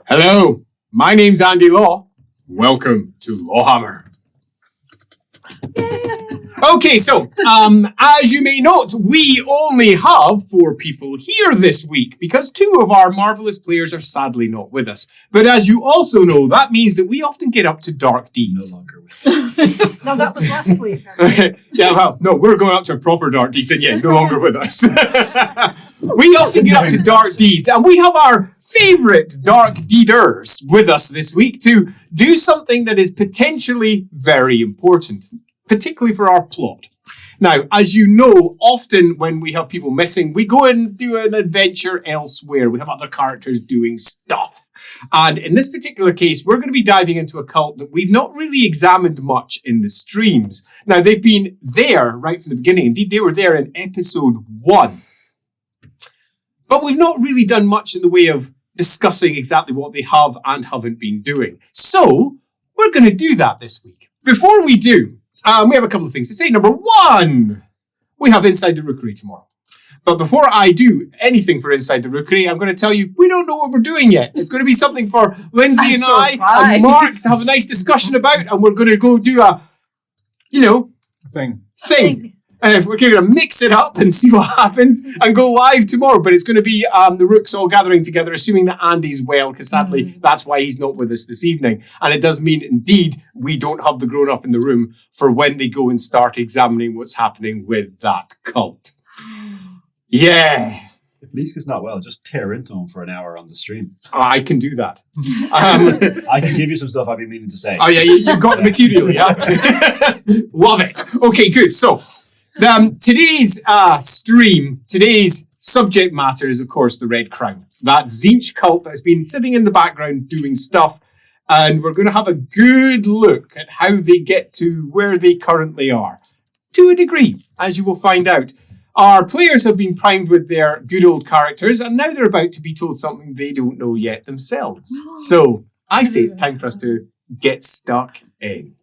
Hello, my name's Andy Law. Welcome to LAWhammer. Okay, so, as you may note, we only have 4 people here this week because 2 of our marvellous players are sadly not with us. But as you also know, that means that we often get up to dark deeds. No longer with us. No, that was last week. Yeah, well, no, we're going up to proper dark deeds and no longer with us. We often get up to dark deeds, and we have our favourite dark deeders with us this week to do something that is potentially very important, particularly for our plot. Now, as you know, often when we have people missing, we go and do an adventure elsewhere. We have other characters doing stuff. And in this particular case, we're going to be diving into a cult that we've not really examined much in the streams. Now, they've been there right from the beginning. Indeed, they were there in episode 1. But we've not really done much in the way of discussing exactly what they have and haven't been doing. So, we're going to do that this week. Before we do, we have a couple of things to say. Number 1, we have Inside the Rookery tomorrow. But before I do anything for Inside the Rookery, I'm going to tell you, we don't know what we're doing yet. It's going to be something for Lindsay and I and Mark to have a nice discussion about, and we're going to go do a, thing. We're going to mix it up and see what happens and go live tomorrow. But it's going to be the Rooks all gathering together, assuming that Andy's well, because sadly, that's why he's not with us this evening. And it does mean, indeed, we don't have the grown-up in the room for when they go and start examining what's happening with that cult. Yeah. If Liska's not well, just tear into him for an hour on the stream. I can do that. I can give you some stuff I've been meaning to say. Oh, yeah, you've got the material, yeah? Love it. Okay, good. So, today's stream, today's subject matter is, of course, the Red Crown. That Tzeentch cult that's been sitting in the background doing stuff. And we're going to have a good look at how they get to where they currently are. To a degree, as you will find out. Our players have been primed with their good old characters, and now they're about to be told something they don't know yet themselves. So, I say it's time for us to get stuck in.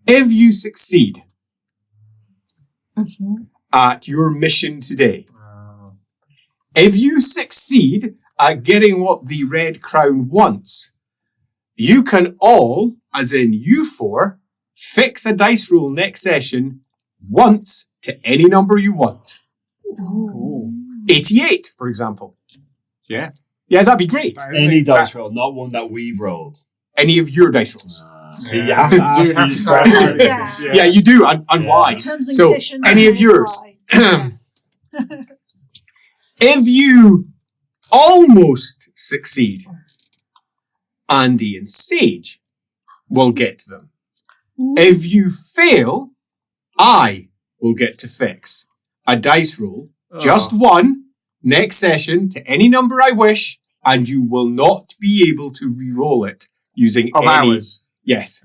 If you succeed at your mission today, if you succeed at getting what the Red Crown wants, you can all, as in you 4, fix a dice roll next session once to any number you want. Ooh. 88, for example. Yeah. Yeah, that'd be great. Any dice roll, not one that we've rolled. Any of your dice rolls. See, you have to ask these questions. Yeah, you do, and why. Terms and So, conditions any of yours. Yes. If you almost succeed, Andy and Sage will get them. If you fail, I will get to fix a dice roll, just one, next session to any number I wish, and you will not be able to re-roll it using any... hours? Yes.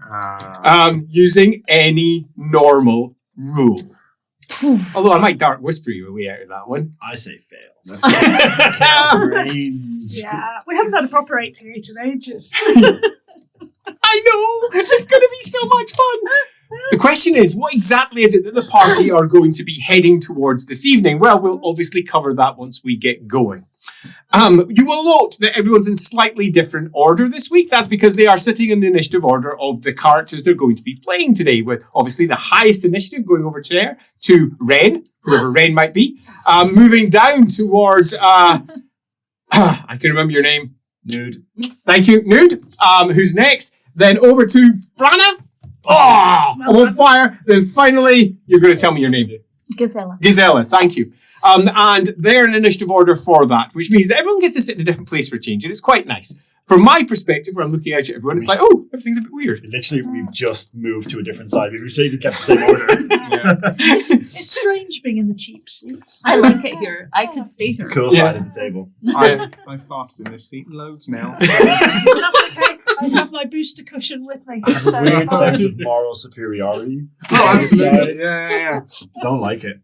Using any normal rule. Although I might dark whisper you a way out of that one. I say fail. That's Yeah, we haven't had a proper 88 in ages. I know! It's going to be so much fun! The question is, what exactly is it that the party are going to be heading towards this evening? Well, we'll obviously cover that once we get going. You will note that everyone's in slightly different order this week. That's because they are sitting in the initiative order of the characters they're going to be playing today, with obviously the highest initiative going over there to Ren, whoever Ren might be, moving down towards, I can remember your name. Nude. Thank you, Nude. Who's next? Then over to Brana. On fire. Then finally, you're going to tell me your name. Gazella, thank you. And they're in initiative order for that, which means that everyone gets to sit in a different place for a change, and it's quite nice. From my perspective, where I'm looking out at everyone, it's like, oh, everything's a bit weird. Literally, we've just moved to a different side. We said we kept the same order. It's strange being in the cheap seats. I like it here. I could stay It's the here. cool side of the table. I farted in this seat loads now. So. That's okay. I have my booster cushion with me. So Weird it's fine. sense of moral superiority. Oh, absolutely. Yeah. Don't like it.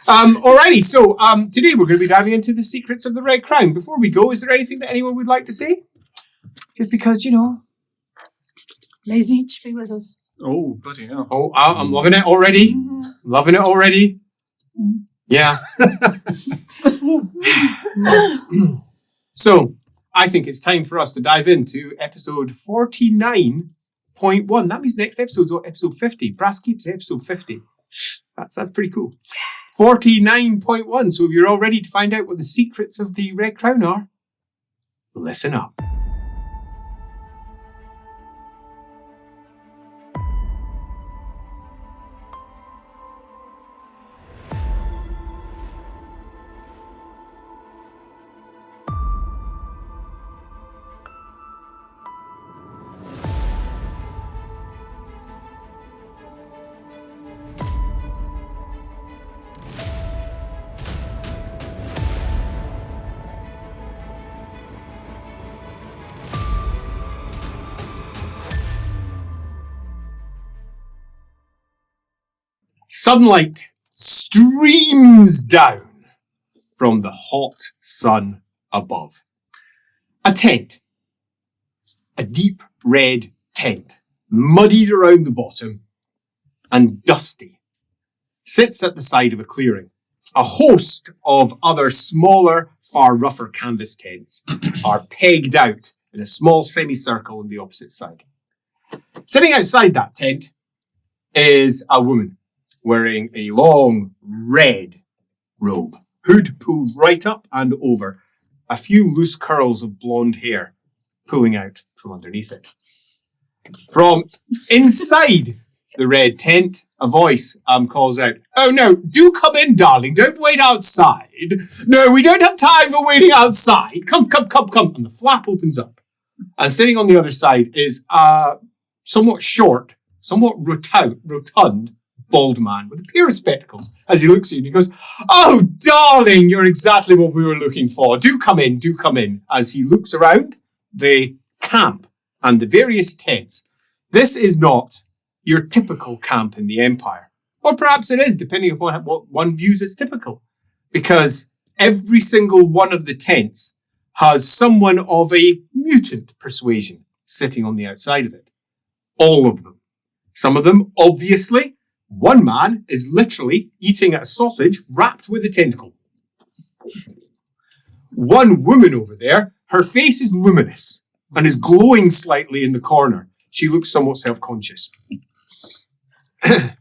Alrighty, so today we're going to be diving into the secrets of the Red Crown. Before we go, is there anything that anyone would like to say? Just because, May Tzeentch be with us. Oh, bloody hell. Oh, I'm loving it already. Loving it already. Yeah. So I think it's time for us to dive into episode 49.1. That means the next episode is episode 50. Brass Keeps episode 50. That's pretty cool. 49.1. So if you're all ready to find out what the secrets of the Red Crown are, listen up. Sunlight streams down from the hot sun above. A tent, a deep red tent, muddied around the bottom and dusty, sits at the side of a clearing. A host of other smaller, far rougher canvas tents are pegged out in a small semicircle on the opposite side. Sitting outside that tent is a woman wearing a long red robe, hood pulled right up and over, a few loose curls of blonde hair pulling out from underneath it. From inside the red tent, a voice calls out, "Oh no, do come in, darling, don't wait outside. No, we don't have time for waiting outside. Come. And the flap opens up. And sitting on the other side is a somewhat short, somewhat rotund, bald man with a pair of spectacles as he looks at you and he goes, "Oh, darling, you're exactly what we were looking for. Do come in. As he looks around the camp and the various tents. This is not your typical camp in the Empire. Or perhaps it is, depending upon what one views as typical. Because every single one of the tents has someone of a mutant persuasion sitting on the outside of it. All of them. Some of them, obviously, one man is literally eating a sausage wrapped with a tentacle. One woman over there, her face is luminous and is glowing slightly in the corner. She looks somewhat self-conscious. That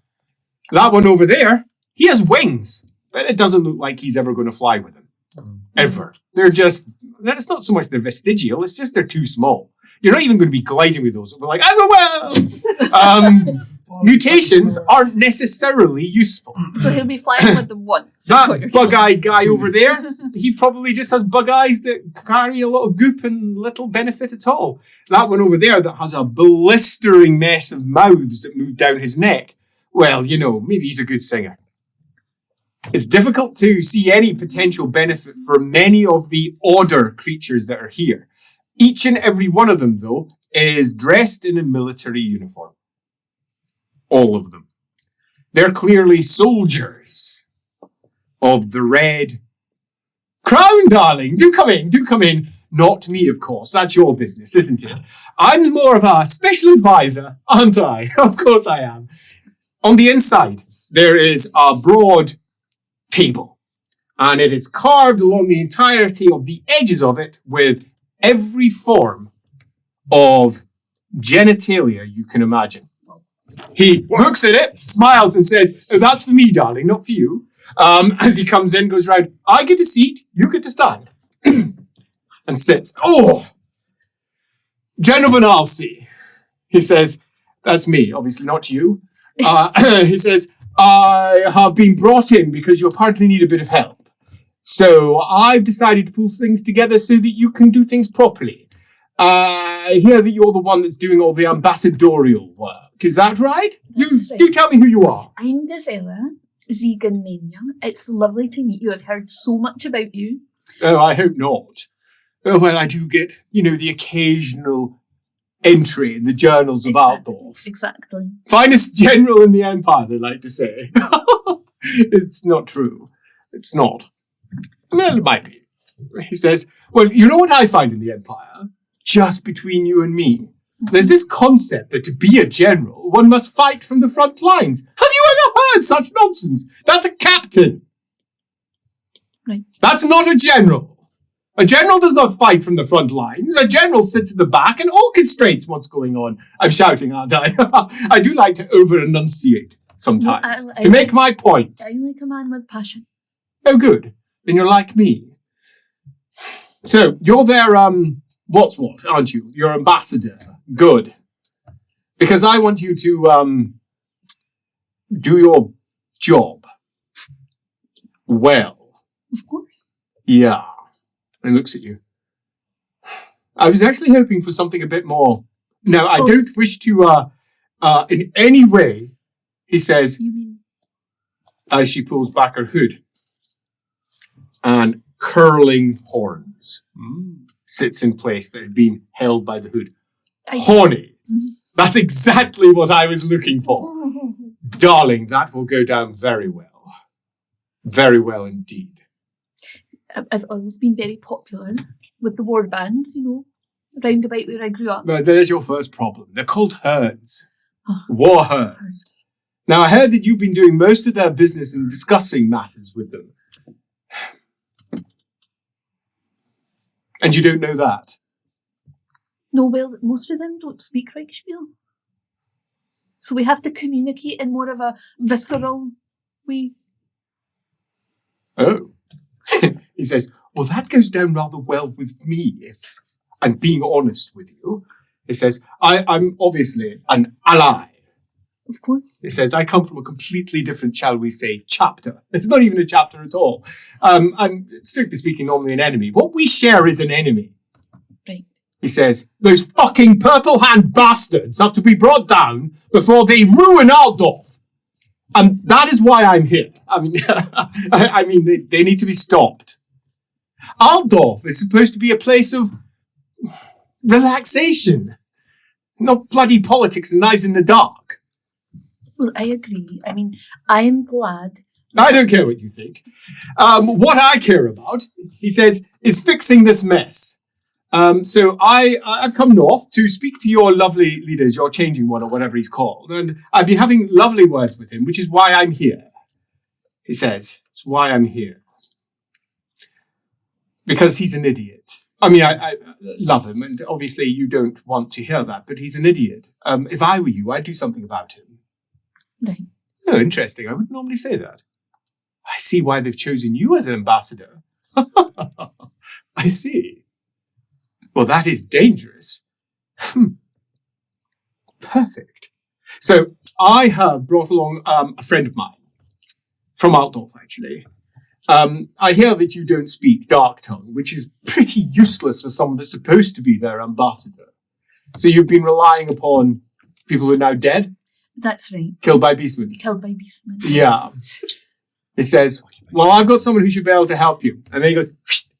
one over there, he has wings, but it doesn't look like he's ever going to fly with them. Ever. It's not so much they're vestigial, it's just they're too small. You're not even going to be gliding with those. We're like, well. Mutations aren't necessarily useful. So he'll be flying with them once. That bug-eyed guy over there, he probably just has bug eyes that carry a lot of goop and little benefit at all. That one over there that has a blistering mess of mouths that move down his neck, well, maybe he's a good singer. It's difficult to see any potential benefit for many of the odder creatures that are here. Each and every one of them, though, is dressed in a military uniform. All of them. They're clearly soldiers of the Red Crown, darling. Do come in. Not me, of course. That's your business, isn't it? I'm more of a special advisor, aren't I? Of course I am. On the inside, there is a broad table, and it is carved along the entirety of the edges of it with every form of genitalia you can imagine. He looks at it, smiles and says, "Oh, that's for me, darling, not for you." As he comes in, goes round, "I get a seat, you get to stand." And sits. "Oh, General Van Alsey," he says. "That's me, obviously not you." He says, "I have been brought in because you apparently need a bit of help. So I've decided to pull things together so that you can do things properly. I hear that you're the one that's doing all the ambassadorial work. Is that right? Do tell me who you are." I'm Gazella, Zegan Mania. It's lovely to meet you. I've heard so much about you. "Oh, I hope not. Oh, well, I do get, the occasional entry in the journals of Altdorf. Exactly. Finest general in the Empire, they like to say." It's not true. It's not. Well, it might be. He says, "Well, you know what I find in the Empire? Just between you and me. There's this concept that to be a general, one must fight from the front lines. Have you ever heard such nonsense? That's a captain. Right. That's not a general. A general does not fight from the front lines. A general sits at the back and orchestrates what's going on. I'm shouting, aren't I? I do like to over-enunciate sometimes to make my point. I like a man with passion. Oh, good. Then you're like me. So, you're their, what's what, aren't you? Your ambassador. Good. Because I want you to, do your job. Well. Of course. Yeah. And looks at you. I was actually hoping for something a bit more. Now, I don't wish to, in any way, he says, You mean? as she pulls back her hood. And curling horns sits in place that had been held by the hood. Horny. That's exactly what I was looking for. Darling, that will go down very well. Very well indeed. I've always been very popular with the war bands, round about where I grew up. Well, there's your first problem. They're called herds. War herds. Now, I heard that you've been doing most of their business and discussing matters with them. And you don't know that? No, well, most of them don't speak Reichsspiel. So we have to communicate in more of a visceral way. Oh. He says, well, that goes down rather well with me, if I'm being honest with you. He says, I'm obviously an ally. Of course. He says, I come from a completely different, shall we say, chapter. It's not even a chapter at all. I'm, strictly speaking, normally an enemy. What we share is an enemy. Right. He says, those fucking purple hand bastards have to be brought down before they ruin Altdorf. And that is why I'm here. I mean, they need to be stopped. Altdorf is supposed to be a place of relaxation, not bloody politics and knives in the dark. Well, I agree. I mean, I'm glad. I don't care what you think. What I care about, he says, is fixing this mess. So I've come north to speak to your lovely leaders, your changing one or whatever he's called. And I've been having lovely words with him, which is why I'm here. He says, it's why I'm here. Because he's an idiot. I mean, I love him, and obviously you don't want to hear that, but he's an idiot. If I were you, I'd do something about him. Right. Oh, interesting. I wouldn't normally say that. I see why they've chosen you as an ambassador. I see. Well, that is dangerous. Perfect. So I have brought along a friend of mine from Altdorf, actually. I hear that you don't speak Dark Tongue, which is pretty useless for someone that's supposed to be their ambassador. So you've been relying upon people who are now dead? That's right. Killed by beastmen. Killed by beastmen. Yeah. He says, well, I've got someone who should be able to help you. And then he goes,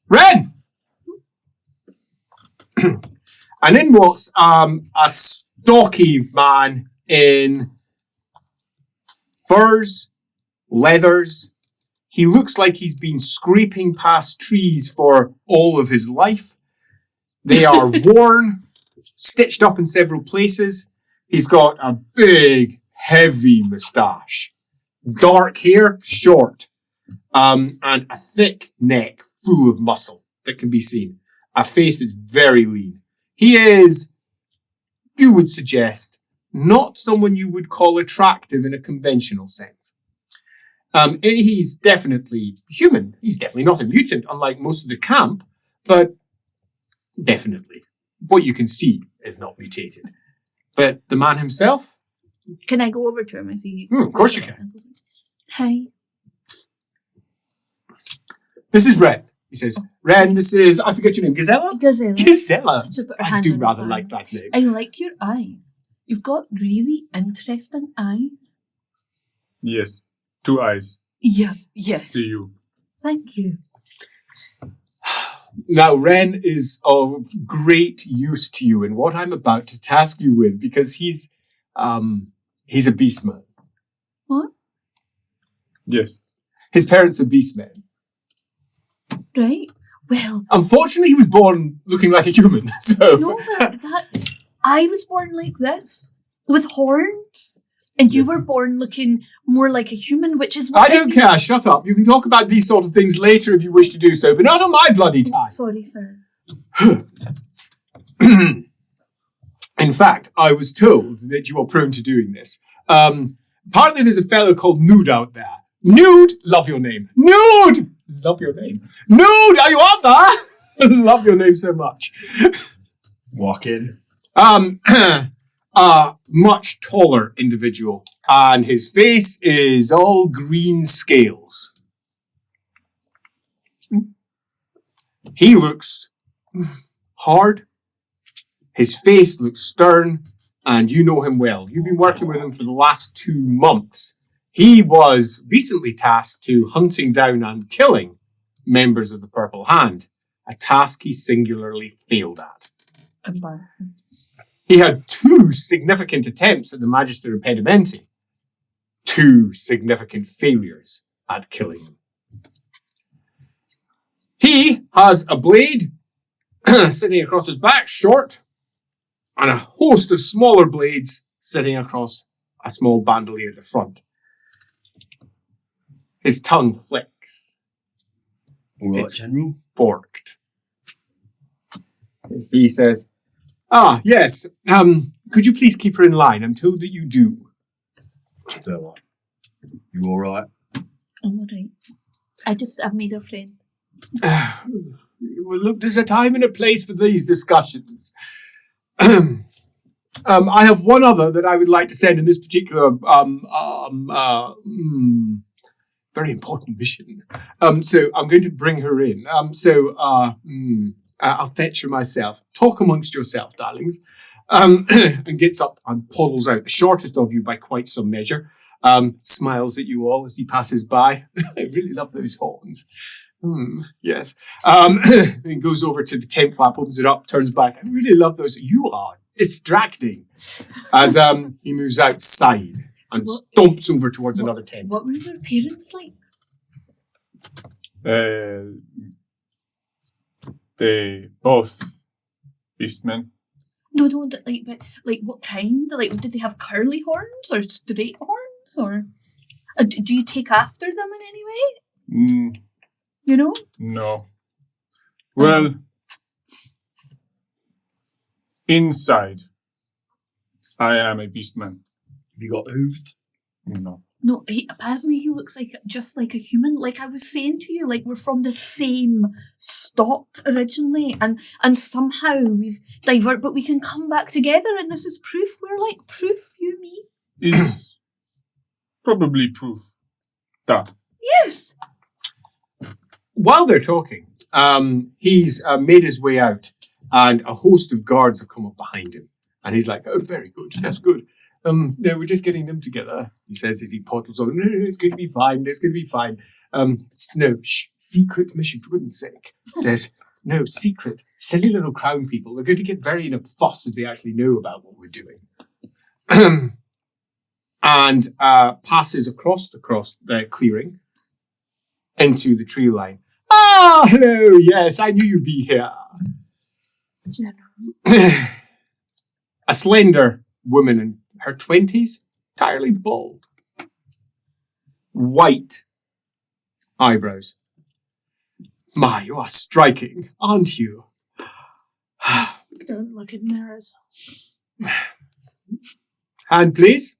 Ren! And in walks a stocky man in furs, leathers. He looks like he's been scraping past trees for all of his life. They are worn, stitched up in several places. He's got a big, heavy moustache. Dark hair, short. And a thick neck full of muscle that can be seen. A face that's very lean. He is, you would suggest, not someone you would call attractive in a conventional sense. He's definitely human. He's definitely not a mutant, unlike most of the camp, but definitely. What you can see is not mutated. But the man himself? Can I go over to him? Of course you can. Hi. This is Ren. He says, Ren, this is, I forget your name, Gazella? Gazella. Gazella. Just put her I hand do on rather his like arm. that name. I like your eyes. You've got really interesting eyes. Yes. 2 eyes. Yeah. Yes. See you. Thank you. Now, Ren is of great use to you in what I'm about to task you with, because he's a beastman. What? Yes. His parents are beastmen. Right. Well. Unfortunately, he was born looking like a human, so... No, but I was born like this, with horns And you Yes. were born looking more like a human, which is what I don't care. Shut up. You can talk about these sort of things later if you wish to do so, but not on my bloody time. Sorry, sir. In fact, I was told that you are prone to doing this. Apparently there's a fellow called Nude out there. Nude! Love your name. Nude! Love your name. Nude! Are you out there? Love your name so much. Walk in. A much taller individual, and his face is all green scales. He looks hard. His face looks stern, and you know him well. You've been working with him for the last 2 months. He was recently tasked to hunting down and killing members of the Purple Hand, a task he singularly failed at. Embarrassing. He had 2 significant attempts at the Magister Impedimenti, 2 significant failures at killing him. He has a blade sitting across his back, short, and a host of smaller blades sitting across a small bandolier at the front. His tongue flicks. All right, It's General. forked. He says, yes, could you please keep her in line? I'm told that you do. Stella, you all right? I'm alright. I've made a friend. Well, look, there's a time and a place for these discussions. I have one other that I would like to send in this particular very important mission. So I'm going to bring her in. I'll fetch her myself. Talk amongst yourself, darlings. And gets up and toddles out, the shortest of you by quite some measure. Smiles at you all as he passes by. I really love those horns. Yes. He goes over to the tent flap, opens it up, turns back. I really love those. You are distracting. As he moves outside and stomps over towards another tent. What were your parents like? They both beastmen. No, but what kind? Like, did they have curly horns or straight horns, or do you take after them in any way? You know? No. Well, inside, I am a beastman. Have you got hooves? No. No, apparently he looks just like a human. Like I was saying to you, like we're from the same stock originally, and somehow we've diverted, but we can come back together, and this is proof. We're like proof, you and me. Is probably proof that. Yes. While they're talking, he's made his way out, and a host of guards have come up behind him. And he's like, oh, very good, that's good. No, we're just getting them together, he says as he pottles on. No, it's going to be fine, it's going to be fine. Secret mission, for goodness sake. Says, no, secret. Silly little crown people. They're going to get very in a fuss if they actually know about what we're doing. And passes across the clearing into the tree line. Ah, hello, yes, I knew you'd be here. General. A slender woman in her 20s, entirely bald. White eyebrows. My, you are striking, aren't you? Don't look in mirrors. Hand, please.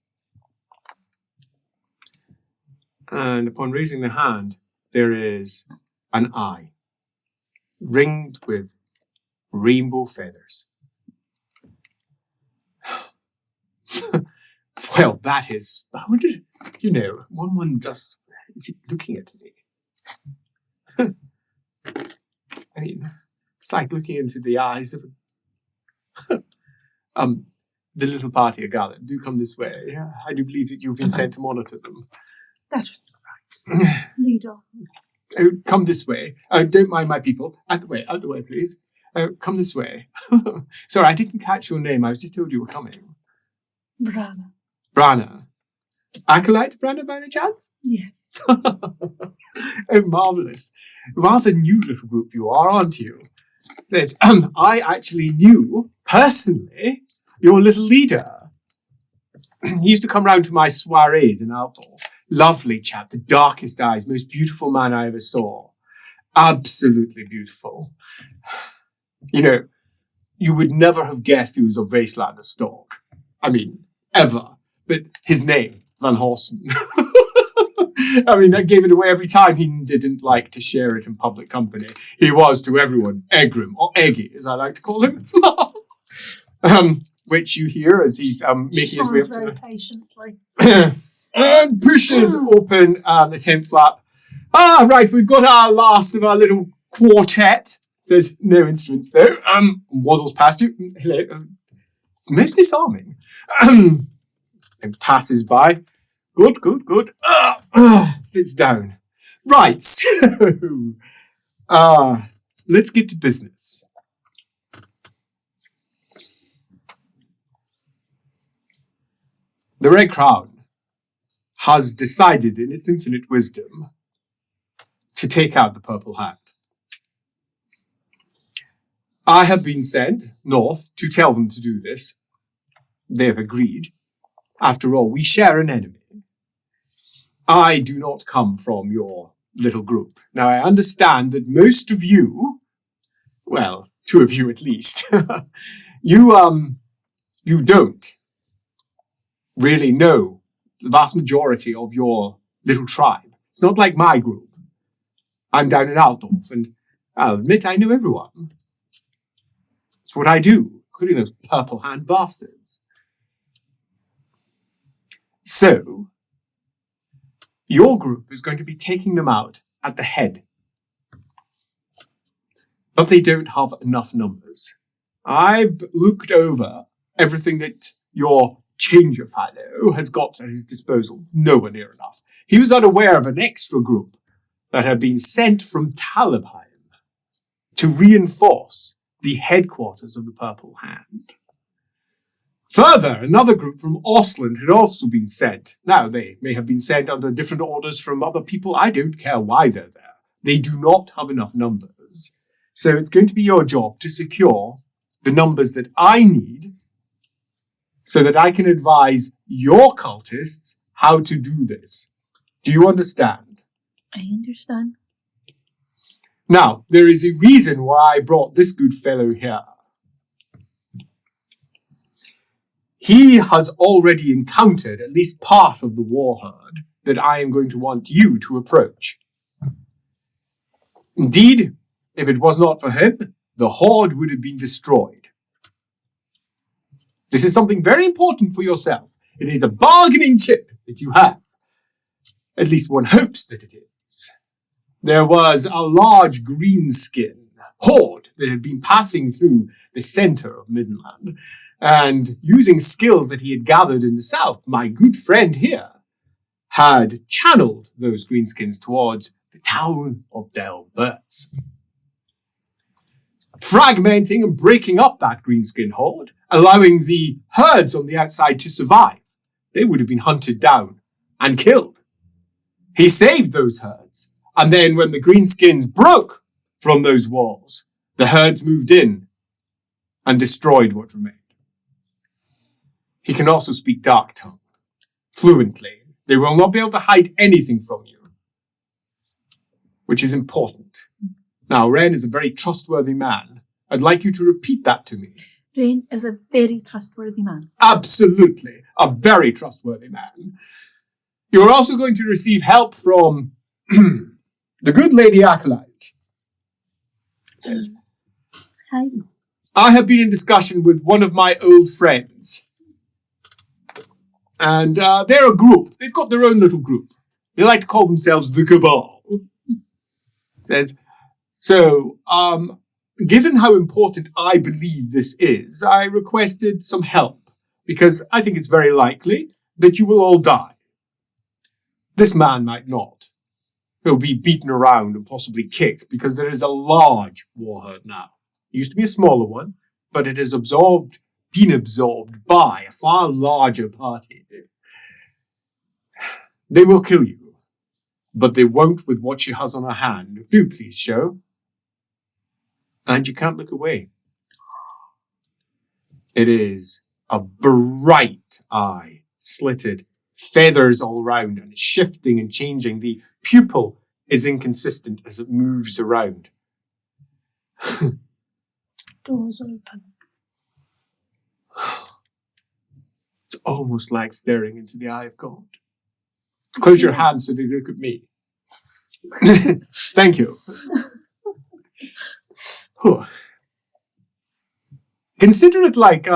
And upon raising the hand, there is an eye, ringed with rainbow feathers. Well, that is, I wonder, one just, is it looking at me? I mean, it's like looking into the eyes of the little party are gathered. Do come this way. I do believe that you've been sent to monitor them. That was right. Lead on. Oh, come this way. Don't mind my people. Out the way, please. Come this way. Sorry, I didn't catch your name. I was just told you were coming. Brana. Brana. Acolyte Brana by any chance? Yes. Oh, marvellous. Rather new little group you are, aren't you? Says, I actually knew, personally, your little leader. He used to come round to my soirees in Altdorf. Lovely chap, the darkest eyes, most beautiful man I ever saw. Absolutely beautiful. You know, you would never have guessed he was of Westlander stock. I mean, ever. But his name, Van Horsen. I mean, that gave it away every time. He didn't like to share it in public company. He was to everyone Egrim, or Eggy, as I like to call him. Which you hear as he's making his way up to very the... patiently. And pushes open the tent flap. Ah, right, we've got our last of our little quartet. There's no instruments, though. Waddles past you. Hello. It's most disarming. And passes by. Good. Sits down. Right, so... let's get to business. The Red Crown has decided in its infinite wisdom to take out the Purple Hand. I have been sent north to tell them to do this. They have agreed. After all, we share an enemy. I do not come from your little group. Now, I understand that most of you, well, 2 of you at least, you don't really know the vast majority of your little tribe. It's not like my group. I'm down in Altdorf, and I'll admit I know everyone. It's what I do, including those Purple Hand bastards. So, your group is going to be taking them out at the head. But they don't have enough numbers. I've looked over everything that your changer fellow has got at his disposal. Nowhere near enough. He was unaware of an extra group that had been sent from Talabheim to reinforce the headquarters of the Purple Hand. Further, another group from Ostland had also been sent. Now, they may have been sent under different orders from other people. I don't care why they're there. They do not have enough numbers. So it's going to be your job to secure the numbers that I need so that I can advise your cultists how to do this. Do you understand? I understand. Now, there is a reason why I brought this good fellow here. He has already encountered at least part of the war herd that I am going to want you to approach. Indeed, if it was not for him, the horde would have been destroyed. This is something very important for yourself. It is a bargaining chip that you have. At least one hopes that it is. There was a large greenskin horde that had been passing through the center of Middenheim, and using skills that he had gathered in the south, my good friend here had channeled those greenskins towards the town of Delberts. Fragmenting and breaking up that greenskin horde, allowing the herds on the outside to survive. They would have been hunted down and killed. He saved those herds, and then when the greenskins broke from those walls, the herds moved in and destroyed what remained. He can also speak Dark Tongue fluently. They will not be able to hide anything from you, which is important. Now, Ren is a very trustworthy man. I'd like you to repeat that to me. Ren is a very trustworthy man. Absolutely, a very trustworthy man. You're also going to receive help from the good Lady Acolyte. Says, Hi. I have been in discussion with one of my old friends. And they're a group. They've got their own little group. They like to call themselves the Cabal. Says, so, given how important I believe this is, I requested some help, because I think it's very likely that you will all die. This man might not. He'll be beaten around and possibly kicked, because there is a large war herd now. It used to be a smaller one, but it has been absorbed by a far larger party. They will kill you, but they won't with what she has on her hand. Do please show. And you can't look away. It is a bright eye slitted, feathers all round, and it's shifting and changing. The pupil is inconsistent as it moves around. Doors open. It's almost like staring into the eye of God. Close your hands so they look at me. Thank you. Whew. Consider it like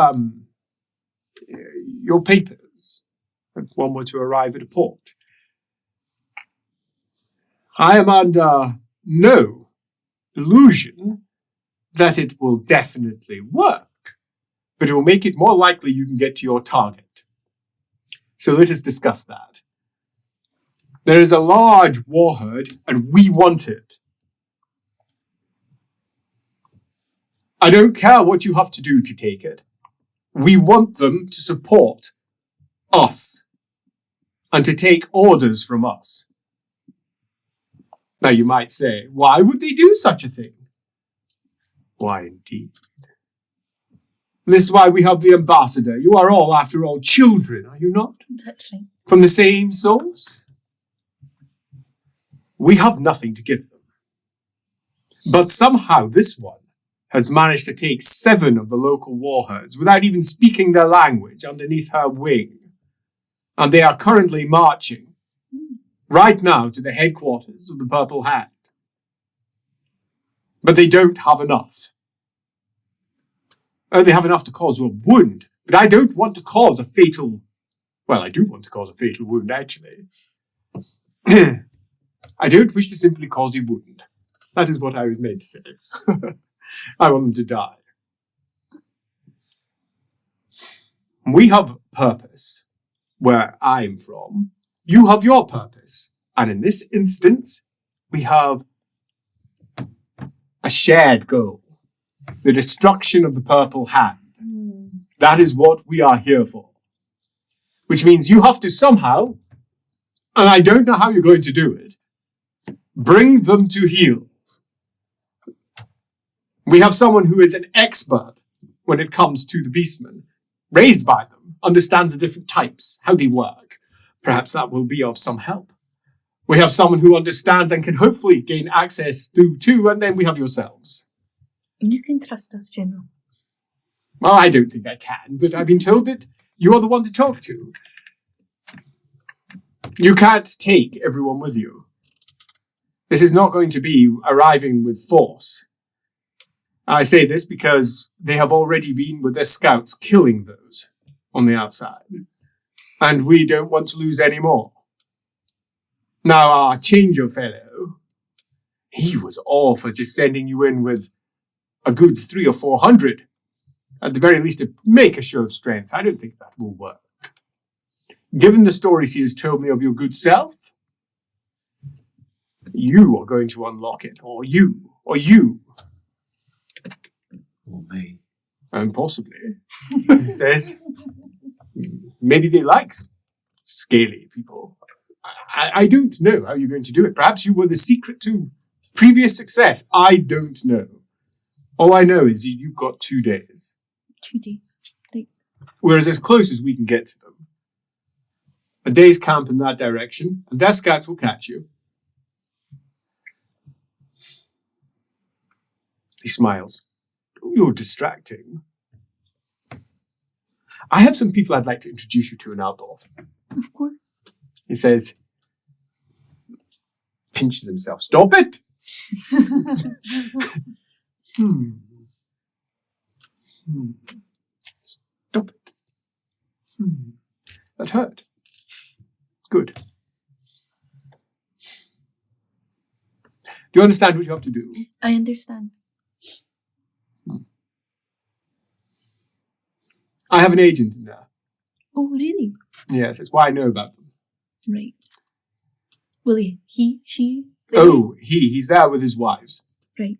your papers, if one were to arrive at a port. I am under no illusion that it will definitely work, but it will make it more likely you can get to your target. So let us discuss that. There is a large war herd, and we want it. I don't care what you have to do to take it. We want them to support us and to take orders from us. Now you might say, why would they do such a thing? Why indeed? This is why we have the ambassador. You are all, after all, children, are you not? That's right. From the same source? We have nothing to give them. But somehow this one has managed to take 7 of the local war herds without even speaking their language underneath her wing. And they are currently marching right now to the headquarters of the Purple Hand. But they don't have enough. Oh, they have enough to cause a wound, but I don't want to cause a fatal... Well, I do want to cause a fatal wound, actually. I don't wish to simply cause a wound. That is what I was made to say. I want them to die. We have purpose where I'm from. You have your purpose. And in this instance, we have a shared goal. The destruction of the Purple Hand. That is what we are here for. Which means you have to somehow, and I don't know how you're going to do it, bring them to heel. We have someone who is an expert when it comes to the beastmen, raised by them, understands the different types, how they work. Perhaps that will be of some help. We have someone who understands and can hopefully gain access through too, and then we have yourselves. You can trust us, General. Well, I don't think I can, but I've been told that you are the one to talk to. You can't take everyone with you. This is not going to be arriving with force. I say this because they have already been with their scouts killing those on the outside. And we don't want to lose any more. Now, our changer fellow, he was all for just sending you in with a good 300 or 400. At the very least, to make a show of strength. I don't think that will work. Given the stories he has told me of your good self, you are going to unlock it. Or you. Or me. And possibly, he says, maybe they like scaly people. I don't know how you're going to do it. Perhaps you were the secret to previous success. I don't know. All I know is you've got 2 days. 2 days. Right. We're as close as we can get to them. A day's camp in that direction, and their scouts will catch you. He smiles. You're distracting. I have some people I'd like to introduce you to in Aldorf. Of course. He says, pinches himself. Stop it! Stop it. That hurt. Good. Do you understand what you have to do? I understand. I have an agent in there. Oh, really? Yes, it's why I know about them. Right. Will he, she? They? Oh, he's there with his wives. Right.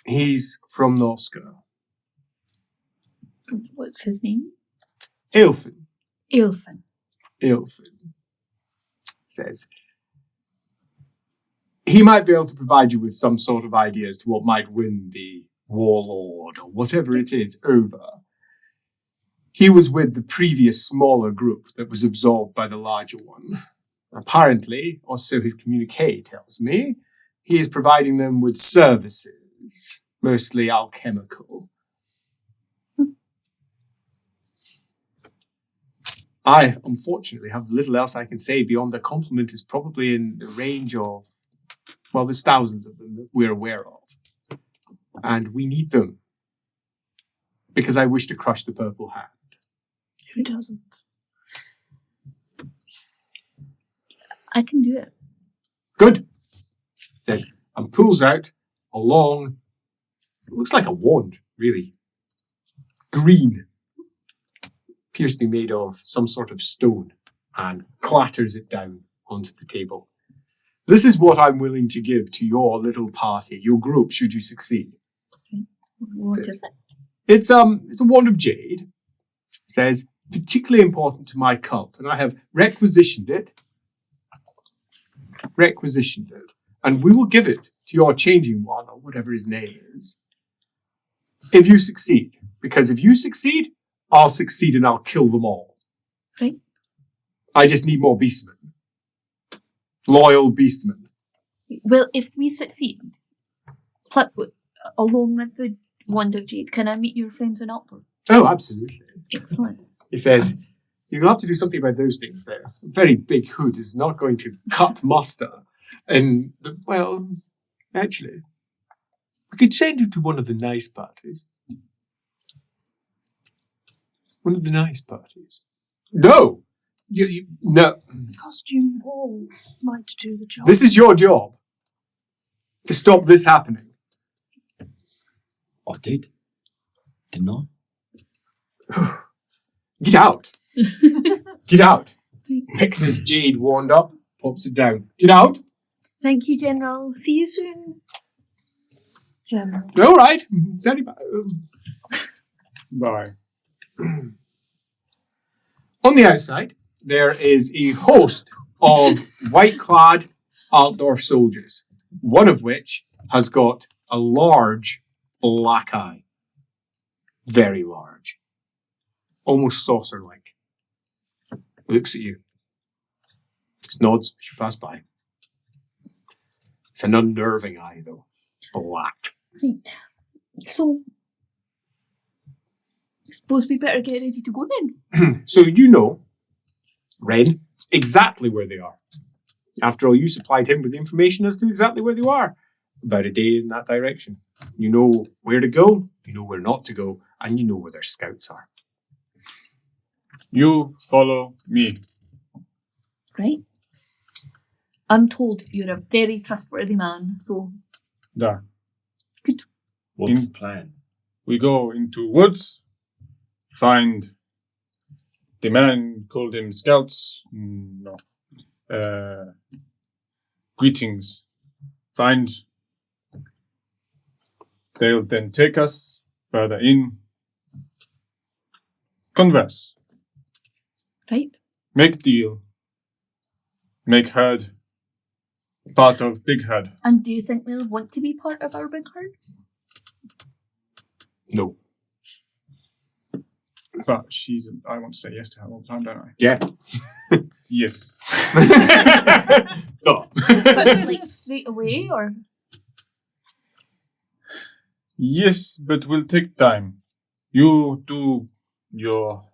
He's from Norska. What's his name? Ilfin. Ilfin. Says he might be able to provide you with some sort of idea as to what might win the warlord or whatever it is over. He was with the previous smaller group that was absorbed by the larger one. Apparently, or so his communique tells me, he is providing them with services, mostly alchemical. I, unfortunately, have little else I can say beyond the compliment is probably in the range of, well, there's thousands of them that we're aware of. And we need them. Because I wish to crush the purple hand. Who doesn't? I can do it. Good. Says, and pulls out a long, it looks like a wand, really. Green. Appears to be made of some sort of stone and clatters it down onto the table. This is what I'm willing to give to your little party, your group, should you succeed. What is it? It's a wand of jade. Says, particularly important to my cult, and I have requisitioned it, and we will give it to your changing one, or whatever his name is, if you succeed. Because if you succeed, I'll succeed and I'll kill them all. Right. I just need more beastmen. Loyal beastmen. Well, if we succeed, along with the wand of jade, can I meet your friends in Upward? Oh, absolutely. Excellent. He says, you'll have to do something about those things there. A very big hood is not going to cut muster. And, well, actually, we could send you to one of the nice parties. One of the nice parties. No! No. The costume ball might do the job. This is your job. To stop this happening. I did. Didn't I? Get out. Get out. Picks his jade wand up, pops it down. Get out. Thank you, General. See you soon. General. All right. Tell you about Bye. On the outside, there is a host of white-clad Altdorf soldiers, one of which has got a large black eye. Very large. Almost saucer-like. Looks at you. Just nods as you pass by. It's an unnerving eye, though. Black. Right. So, I suppose we better get ready to go then. So you know, Red, exactly where they are. After all, you supplied him with the information as to exactly where they are. About a day in that direction. You know where to go, you know where not to go, and you know where their scouts are. You follow me. Right? I'm told you're a very trustworthy man, so Da. What's the plan? We go into woods, find the man called him scouts. No. Greetings. Find. They'll then take us further in. Converse. right? Make deal. Make herd. Part of big herd. And do you think they'll want to be part of our big herd? No. But I want to say yes to her all the time, don't I? Yeah. Yes. No. But like straight away, or Yes, but will take time. You do your...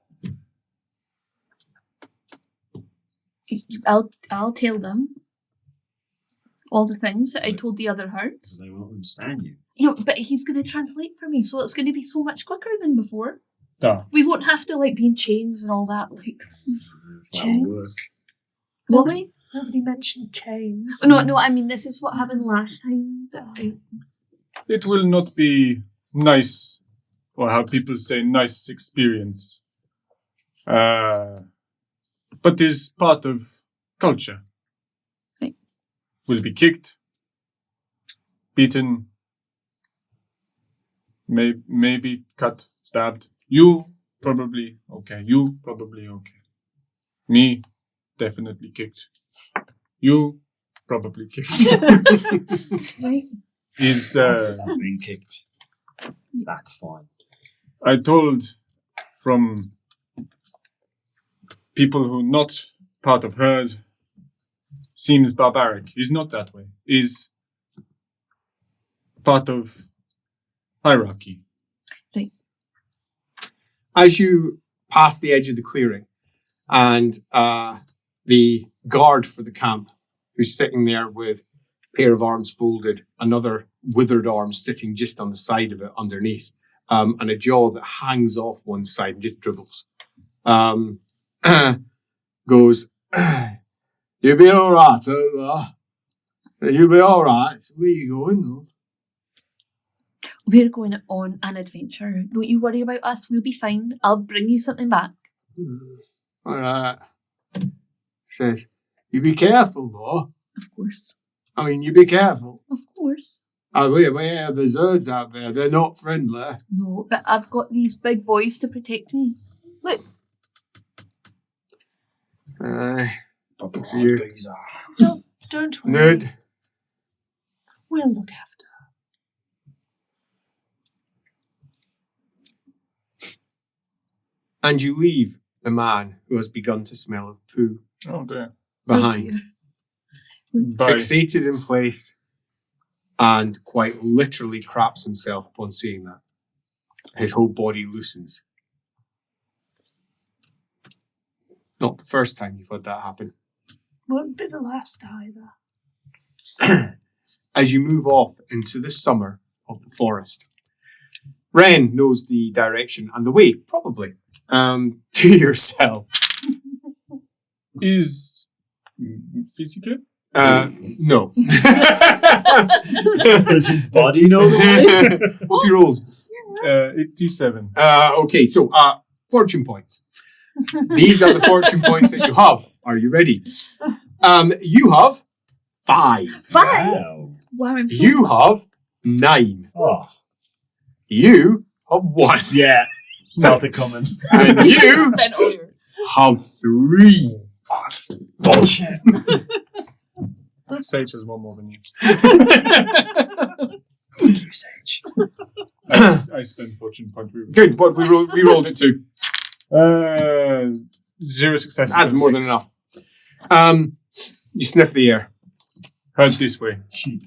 I'll tell them all the things that I told the other herds. They won't understand you. Yeah, but he's going to translate for me, so it's going to be so much quicker than before. Da. We won't have to like be in chains and all that. Like, That'll work. will we? Nobody mentioned chains. No. I mean, this is what happened last time. It will not be nice, or how people say nice experience. But is part of culture. Right. Will be kicked, beaten, maybe cut, stabbed. You probably okay. You probably okay. Me, definitely kicked. You probably kicked. Right. Is Not being kicked. That's fine. I told from people who not part of herd seems barbaric. Is not that way. Is part of hierarchy. Right. As you pass the edge of the clearing, and the guard for the camp, who's sitting there with a pair of arms folded, another withered arm sitting just on the side of it underneath, and a jaw that hangs off one side and just dribbles, goes, "You'll be all right, you'll be all right. Where you going, love?" We're going on an adventure. Don't you worry about us. We'll be fine. I'll bring you something back. All right. Says, "You be careful, though. Of course. I mean, you be careful. Of course. Oh, we have the Zerds out there. They're not friendly." No, but I've got these big boys to protect me. Look. Looks at you. Don't worry. Nerd. We'll look after. And you leave the man who has begun to smell of poo Oh dear. behind, Bye. fixated in place, and quite literally craps himself upon seeing that. His whole body loosens. Not the first time you've had that happen. Won't be the last either. As you move off into the summer of the forest, Ren knows the direction and the way, probably, to yourself. Is physically? No. Does his body know the way? What's your rolls? 87. Okay, so fortune points. These are the fortune points that you have. Are you ready? You have 5. 5. Wow. Wow, I'm so... You have 9. Oh, You have 1. yeah. Felt it coming. And you Spent all yours. have 3. Bullshit. Sage has one more than you. Thank you, Sage. I spent fortune point. Good, but we rolled it too. 0 successes. That's and more than 6. enough. You sniff the air. Heard this way. Shit.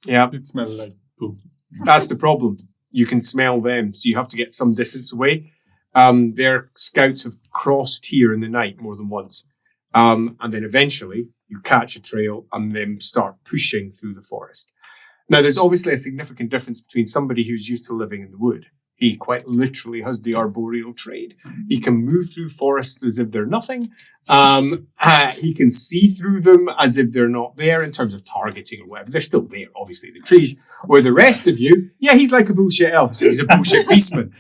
Yeah, It smells like poo. that's the problem. You can smell them, so you have to get some distance away. Their scouts have crossed here in the night more than once. And then eventually you catch a trail and then start pushing through the forest. Now, there's obviously a significant difference between somebody who's used to living in the wood. He quite literally has the arboreal trade. He can move through forests as if they're nothing. He can see through them as if they're not there in terms of targeting or whatever. They're still there, obviously, the trees. Where the rest of you, yeah, he's like a bullshit elf, so he's a bullshit beastman.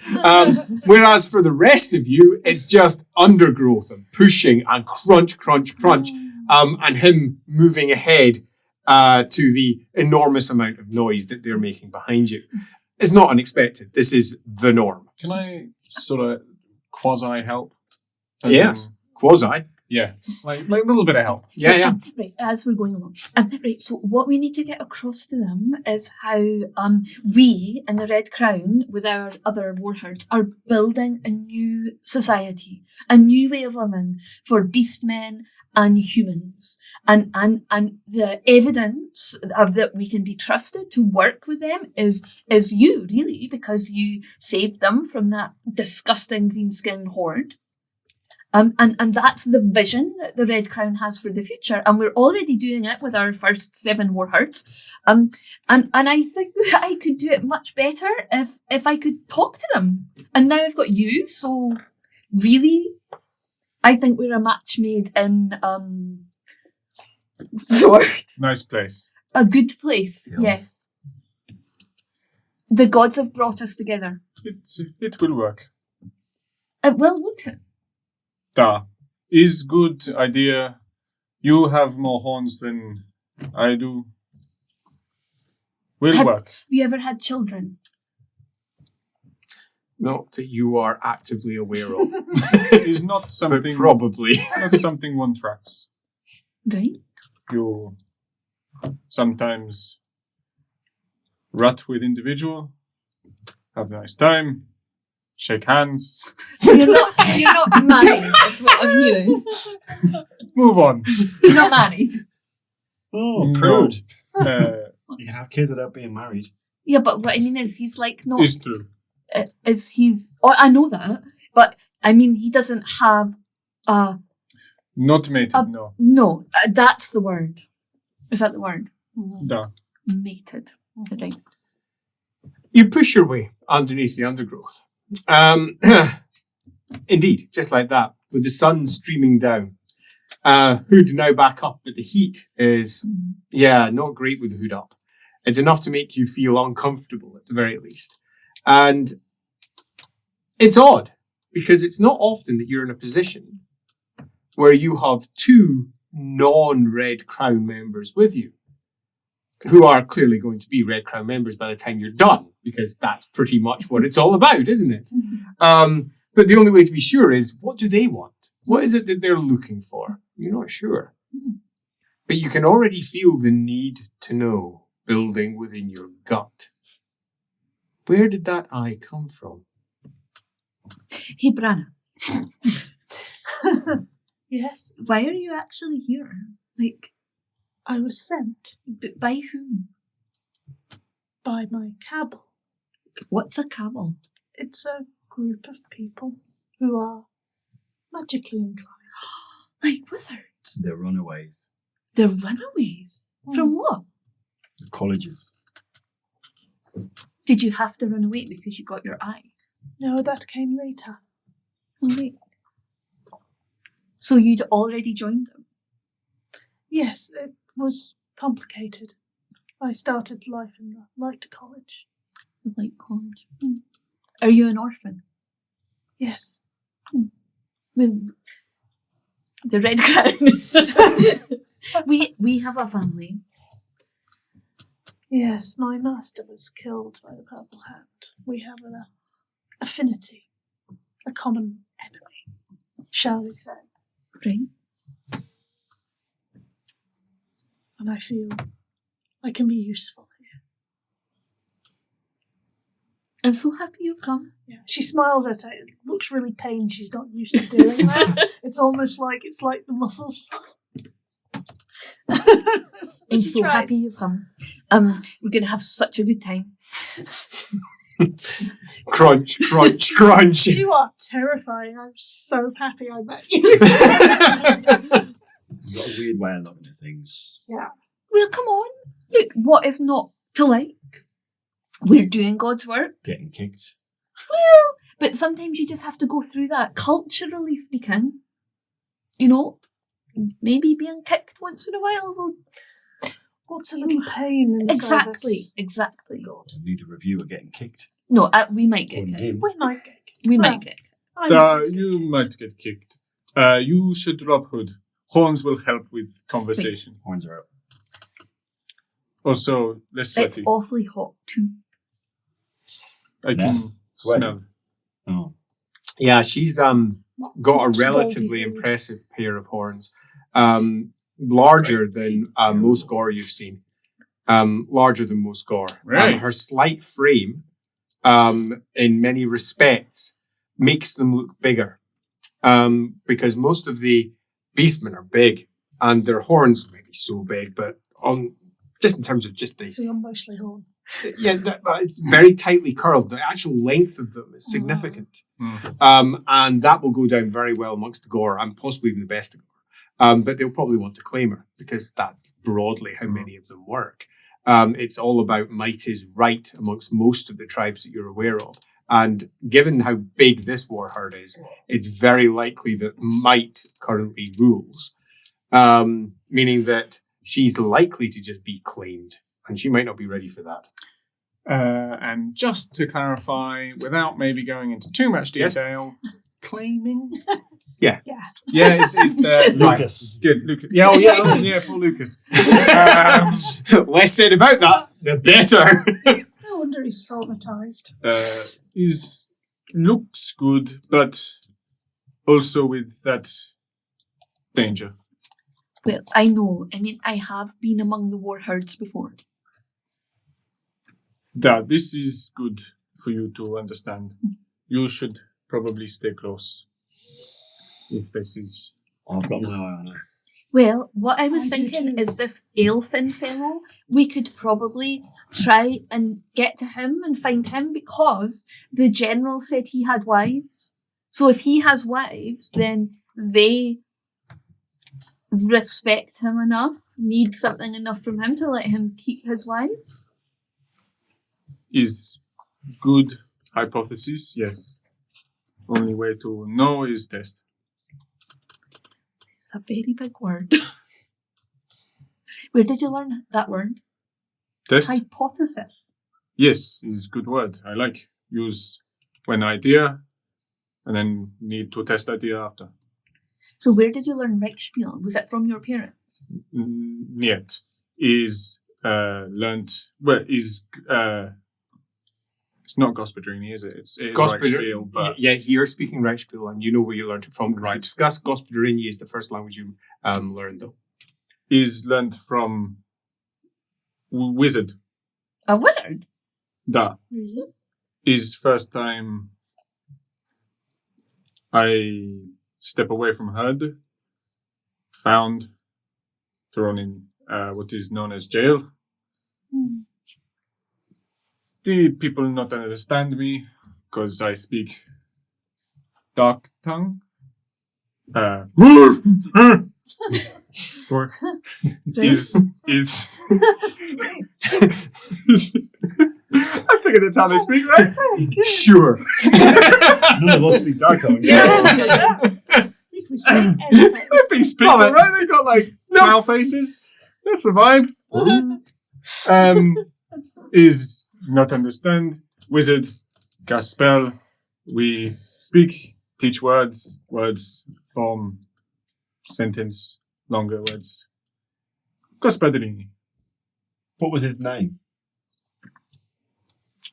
Whereas for the rest of you, it's just undergrowth and pushing and crunch, crunch, crunch, and him moving ahead to the enormous amount of noise that they're making behind you. It's not unexpected. This is the norm. Can I sort of quasi help? Yes. Quasi. Yeah. Like a little bit of help. Yeah, So, yeah. right, as we're going along. Right, so what we need to get across to them is how we in the Red Crown, with our other warherds, are building a new society, a new way of living for beastmen and humans. And the evidence that we can be trusted to work with them is you, really, because you saved them from that disgusting greenskin horde. And that's the vision that the Red Crown has for the future. And we're already doing it with our first 7 warherds. And I think that I could do it much better if I could talk to them. And now I've got you, so really, I think we're a match made in Sword. Nice place. A good place, yes. The gods have brought us together. It will work. It will, won't it? Da. Is good idea. You have more horns than I do. Will work. Have you ever had children? Not that you are actively aware of, It is not but something probably. not something one tracks. Right. You sometimes rut with individual, have a nice time, shake hands, You're not married, is what I'm hearing. move on. You're not married. Oh, No. prude. Uh, You can have kids without being married. Yeah, but what I mean is he's like not... it's true. Is he... Oh, I know that, but I mean he doesn't have Not mated, no. No, that's the word. Is that the word? No. Mated. Right. You push your way underneath the undergrowth. Indeed, just like that, with the sun streaming down. Hood now back up, but the heat is, not great with the hood up. It's enough to make you feel uncomfortable at the very least. And it's odd, because it's not often that you're in a position where you have two non-Red Crown members with you, who are clearly going to be Red Crown members by the time you're done, because that's pretty much what it's all about, isn't it? But the only way to be sure is, what do they want? What is it that they're looking for? You're not sure. But you can already feel the need to know building within your gut. Where did that eye come from? Hey, Branna, Yes, why are you actually here? Like, I was sent by whom? by my cabal. What's a cabal? It's a group of people who are magically inclined. Like wizards. They're runaways. They're runaways. From what? Colleges. Did you have to run away because you got your eye? No, that came later. Oh, wait. So you'd already joined them? Yes, it was complicated. I started life in the Light College. Like college. Are you an orphan? Yes. With the Red Crown. we have a family. Yes, my master was killed by the Purple Hand. We have an affinity, a common enemy, shall we say. Right. And I feel I can be useful here. I'm so happy you've come. Yeah. She smiles at it. It looks really pained. She's not used to doing that. It's almost like the muscles. I'm She so tries. happy you've come. We're going to have such a good time. Crunch, crunch, crunch. You are terrifying. I'm so happy I met you. You've got a weird way of looking at things. Yeah. Well, come on. Look, what if not to like? We're doing God's work. Getting kicked. Well, but sometimes you just have to go through that, culturally speaking. You know, maybe being kicked once in a while will... What's a little pain in the service? Exactly. God, neither of you are getting kicked. No, we might get kicked. We might get kicked. We Well, might get kicked. I might. You might get kicked. You should drop Hood. Horns will help with conversation. Horns are out. Also, less It's sweaty. awfully hot too. I can Meth. Sweaty. smell. Oh. Yeah, she's got a Baldy relatively food. impressive pair of horns. Larger than most gore you've seen. Larger than most gore. Right. Her slight frame, in many respects, makes them look bigger. Because most of the beastmen are big, and their horns may be so big, but just in terms of just the... So you're mostly horn. Yeah, it's very tightly curled. The actual length of them is significant. And that will go down very well amongst the gore, and possibly even the best of gore. But they'll probably want to claim her, because that's broadly how many of them work. It's all about might is right amongst most of the tribes that you're aware of. And given how big this war herd is, it's very likely that might currently rules. Meaning that she's likely to just be claimed. And she might not be ready for that. And just to clarify, without maybe going into too much Yes. detail, claiming? Yeah. Yeah, is the... Lucas. Right. Good, Lucas. Yeah, for Lucas. Less said about that, the better. No wonder he's traumatized. Is looks good, but also with that danger. Well, I know. I mean, I have been among the war herds before. Dad, this is good for you to understand. You should probably stay close. If this is... I've got my eye on her. Well, what I was I do thinking too. is this elfin fellow, we could probably try and get to him and find him because the general said he had wives. So if he has wives, then they respect him enough, need something enough from him to let him keep his wives. Is good hypothesis, yes. Only way to know is test. It's a very big word. Where did you learn that word? Test? Hypothesis. Yes, is good word. I like. Use when idea, and then need to test idea after. So where did you learn Reichspiel? Was it from your parents? Niet. Is learnt... Well, is... it's not Gospodarini, is it? It's Reichspiel, but... Yeah, you're speaking Reichspiel, and you know where you learned it from. Right. Discuss Gospodarini is the first language you learned, though. Is learnt from wizard. A wizard? That Really? is first time I step away from herd, found, thrown in what is known as jail. The people not understand me because I speak dark tongue. Or is I figured that's how they speak, right? Sure. None of us speak dark tongue. So. You can say anything. They've been speaking, right? They've got like smile faces. That's the vibe. Is not understand. Wizard, cast spell. We speak, teach words, form, sentence, longer words. Gospodarini, What was his name?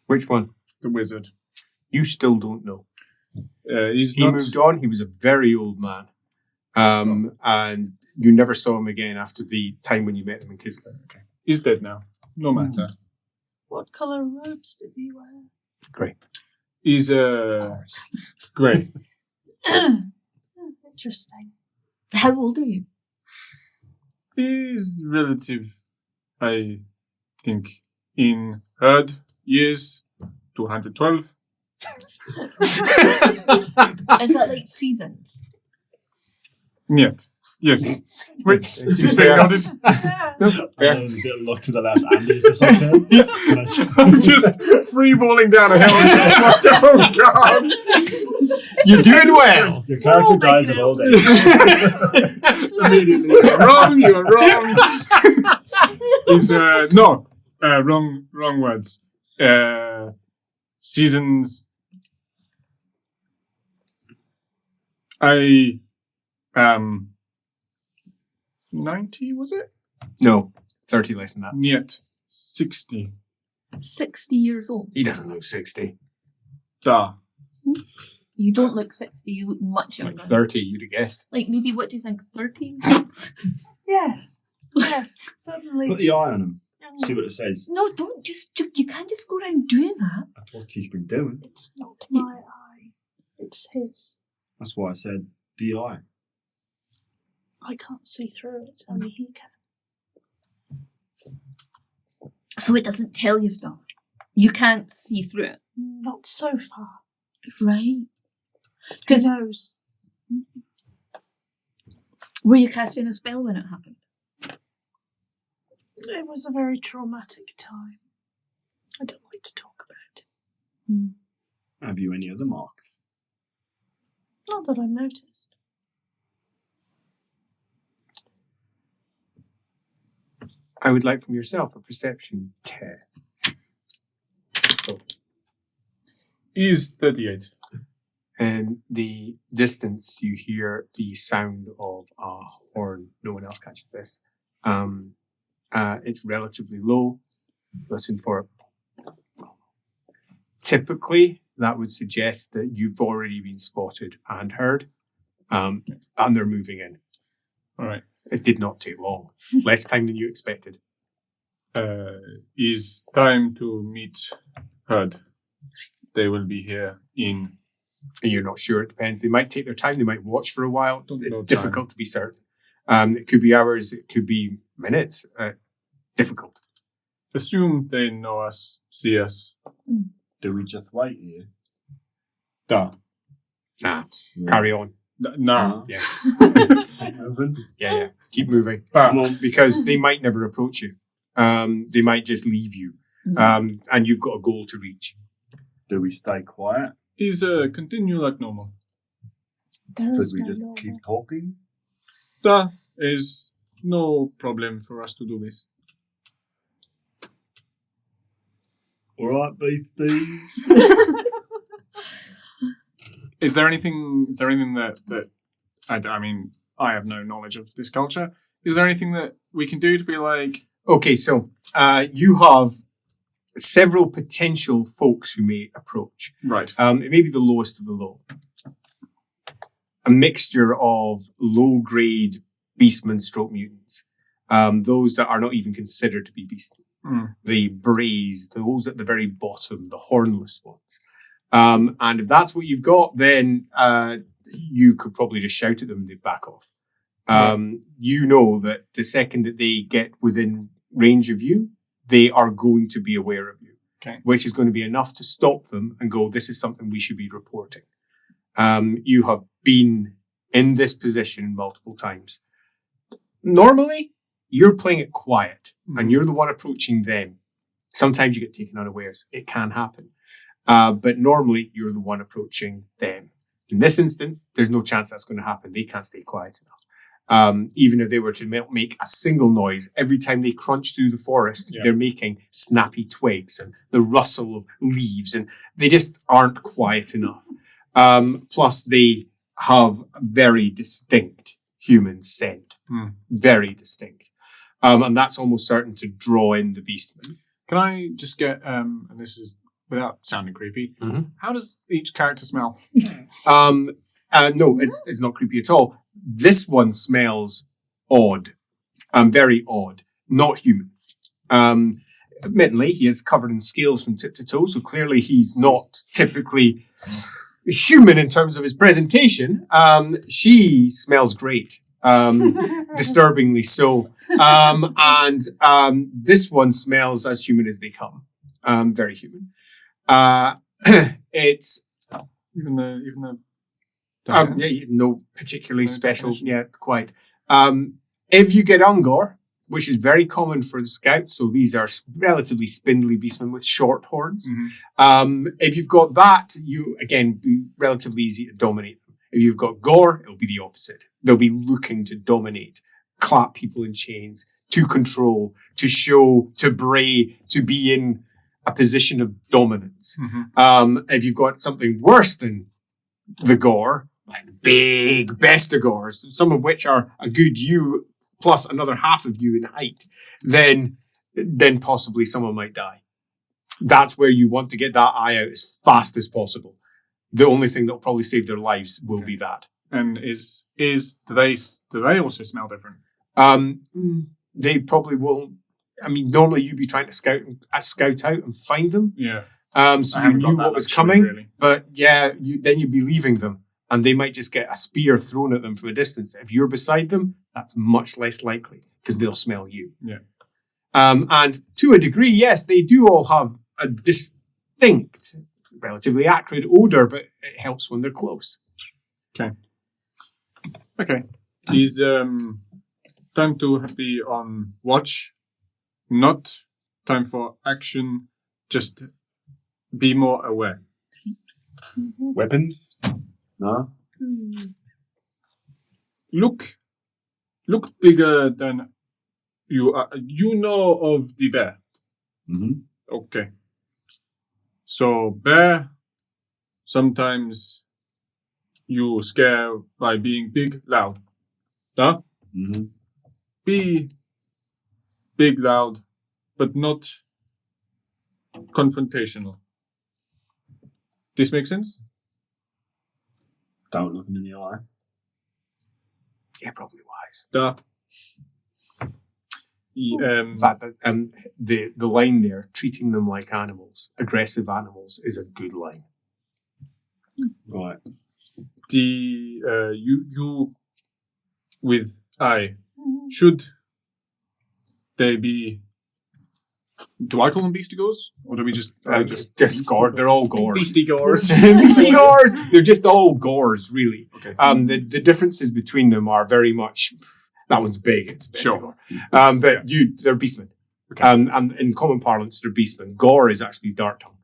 Which one? the wizard. You still don't know. He's He not. moved on. He was a very old man. And you never saw him again after the time when you met him in Kislev. He's dead now. No matter. What colour robes did he wear? Great. He's grey. Interesting. How old are you? He's relative, I think, in herd years, 212. Is that like seasoned? Niet. Yes. Wait, Seems you fair. nodded. Does it look to the left and east or something? Can I see? I'm just freeballing down a hill. And just like, oh God. You're doing well. Your character dies of old age. Immediately. You're wrong, you are wrong. Is no. Wrong words. Seasons. I am 90, was it? No, 30 less than that. Niet 60. 60 years old. He doesn't look 60. Da. You don't look 60, you look much younger. Like 30, you'd have guessed. Like maybe, what do you think, 30? Yes. Yes. Suddenly. Put the eye on him. See what it says. No, don't you can't just go around doing that. That's what he's been doing. It's not my eye. It's his. That's why I said the eye. I can't see through it. Only he can. So it doesn't tell you stuff. You can't see through it. Not so far. Right. Who Because knows? were you casting a spell when it happened? It was a very traumatic time. I don't like to talk about it. Have you any other marks? Not that I've noticed. I would like from yourself a perception test. Is 38. In the distance, you hear the sound of a horn. No one else catches this. It's relatively low. Listen for it. Typically, that would suggest that you've already been spotted and heard, and they're moving in. All right. It did not take long. Less time than you expected. Is time to meet herd. They will be here in And you're not sure. It depends. They might take their time. They might watch for a while. Don't It's know difficult time. to be certain. It could be hours. It could be minutes. Difficult. Assume they know us, see us. Do we just wait here? Da. Nah. Yeah. Carry on. Nah. Yeah. Keep moving. Yeah. Keep moving. Come on. Because they might never approach you. They might just leave you. And you've got a goal to reach. Do we stay quiet? Is continue like normal. There Should is we no just law. keep talking? Da is no problem for us to do this. All right, beasties. Is there anything that I mean, I have no knowledge of this culture. Is there anything that we can do to be like, Okay, so you have several potential folks who may approach. right? It may be the lowest of the low. A mixture of low-grade beastmen stroke mutants. Those that are not even considered to be beastmen. The braised, those at the very bottom, the hornless ones. And if that's what you've got, then you could probably just shout at them and they'd back off. You know that the second that they get within range of you, they are going to be aware of you, which is going to be enough to stop them and go, this is something we should be reporting. You have been in this position multiple times. Normally, you're playing it quiet and you're the one approaching them. Sometimes you get taken unawares. It can happen. But normally, you're the one approaching them. In this instance, there's no chance that's going to happen. They can't stay quiet enough. Even if they were to make a single noise, every time they crunch through the forest, they're making snappy twigs and the rustle of leaves, and they just aren't quiet enough. Plus, they have very distinct human scent. Very distinct. And that's almost certain to draw in the beastmen. Can I just get, and this is without sounding creepy, how does each character smell? No, it's not creepy at all. This one smells odd. Very odd. Not human. Admittedly, he is covered in scales from tip to toe, so clearly he's not typically human in terms of his presentation. She smells great. Disturbingly so. And this one smells as human as they come. Very human. It's Even the no particularly No special. definition. Yeah, quite. If you get Ungor, which is very common for the scouts, so these are relatively spindly beastmen with short horns. If you've got that, you again be relatively easy to dominate them. If you've got Gore, it'll be the opposite. They'll be looking to dominate, clap people in chains, to control, to show, to bray, to be in a position of dominance. If you've got something worse than the Gore, like big bestigors, some of which are a good you plus another half of you in height, then possibly someone might die. That's where you want to get that eye out as fast as possible. The only thing that will probably save their lives will be that. And do they also smell different? They probably will. I mean, normally you'd be trying to scout out and find them. Yeah. So I you haven't got knew that what was luxury, coming. really. But yeah, then you'd be leaving them, and they might just get a spear thrown at them from a distance. If you're beside them, that's much less likely because they'll smell you. Yeah. And to a degree, yes, they do all have a distinct, relatively acrid odor, but it helps when they're close. Okay. Is time to be on watch, not time for action, just be more aware. Weapons? No? Look bigger than you are. You know of the bear. Okay. So bear, sometimes you scare by being big, loud. Huh? Be big, loud, but not confrontational. This makes sense? Don't look him in the eye. Yeah, probably wise. Duh. In fact, the line there, treating them like animals, aggressive animals, is a good line. Right. The you with I should they be? Do I call them beastigores, or do we just Just gore. They're all gores. beastigores? Beastie gores. They're just all gores, really. Okay. The differences between them are very much. That one's big. It's a Sure. gore. But they're beastmen. Okay. And in common parlance, they're beastmen. Gore is actually dark tongue.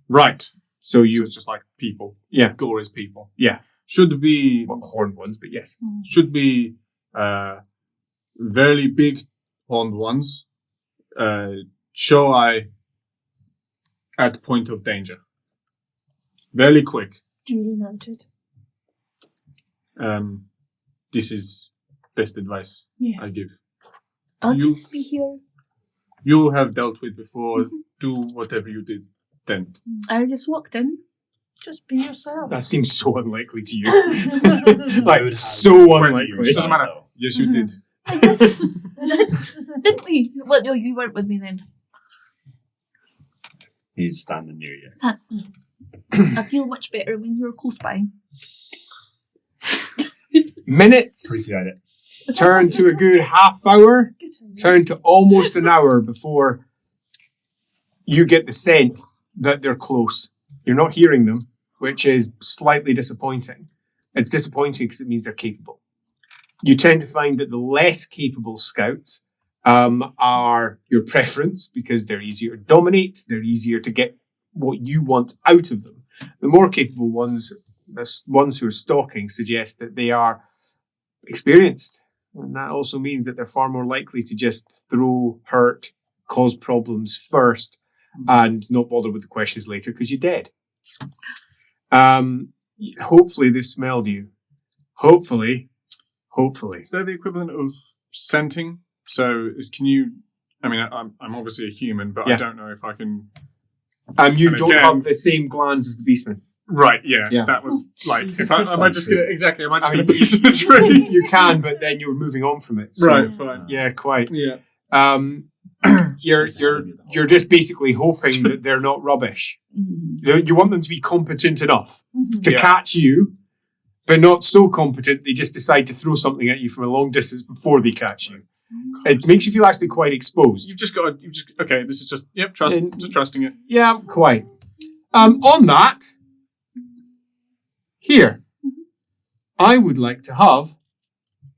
Right. So So you it's just like people. Yeah. Gore is people. Yeah. Should be horned ones, but yes. should be very big horned ones. Show I at point of danger. Very quick. Duly noted. This is best advice Yes. I give. I'll You- just be here. You have dealt with before. Do whatever you did then. I just walked in. Just be yourself. That seems so unlikely to you. I like, would have so 20 unlikely. years Doesn't time, matter. though. Yes, you did. Didn't we? Well, no, you weren't with me then. He's standing near you. Thanks. I feel much better when you're close by. Minutes Appreciate it. turn to a good half hour, Get in. turn to almost an hour before you get the scent that they're close. You're not hearing them, which is slightly disappointing. It's disappointing because it means they're capable. You tend to find that the less capable scouts are your preference because they're easier to dominate, they're easier to get what you want out of them. The more capable ones, the ones who are stalking, suggest that they are experienced. And that also means that they're far more likely to just throw, hurt, cause problems first and not bother with the questions later because you're dead. Hopefully they've smelled you. Hopefully. Is that the equivalent of scenting? So can you? I mean, I'm obviously a human, but Yeah. I don't know if I can. You And don't again- have the same glands as the beastman. Right? Yeah. Yeah. That was like. If I, am I just gonna exactly? Am I just I gonna mean, piece of a tree? You can, but then you're moving on from it. So, Right. Fine. Yeah, quite. Yeah. You're just basically hoping that they're not rubbish. You want them to be competent enough to Yeah. catch you, but not so competent they just decide to throw something at you from a long distance before they catch you. It makes you feel actually quite exposed. You've just got. Okay. This is just. Yep. Trust. And- Just trusting it. Yeah, quite. On that, here, I would like to have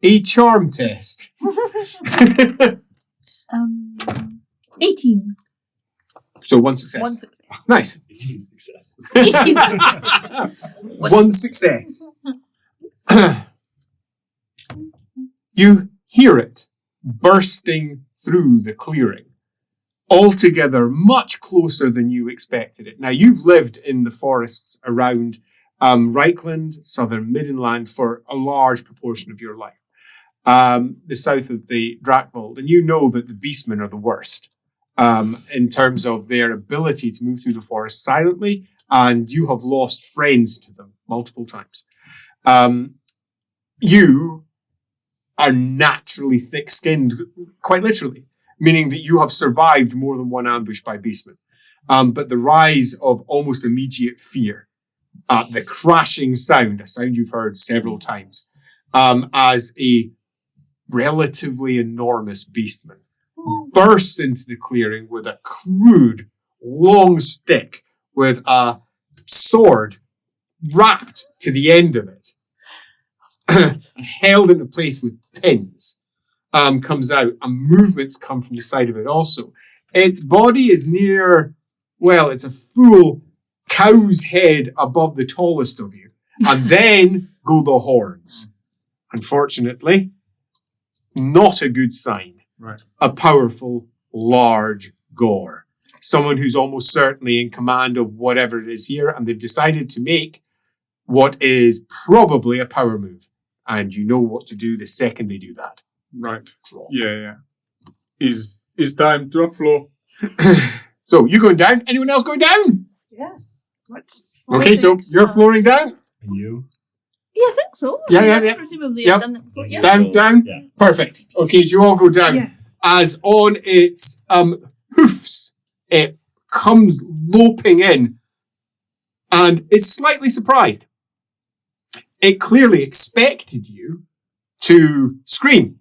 a charm test. 18. So one success. One success. Nice. Success. 18. One success. You hear it bursting through the clearing, altogether much closer than you expected it. Now, you've lived in the forests around Reichland, southern Middenheim, for a large proportion of your life, the south of the Drakvold, and you know that the beastmen are the worst in terms of their ability to move through the forest silently, and you have lost friends to them multiple times. You are naturally thick-skinned, quite literally, meaning that you have survived more than one ambush by beastmen. But the rise of almost immediate fear, the crashing sound, a sound you've heard several times, as a relatively enormous beastman bursts into the clearing with a crude, long stick with a sword wrapped to the end of it, held into place with pins, comes out, and movements come from the side of it also. Its body is it's a full cow's head above the tallest of you. And then go the horns. Unfortunately, not a good sign. Right. A powerful, large gore. Someone who's almost certainly in command of whatever it is here, and they've decided to make what is probably a power move. And you know what to do the second they do that. Right. Drop. Yeah. Is time drop floor? So, you going down? Anyone else going down? Yes. Let's Okay, so you're flooring down? And you? Yeah, I think so. Yeah. Presumably Yep. I've done it before. Yeah. Down? Yeah. Perfect. Okay, so you all go down. Yes. As on its hoofs, it comes loping in and is slightly surprised. It clearly expected you to scream.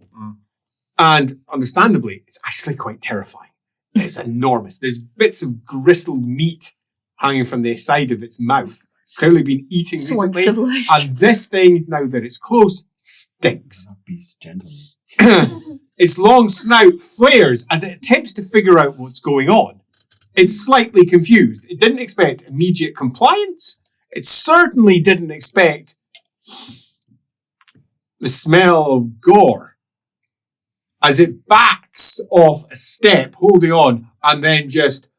And understandably, it's actually quite terrifying. It's enormous. There's bits of gristled meat hanging from the side of its mouth. It's clearly been eating So recently. uncivilized. And this thing, now that it's close, stinks. That beast, gentlemen. Its long snout flares as it attempts to figure out what's going on. It's slightly confused. It didn't expect immediate compliance. It certainly didn't expect the smell of gore. As it backs off a step, holding on, and then just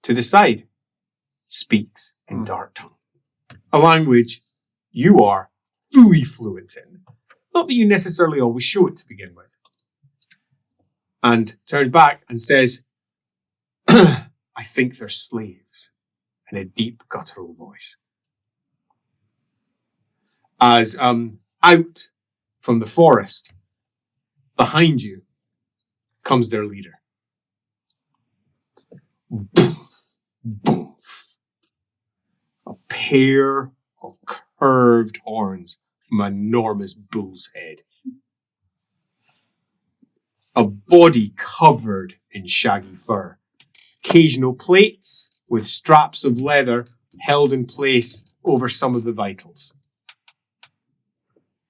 to the side, speaks in Dark Tongue, a language you are fully fluent in. Not that you necessarily always show it to begin with. And turns back and says, I think they're slaves, in a deep guttural voice. As out from the forest, behind you, comes their leader. Boof, boof. A pair of curved horns from an enormous bull's head. A body covered in shaggy fur. Occasional plates with straps of leather held in place over some of the vitals.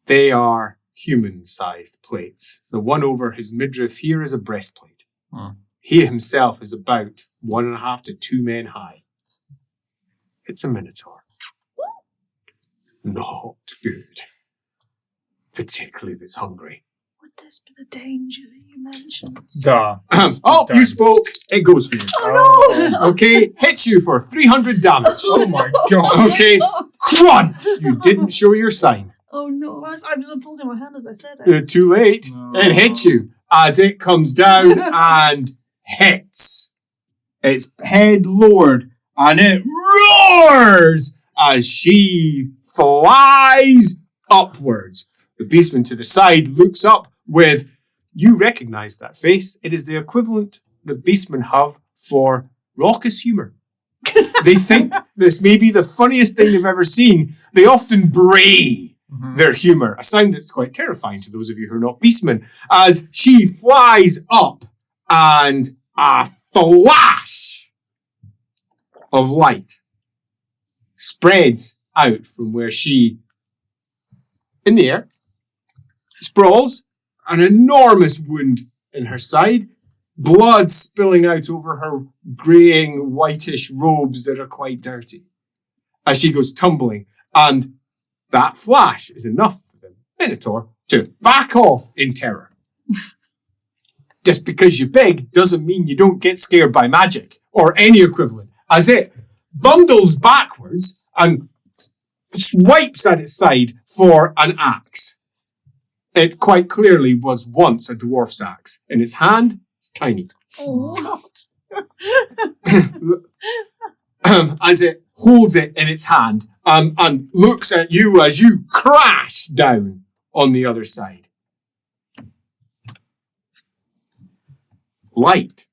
They are human-sized plates. The one over his midriff here is a breastplate. He himself is about 1.5 to 2 men high. It's a minotaur. Not good. Particularly if it's hungry. Would this be the danger that you mentioned? Duh. Oh, you spoke. It goes for you. Oh no! Okay, hit you for 300 damage. Oh my god. Okay. Crunch! You didn't show your sign. Oh no! Well, I was unfolding my hand as I said it. Too late. No. It hits you as it comes down and hits. Its head lowered and it roars as she flies upwards. The beastman to the side looks up with, you recognize that face. It is the equivalent the beastmen have for raucous humour. They think this may be the funniest thing they've ever seen. They often bray their humour, a sound that's quite terrifying to those of you who are not beastmen, as she flies up and a flash of light spreads out from where she, in the air, sprawls, an enormous wound in her side, blood spilling out over her greying, whitish robes that are quite dirty, as she goes tumbling, and that flash is enough for the Minotaur to back off in terror. Just because you're big doesn't mean you don't get scared by magic, or any equivalent, as it bundles backwards and swipes at its side for an axe. It quite clearly was once a dwarf's axe. In its hand, it's tiny. Oh. As it holds it in its hand and looks at you as you crash down on the other side. Light,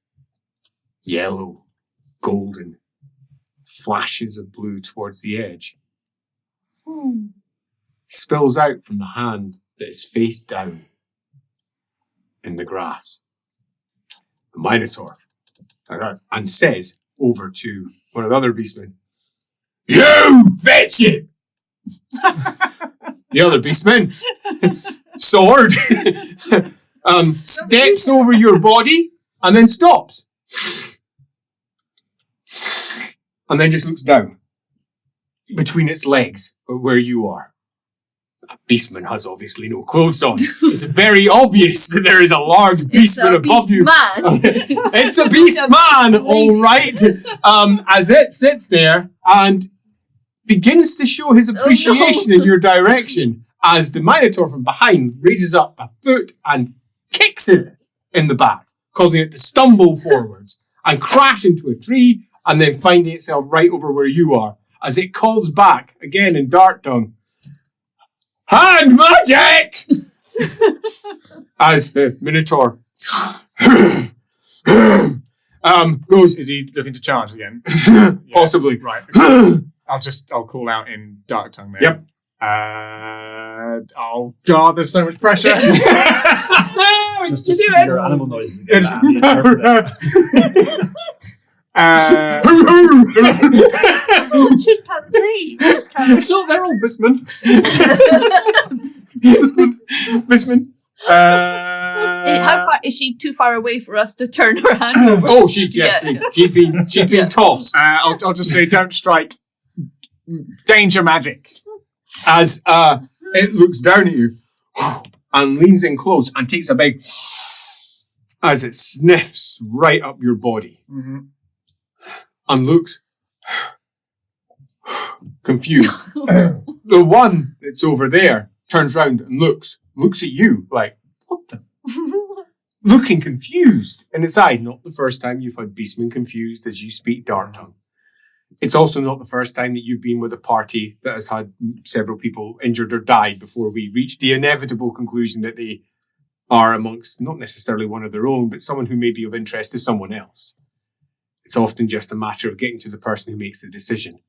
yellow, golden, flashes of blue towards the edge, spills out from the hand that is face down in the grass. The Minotaur, and says over to one of the other beastmen, "You fetch it!" The other beastman, sword, steps over your body and then stops. And then just looks down between its legs where you are. A beastman has obviously no clothes on. It's very obvious that there is a large beastman above you. It's a beast man, all right. As it sits there and begins to show his appreciation in your direction, as the Minotaur from behind raises up a foot and kicks it in the back, causing it to stumble forwards and crash into a tree, and then finding itself right over where you are, as it calls back again in Dark Tongue, "Hand magic!" As the Minotaur Goes, Is he looking to charge again? possibly. Right. Okay. I'll call out in Dark Tongue there. Yep. Oh god, there's so much pressure. Just do your animal noises again. Andy, interpret it. Chimpanzee. Just kind of. They're all Bisman. Bisman. How far is she? Too far away for us to turn her hand over? Oh, she's been tossed. I'll just say, don't strike. Danger magic. As it looks down at you and leans in close and takes a big as it sniffs right up your body and looks confused. The one that's over there turns round and looks at you like, what the? Looking confused in its eye. Not the first time you've had Beastman confused as you speak Dark Tongue. It's also not the first time that you've been with a party that has had several people injured or died before we reach the inevitable conclusion that they are amongst not necessarily one of their own, but someone who may be of interest to someone else. It's often just a matter of getting to the person who makes the decision.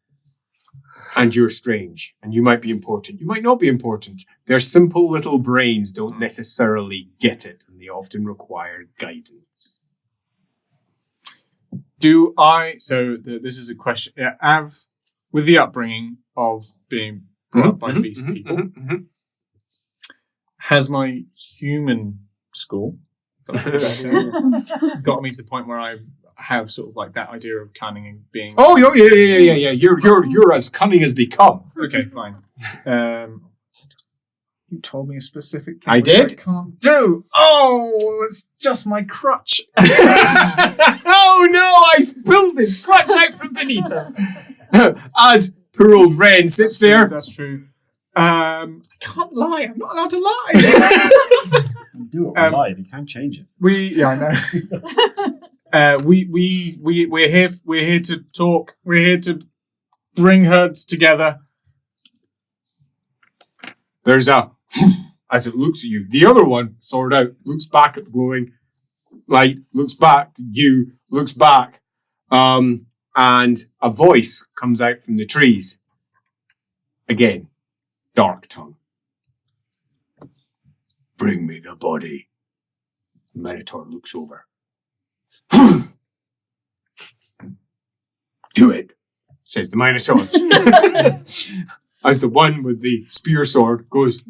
And you're strange, and you might be important. You might not be important. Their simple little brains don't necessarily get it, and they often require guidance. This is a question. Yeah, with the upbringing of being brought up by beast people, has my human school got me to the point where I have sort of like that idea of cunning and being. Oh yeah. You're as cunning as they come. Okay, fine. You told me a specific thing I did? I can't do. Oh, it's just my crutch. Oh no, I spilled this crutch out from beneath her. As poor old Ren sits there. That's true. I can't lie. I'm not allowed to lie. You do it live. You can't change it. I know. We're here to talk. We're here to bring herds together. There's as it looks at you, the other one, sword out, looks back at the glowing light, looks back to you, looks back, and a voice comes out from the trees. Again, Dark Tongue. Bring me the body. The Minotaur looks over. Do it, says the Minotaur. As the one with the spear sword goes.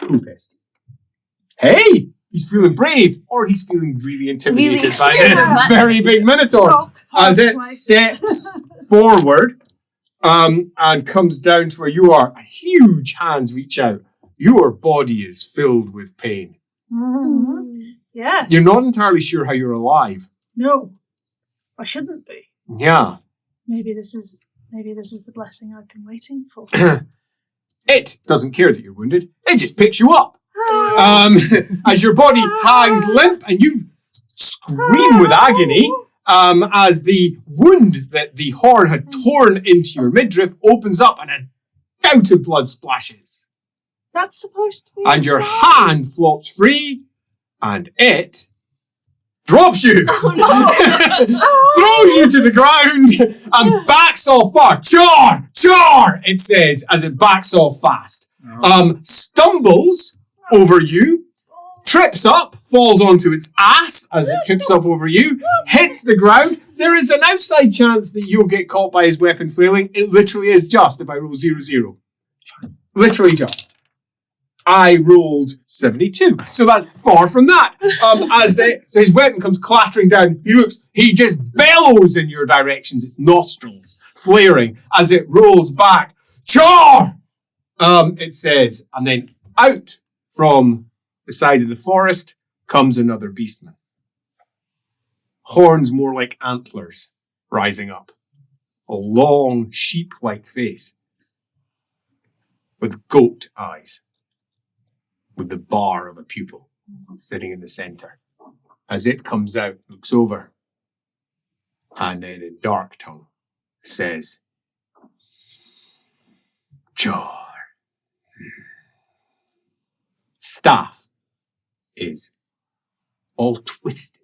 Cool test. Hey! He's feeling brave, or he's feeling really intimidated by the very big Minotaur. As it steps forward and comes down to where you are. Huge hands reach out. Your body is filled with pain. Yes. You're not entirely sure how you're alive. No. I shouldn't be. Yeah. Maybe this is the blessing I've been waiting for. It doesn't care that you're wounded. It just picks you up. As your body hangs limp and you scream with agony as the wound that the horn had torn into your midriff opens up and a gout of blood splashes. That's supposed to be And your inside. hand flops free and it drops you. Throws you to the ground and backs off far. Char, it says as it backs off fast. Stumbles over you, trips up, falls onto its ass as it trips up over you, hits the ground. There is an outside chance that you'll get caught by his weapon flailing. It literally is just if I roll 0-0. Literally just. I rolled 72. So that's far from that. As his weapon comes clattering down, he just bellows in your directions, its nostrils flaring as it rolls back. Char! It says, and then out from the side of the forest comes another beastman. Horns more like antlers rising up. A long sheep-like face with goat eyes, with the bar of a pupil sitting in the center. As it comes out, looks over, and then in Dark Tongue says, Jar. Staff is all twisted,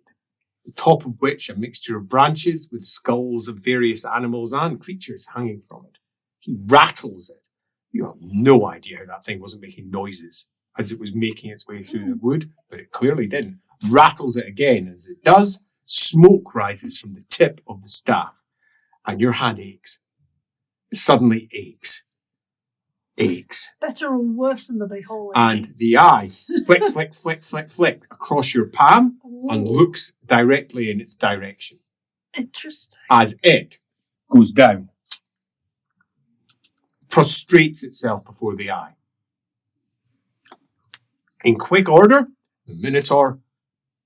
the top of which a mixture of branches with skulls of various animals and creatures hanging from it. He rattles it. You have no idea how that thing wasn't making noises as it was making its way through the wood, but it clearly didn't. Rattles it again. As it does, smoke rises from the tip of the staff, and your hand aches. It suddenly aches. Aches. Better or worse than the big hole? And the eye flick, flick, flick, flick, flick across your palm and looks directly in its direction Interesting. as it goes down, prostrates itself before the eye. In quick order, the Minotaur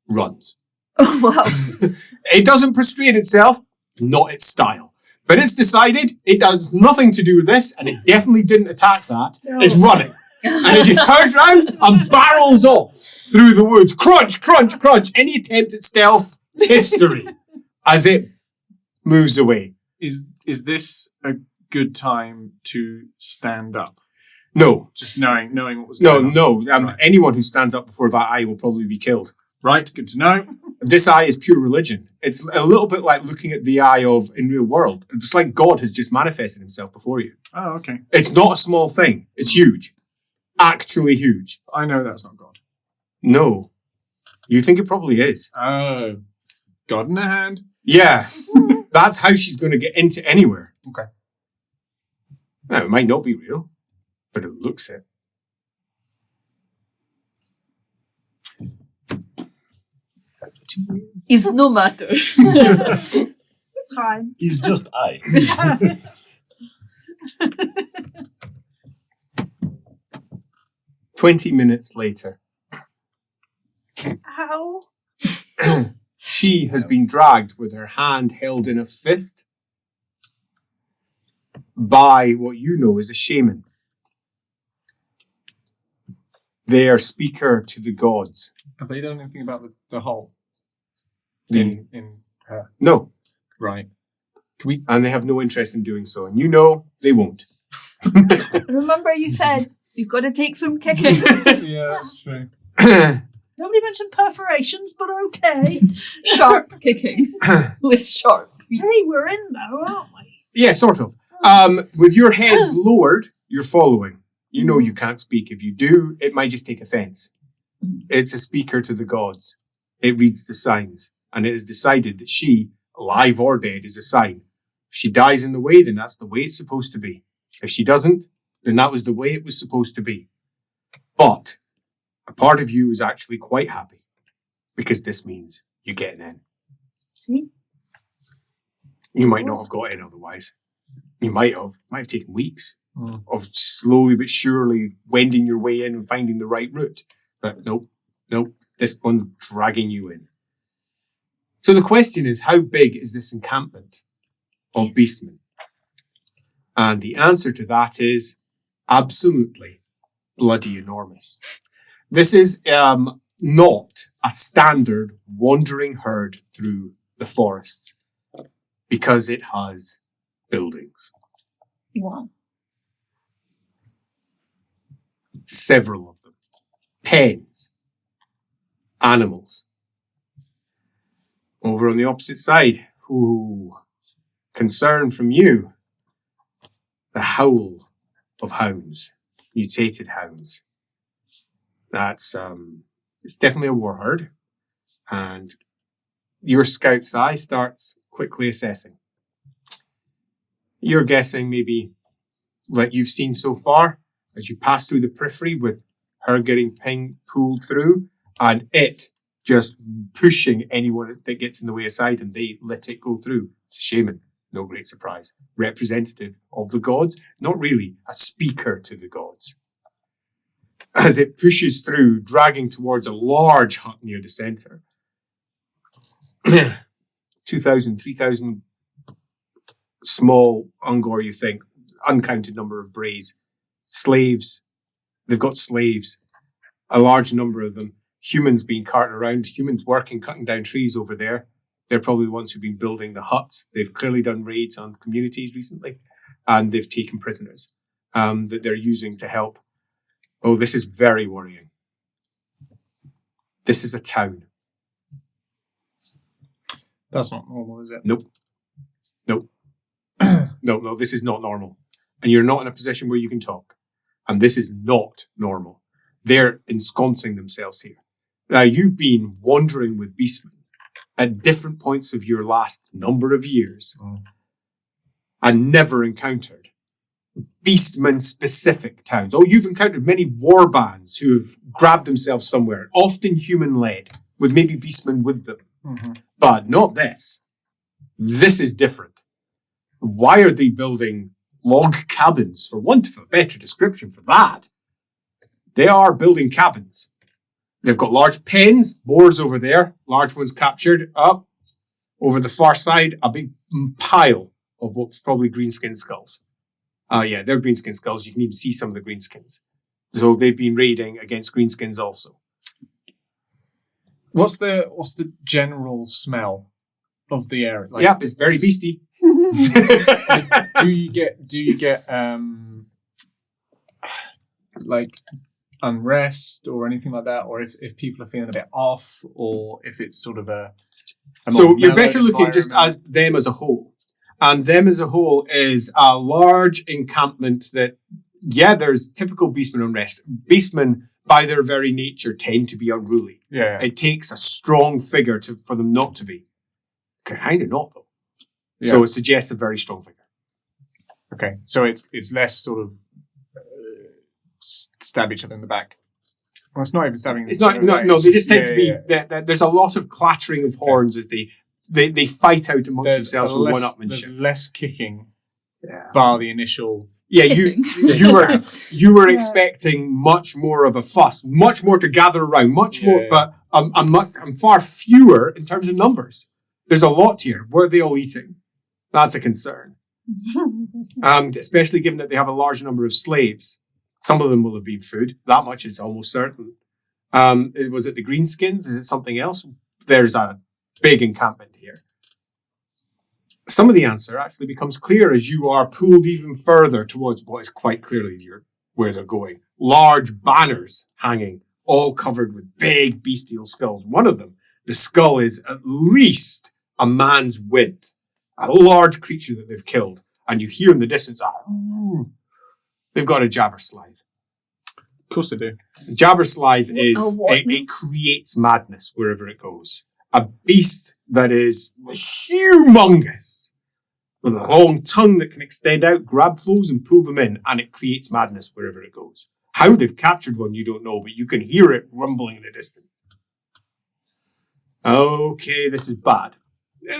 runs. Oh, wow. It doesn't prostrate itself, not its style. But it's decided it does nothing to do with this, and it definitely didn't attack that. No. It's running. And it just turns around and barrels off through the woods. Crunch, crunch, crunch. Any attempt at stealth, history, as it moves away. Is this a good time to stand up? No. Just knowing what was going on. Right. Anyone who stands up before that eye will probably be killed. Right, good to know. This eye is pure religion. It's a little bit like looking at the eye of in real world. It's like God has just manifested himself before you. Oh, okay. It's not a small thing. It's huge. Actually huge. I know that's not God. No. You think it probably is. Oh, God in a hand. Yeah. That's how she's going to get into anywhere. Okay. Now, it might not be real, but it looks it. It's no matter. It's fine. He's just I. 20 minutes later, How? she has been dragged with her hand held in a fist by what you know is a shaman. They are speaker to the gods. Have they done anything about the hole The- in her? No, Right. Can we? and they have no interest in doing so. And you know they won't. Remember you said you've got to take some kicking. Yeah, that's true. Nobody mentioned perforations, but okay. Sharp kicking with sharp feet. Hey, we're in though, aren't we? Yeah, sort of. With your heads lowered, you're following. You know you can't speak. If you do, it might just take offense. It's a speaker to the gods. It reads the signs. And it is decided that she, alive or dead, is a sign. If she dies in the way, then that's the way it's supposed to be. If she doesn't, then that was the way it was supposed to be. But a part of you is actually quite happy because this means you're getting in. See? You might not have got in otherwise. You might have taken weeks Mm. of slowly but surely wending your way in and finding the right route. But nope, this one's dragging you in. So the question is, how big is this encampment of beastmen? And the answer to that is absolutely bloody enormous. This is not a standard wandering herd through the forests because it has buildings. Wow. Several of them. Pens. Animals. Over on the opposite side, concern from you. The howl of hounds. Mutated hounds. That's, it's definitely a war herd. And your scout's eye starts quickly assessing. You're guessing maybe what you've seen so far as you pass through the periphery with her getting pulled through and it just pushing anyone that gets in the way aside and they let it go through. It's a shaman. No great surprise. Representative of the gods. Not really. A speaker to the gods. As it pushes through, dragging towards a large hut near the centre. 2,000, 3,000 small Ungor, you think. Uncounted number of brays. Slaves. They've got slaves. A large number of them. Humans being carted around. Humans working, cutting down trees over there. They're probably the ones who've been building the huts. They've clearly done raids on communities recently. And they've taken prisoners that they're using to help. Oh, this is very worrying. This is a town. That's not normal, is it? Nope. No, this is not normal. And you're not in a position where you can talk. And this is not normal. They're ensconcing themselves here. Now, you've been wandering with beastmen at different points of your last number of years and never encountered beastman-specific towns. Oh, you've encountered many war bands who have grabbed themselves somewhere, often human-led, with maybe beastmen with them. Mm-hmm. But not this. This is different. Why are they building log cabins? For want of a better description for that, they are building cabins. They've got large pens, boars over there, large ones captured. Up over the far side, a big pile of what's probably greenskin skulls. Yeah, they're greenskin skulls. You can even see some of the greenskins. So they've been raiding against greenskins also. What's the general smell of the area? Like, Yep, it's very beastie. do you get like unrest or anything like that, or if people are feeling a bit off, or if it's sort of a so more you're better mellowed looking just environment? as them as a whole. And them as a whole is a large encampment that, yeah, there's typical beastmen unrest. Beastmen, by their very nature, tend to be unruly. Yeah. It takes a strong figure for them not to be. Kind of not, though. Yeah. So it suggests a very strong figure. Okay, so it's less sort of stab each other in the back. Well, it's not even stabbing. It's each not. other, No, right? no. It's They just- just tend to be. yeah. There's a lot of clattering of horns as they fight out amongst There's themselves a with less, one-upmanship. there's less kicking, Yeah. bar the initial. Yeah, Kicking. you were Yeah. expecting much more of a fuss, much more to gather around, much more, Yeah. but I'm far fewer in terms of numbers. There's a lot here. What are they all eating? That's a concern. Especially given that they have a large number of slaves. Some of them will have been food. That much is almost certain. Was it the greenskins? Is it something else? There's a big encampment here. Some of the answer actually becomes clear as you are pulled even further towards what is quite clearly where they're going. Large banners hanging, all covered with big bestial skulls. One of them, the skull is at least a man's width. A large creature that they've killed. And you hear in the distance, they've got a jabberslide. Of course they do. Jabberslide is, what? it creates madness wherever it goes. A beast that is humongous, with a long tongue that can extend out, grab foes and pull them in, and it creates madness wherever it goes. How they've captured one, you don't know, but you can hear it rumbling in the distance. Okay, this is bad.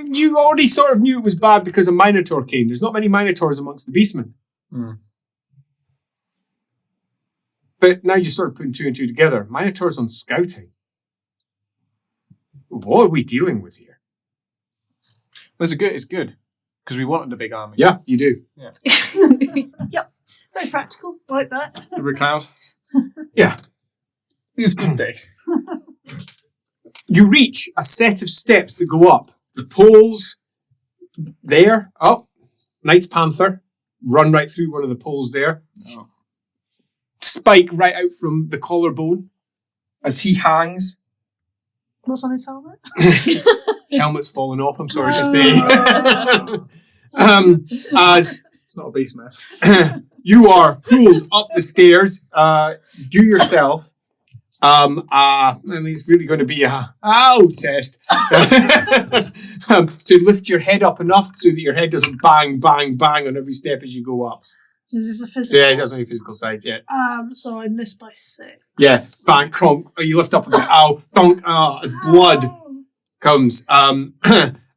You already sort of knew it was bad because a Minotaur came. There's not many Minotaurs amongst the beastmen. Mm. But now you're sort of putting two and two together. Minotaurs on scouting. What are we dealing with here? Well, it's good because we wanted a big army. Yeah, you do. Yep. Very practical, like that. River Cloud. Yeah. It's a good day. You reach a set of steps that go up. The poles there, up. Knight's Panther. Run right through one of the poles there. Oh. Spike right out from the collarbone as he hangs. What's on his helmet? His helmet's fallen off, I'm sorry to say. As It's not a beast, man. you are pulled up the stairs, do yourself. And it's really going to be a test to lift your head up enough so that your head doesn't bang, bang, bang on every step as you go up. So is this a physical? Yeah, it doesn't have any physical sides yet. So I missed by 6. Yeah, bang, cronk. You lift up and go, ow, thunk, as blood comes.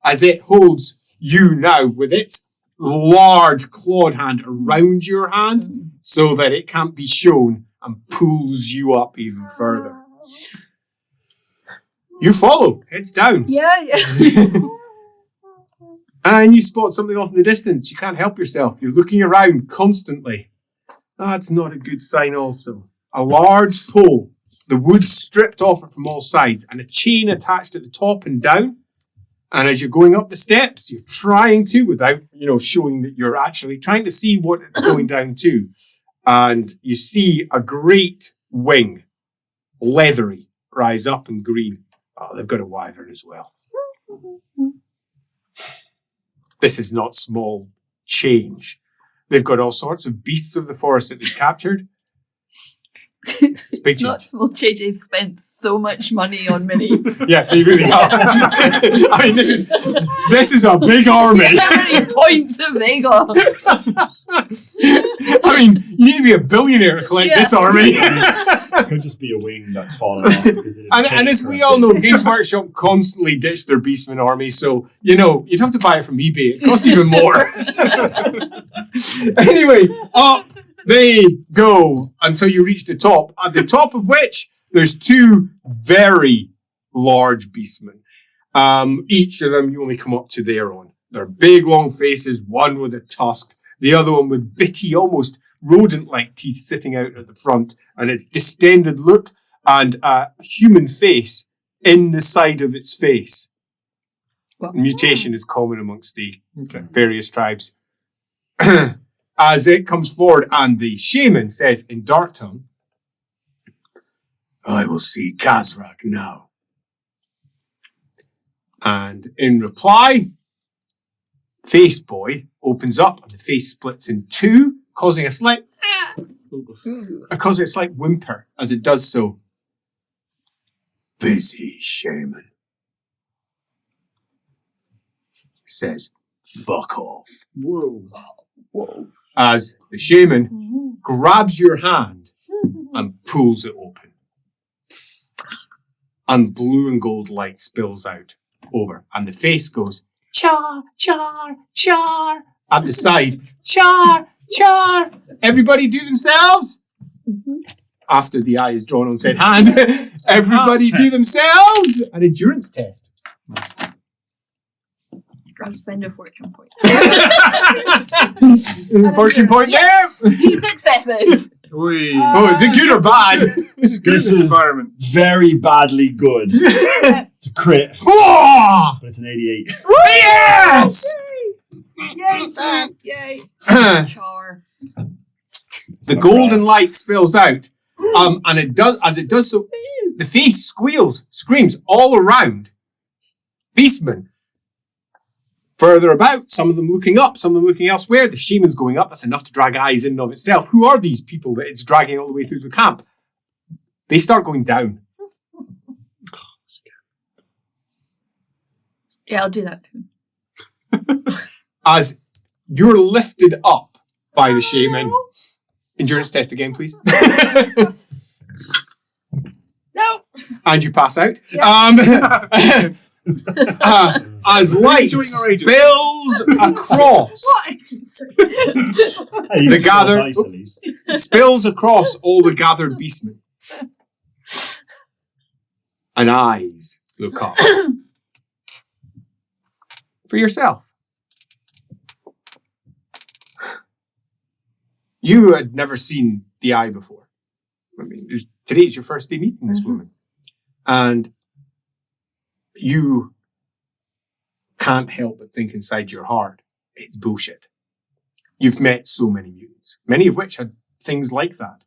As it holds you now with its large clawed hand around your hand so that it can't be shown and pulls you up even further. You follow, heads down. Yeah. And you spot something off in the distance. You can't help yourself. You're looking around constantly. That's not a good sign also. A large pole, the wood stripped off it from all sides, and a chain attached at the top and down. And as you're going up the steps, you're trying to, without, showing that you're actually trying to see what it's going down to. And you see a great wing, leathery, rise up and green. Oh, they've got a wyvern as well. This is not small change. They've got all sorts of beasts of the forest that they've captured. It's big Not change. small change. They've spent so much money on minis. Yeah, they really are. I mean, this is a big army. How many points have they got? I mean, you need to be a billionaire to collect this army. It could just be a wing that's fallen off. Because they didn't And pay as for we it. all know, Games Workshop constantly ditch their Beastman army, so, you'd have to buy it from eBay. It costs even more. Anyway, up they go until you reach the top, at the top of which there's two very large Beastmen. Each of them, you only come up to their own. They're big, long faces, one with a tusk, the other one with bitty, almost rodent-like teeth sitting out at the front, and its distended look, and a human face in the side of its face. Well, Mutation is common amongst the Okay. various tribes. As it comes forward, and the shaman says in Dark Tongue, I will see Kazar now. And in reply, Face Boy opens up, and the face splits in two, causing a slight whimper as it does so. Busy shaman. Says, fuck off. Whoa. As the shaman grabs your hand and pulls it open. And blue and gold light spills out over. And the face goes, char, char, char. At the side, char, char. Everybody do themselves. After the eye is drawn on said hand, everybody do themselves. An endurance test. I'll spend a fortune point. Fortune point Yes! 2 successes! Whee. there. Oh, is it good or bad? This is good This in this is- environment. Very badly good. It's a crit, Oh, but it's an 88. yes! Yay, Dad! Yay! Char. The golden light spills out, and it does. As it does so, the face squeals, screams all around. Beastmen, further about. Some of them looking up, some of them looking elsewhere. The shaman's going up. That's enough to drag eyes in and of itself. Who are these people that it's dragging all the way through the camp? They start going down. Yeah, I'll do that too. As you're lifted up by the shaman. Endurance test again, please. No! And you pass out. As light enjoying our agent. spills across, What agency? The gather- dice at least. spills across all the gathered beastmen. And eyes look up. For yourself. You had never seen the eye before. I mean, today's your first day meeting this woman. And you can't help but think inside your heart, it's bullshit. You've met so many mutants, many of which had things like that.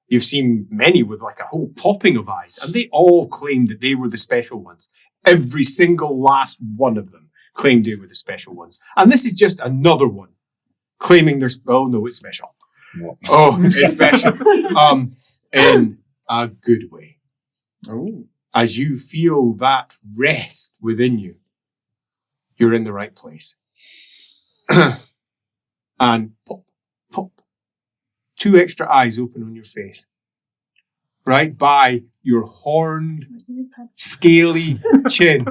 You've seen many with like a whole popping of eyes, and they all claimed that they were the special ones. Every single last one of them claimed they were the special ones. And this is just another one claiming they're, oh no, it's special. What? Oh, it's special. In a good way. Oh. As you feel that rest within you, you're in the right place. And pop, pop, 2 extra eyes open on your face. Right by your horned, scaly chin.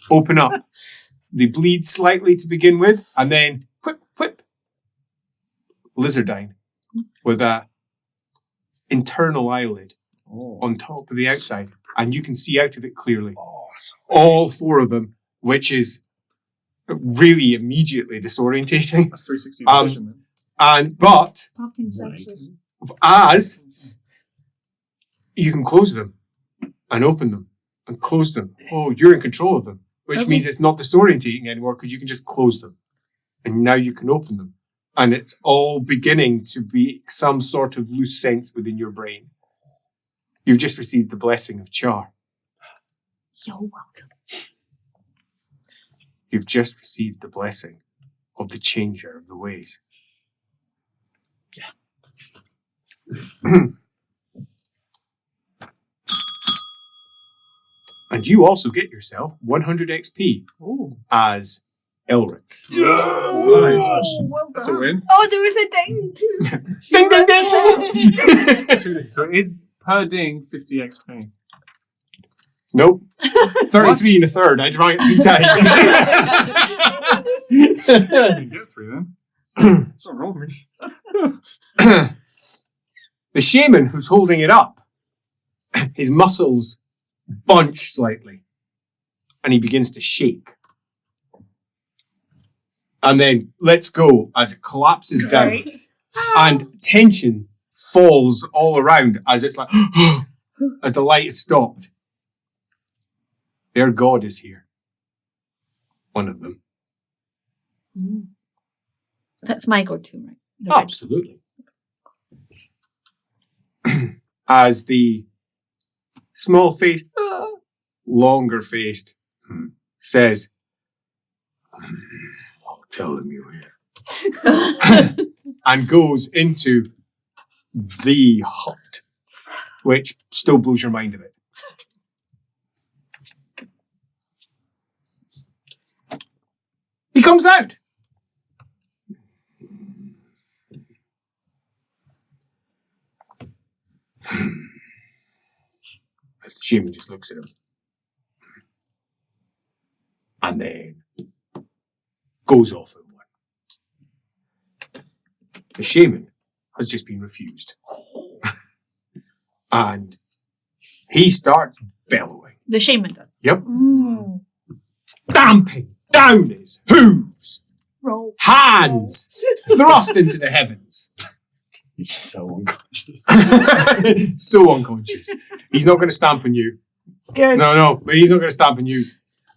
Open up. They bleed slightly to begin with, and then whip, whip. Lizardine with a internal eyelid on top of the outside, and you can see out of it clearly. Awesome. All 4 of them, which is really immediately disorientating. That's 360 vision then. But Parking sensors. as you can close them and open them and close them. Oh, you're in control of them, which Okay. means it's not disorientating anymore because you can just close them. And now you can open them. And it's all beginning to be some sort of loose sense within your brain. You've just received the blessing of Char. You're welcome. You've just received the blessing of the changer of the ways. And you also get yourself 100 XP as Elric. Nice. Oh, well That's a done. win. Oh, there was a ding too. Ding, ding, ding! 2 dings. So it is per ding 50 XP. Nope. 33 and a third. I drank it 3 times. I didn't get 3 then. It's not wrong with me. The shaman who's holding it up, his muscles bunch slightly, and he begins to shake. And then lets go as it collapses down, Great. and tension falls all around as it's like, as the light is stopped. Their god is here. One of them. That's my go-to, right? The red. Absolutely. As the small-faced, longer-faced says, I'll tell him you're here. And goes into the hut, which still blows your mind a bit. He comes out. As the shaman just looks at him. And then goes off at one. The shaman has just been refused. And he starts bellowing. The shaman does. Yep. Mm. Damping down his hooves. Roll. Hands thrust into the heavens. He's so unconscious. So unconscious. He's not going to stamp on you. Good. No, but he's not going to stamp on you.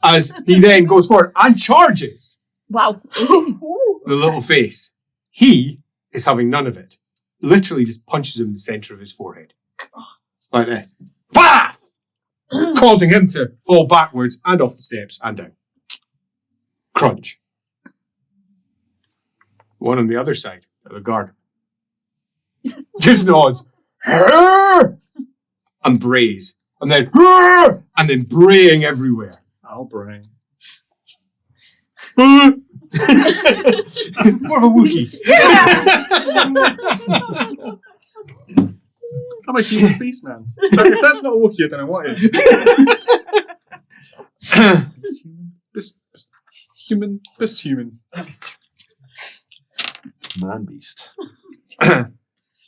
As he then goes forward and charges Wow. Ooh. the little face. He is having none of it. Literally just punches him in the centre of his forehead. Like this. Baff! Causing him to fall backwards and off the steps and down. Crunch. One on the other side of the guard. Just nods. And brays. And then braying everywhere. I'll bring. More of a Wookiee. I'm a human beast man. If that's not a Wookiee, I don't know what is. Best human. Man beast.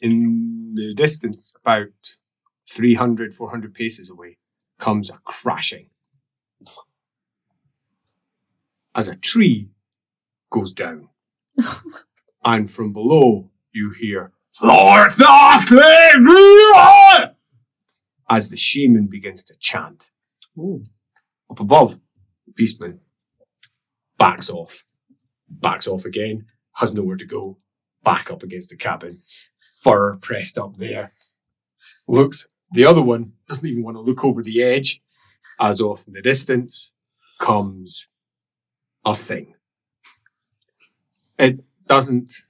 In the distance, about 300, 400 paces away, comes a crashing. As a tree goes down. And from below, you hear, as the shaman begins to chant. Ooh. Up above, the beastman backs off again, has nowhere to go, back up against the cabin, fur pressed up there. Looks, the other one doesn't even want to look over the edge, as off in the distance comes a thing. It doesn't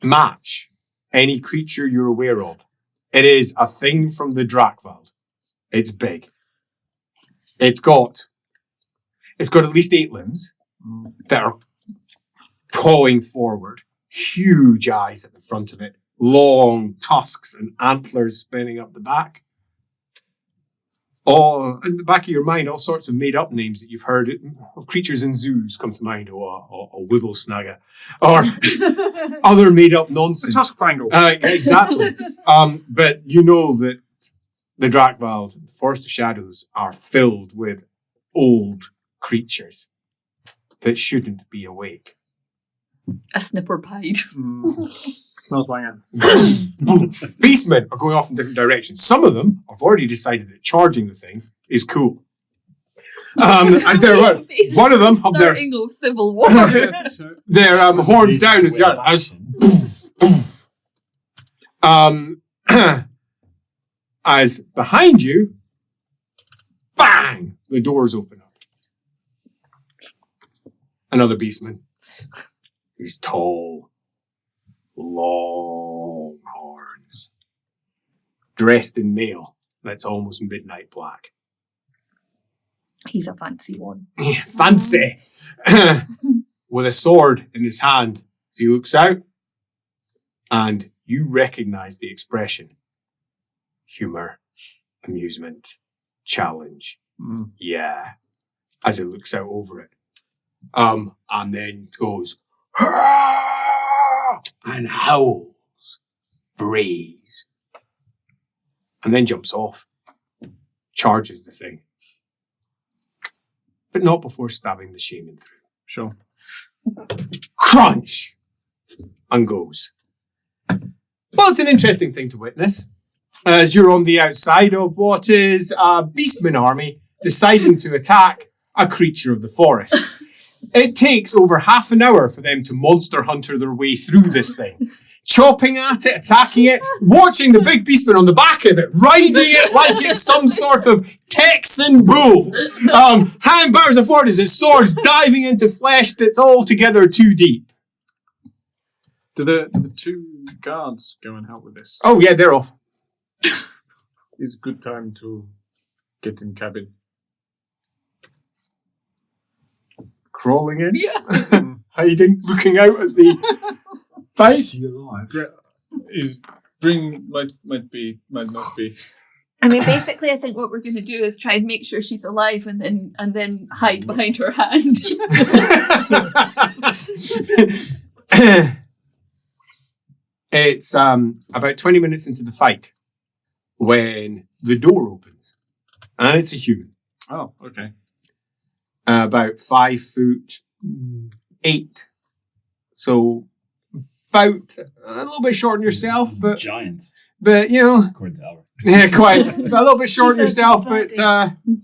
match any creature you're aware of. It is a thing from the Drakvald. It's big. It's got at least 8 limbs that are pawing forward. Huge eyes at the front of it. Long tusks and antlers spinning up the back. All in the back of your mind, all sorts of made-up names that you've heard of creatures in zoos come to mind, or a wibblesnagger, or other made-up nonsense. A tusk fangle. Exactly. But you know that the Drakvald and the Forest of Shadows are filled with old creatures that shouldn't be awake. A snipper pied. Smells banging. Beastmen are going off in different directions. Some of them have already decided that charging the thing is cool. As they're one of them have their Starting of civil war. horns down as behind you, bang, the doors open up. Another beastman. He's tall, long horns, dressed in mail that's almost midnight black. He's a fancy one. Fancy! With a sword in his hand as he looks out, and you recognize the expression. Humor, amusement, challenge. Yeah. As it looks out over it. And then goes, and howls, brays, and then jumps off, charges the thing, but not before stabbing the shaman through. Sure. Crunch! And goes. Well, it's an interesting thing to witness, as you're on the outside of what is a beastman army deciding to attack a creature of the forest. It takes over half an hour for them to monster hunter their way through this thing. Chopping at it, attacking it, watching the big beastman on the back of it, riding it like it's some sort of Texan bull. Hand backwards and forwards, his sword's diving into flesh that's altogether too deep. Do the two guards go and help with this? Oh yeah, they're off. It's a good time to get in cabin. Crawling in, Yeah. hiding, looking out at the fight. Is he alive? Is bring might not be. I mean, basically, I think what we're going to do is try and make sure she's alive, and then hide behind her hand. It's about 20 minutes into the fight when the door opens, and it's a human. Oh, okay. About 5'8", so about a little bit shorter than yourself, but you know, according to Albert. yeah, quite a little bit shorter than yourself, but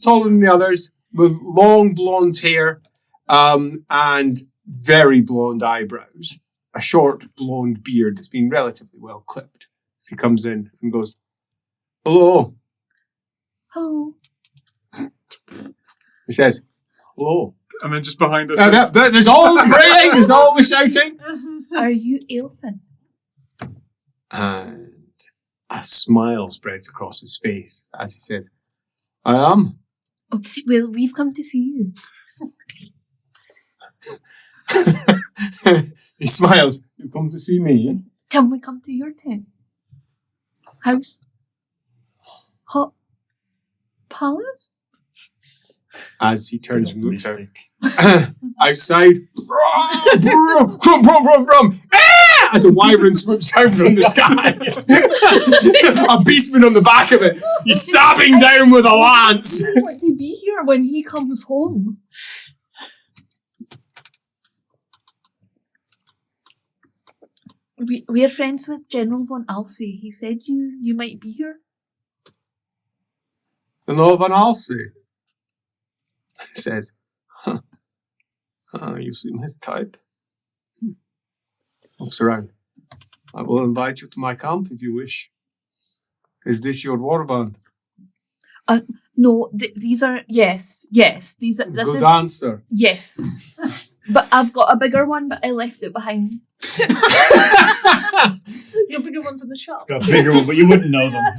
taller than the others, with long blonde hair and very blonde eyebrows, a short blonde beard that's been relatively well clipped. So he comes in and goes, "Hello." Hello. He says, "Hello." And then just behind us, There's all the braying, there's all the shouting. Are you Elfin? And a smile spreads across his face as he says, "I am." Oh, well, we've come to see you. He smiles. "You've come to see me?" Can we come to your tent? House? Hot palace? As he turns and looks out. Outside, brum, brum, brum, brum, ah! As a wyvern swoops down from the sky. A beastman on the back of it. He's stabbing down with a lance. I want to be here when he comes home. We're friends with General von Alsey. He said you might be here. The Lord Van Alsey. He says, "Huh. You seem his type." Looks around. "I will invite you to my camp if you wish. Is this your warband?" No, these are yes. These are this Good is answer. yes. But I've got a bigger one, but I left it behind. Your bigger ones in the shop. Got a bigger one, but you wouldn't know them. No,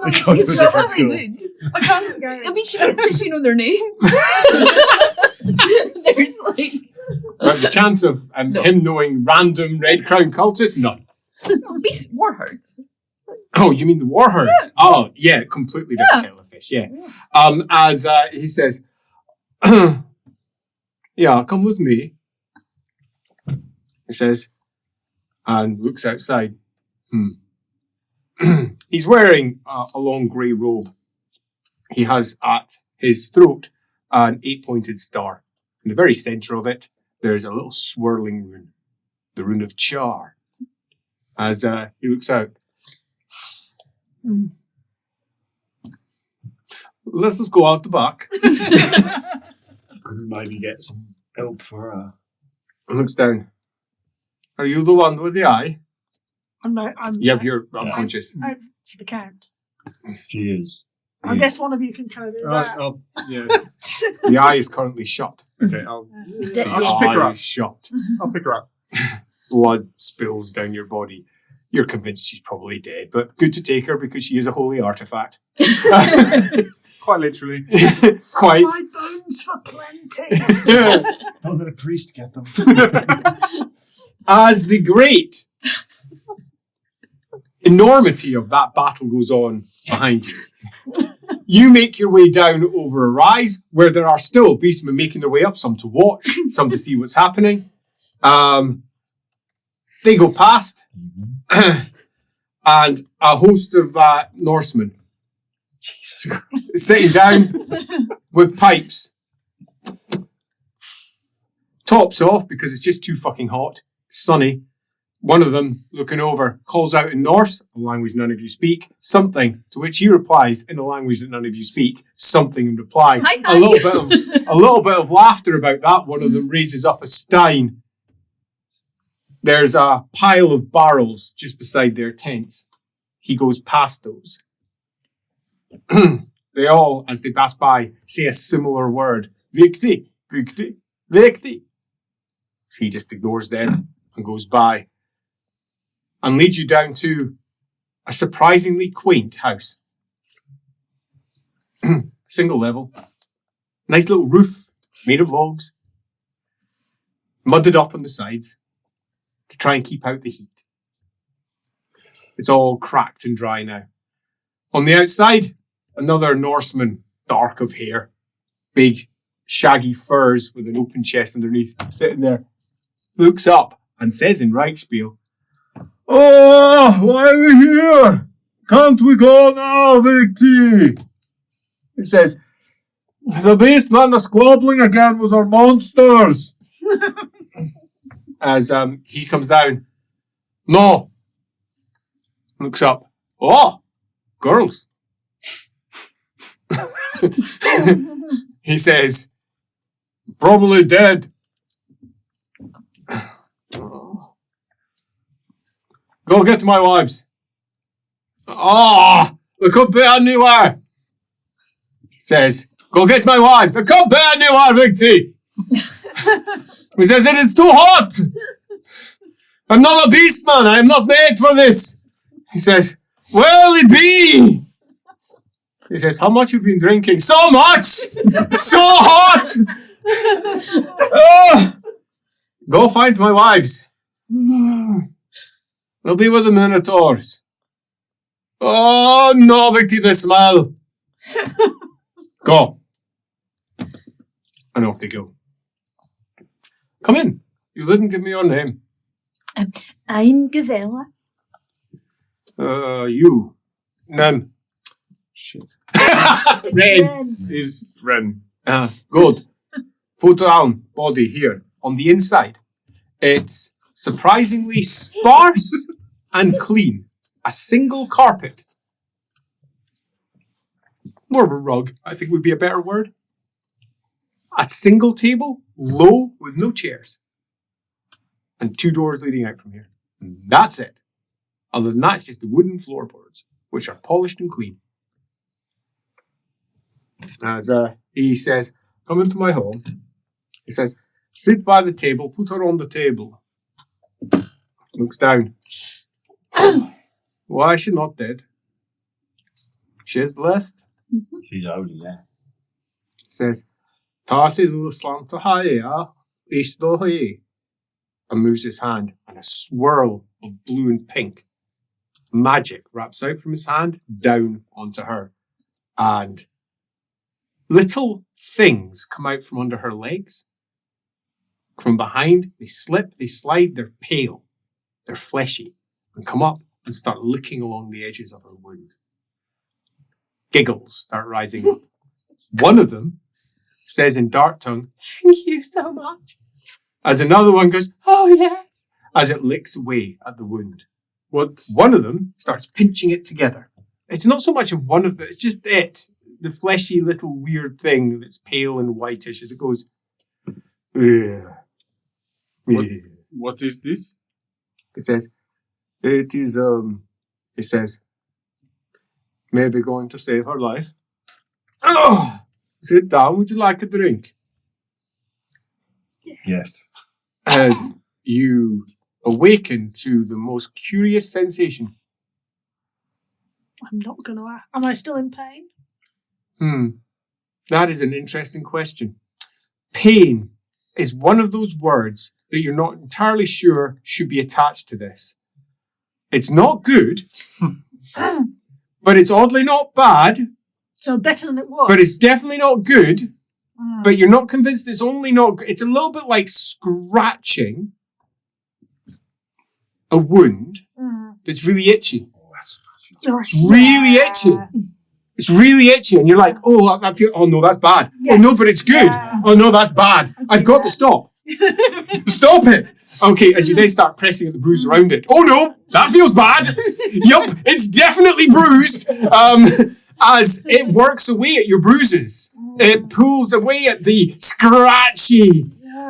They go to a you different probably school. would. I can't go. I mean, does she know their names? There's like But the chance of No. him knowing random Red Crown cultists? None. beast warherds. Oh, you mean the warherds? Yeah. Oh, yeah, completely different kettle of fish, yeah. As he says, "Yeah, come with me." He says, and looks outside. He's wearing a long grey robe. He has at his throat an 8-pointed star. In the very centre of it, there's a little swirling rune, the rune of Char. As he looks out. Let us go out the back. Could maybe get some help for And looks down. "Are you the one with the eye?" I'm Yep, you're unconscious. out for the count. She is. I guess one of you can kind of do that. Yeah. The eye is currently shut. Okay, Yeah. I'll just pick her Eye up. is shut. I'll pick her up. Blood spills down your body. You're convinced she's probably dead, but good to take her because she is a holy artifact. Quite literally. It's quite. My bones for plenty. Don't let a priest get them. As the great enormity of that battle goes on behind you, you make your way down over a rise where there are still beastmen making their way up, some to watch, some to see what's happening. They go past, and a host of Norsemen Jesus Christ. sitting down with pipes. Tops off because it's just too fucking hot. Sunny. One of them, looking over, calls out in Norse, a language none of you speak, something, to which he replies in a language that none of you speak, something in reply. Hi, A little bit of laughter about that. One of them raises up a stein. There's a pile of barrels just beside their tents. He goes past those. They all, as they pass by, say a similar word. Vikti, Vikti, Vikti. He just ignores them and goes by and leads you down to a surprisingly quaint house. Single level. Nice little roof made of logs. Mudded up on the sides to try and keep out the heat. It's all cracked and dry now. On the outside, another Norseman, dark of hair, big, shaggy furs with an open chest underneath, sitting there, looks up and says in Reichspiel, "Oh, why are we here? Can't we go now, Victi?" He says, "The beastmen are squabbling again with our monsters." As he comes down, "No." Looks up, "Oh, girls." He says, "Probably dead." "Go get my wives." "Oh, they could be anywhere." Says, "Go get my wife. They could be anywhere, Victi." He says, "It is too hot. I'm not a beastman. I am not made for this." He says, "Well, it be." He says, "How much you've been drinking?" "So much! So hot!" "Oh, go find my wives." "They'll be with the Minotaurs." "Oh, no, Victi, the smell." "Go." And off they go. "Come in. You didn't give me your name." I'm Gazella. You. None. Shit. Ren. Is Ren. Good. Put down body here. On the inside, it's surprisingly sparse and clean. A single carpet. More of a rug, I think would be a better word. A single table, low, with no chairs. And 2 doors leading out from here. And that's it. Other than that, it's just the wooden floorboards, which are polished and clean. As he says, "Come into my home." He says, "Sit by the table, put her on the table." Looks down. "Why is she not dead?" "She is blessed." She's holy, yeah. Says, "Tarsi lu slanta haya, ishto hei." And moves his hand, and a swirl of blue and pink magic wraps out from his hand down onto her. And little things come out from under her legs. From behind, they slip, they slide, they're pale, they're fleshy, and come up and start licking along the edges of her wound. Giggles start rising up. One of them says in dark tongue, "Thank you so much." As another one goes, "Oh yes," as it licks away at the wound. One of them starts pinching it together. It's not so much of one of them, it's just it. The fleshy little weird thing that's pale and whitish as it goes. What is this? It says, it is, it says, maybe going to save her life. Oh, sit down. Would you like a drink? Yes. As you awaken to the most curious sensation. I'm not going to ask. Am I still in pain? That is an interesting question. Pain is one of those words that you're not entirely sure should be attached to this. It's not good, but it's oddly not bad, So better than it was. but it's definitely not good, but you're not convinced it's only not good. It's a little bit like scratching a wound that's really itchy. It's really itchy. It's really itchy, and you're like, oh, that feel. Oh no, that's bad. Yeah. Oh no, but it's good. Yeah. Oh no, that's bad. I've got to stop. Stop it. Okay, as you then start pressing at the bruise around it. Oh no, that feels bad. Yup, it's definitely bruised. As it works away at your bruises, it pulls away at the scratchy,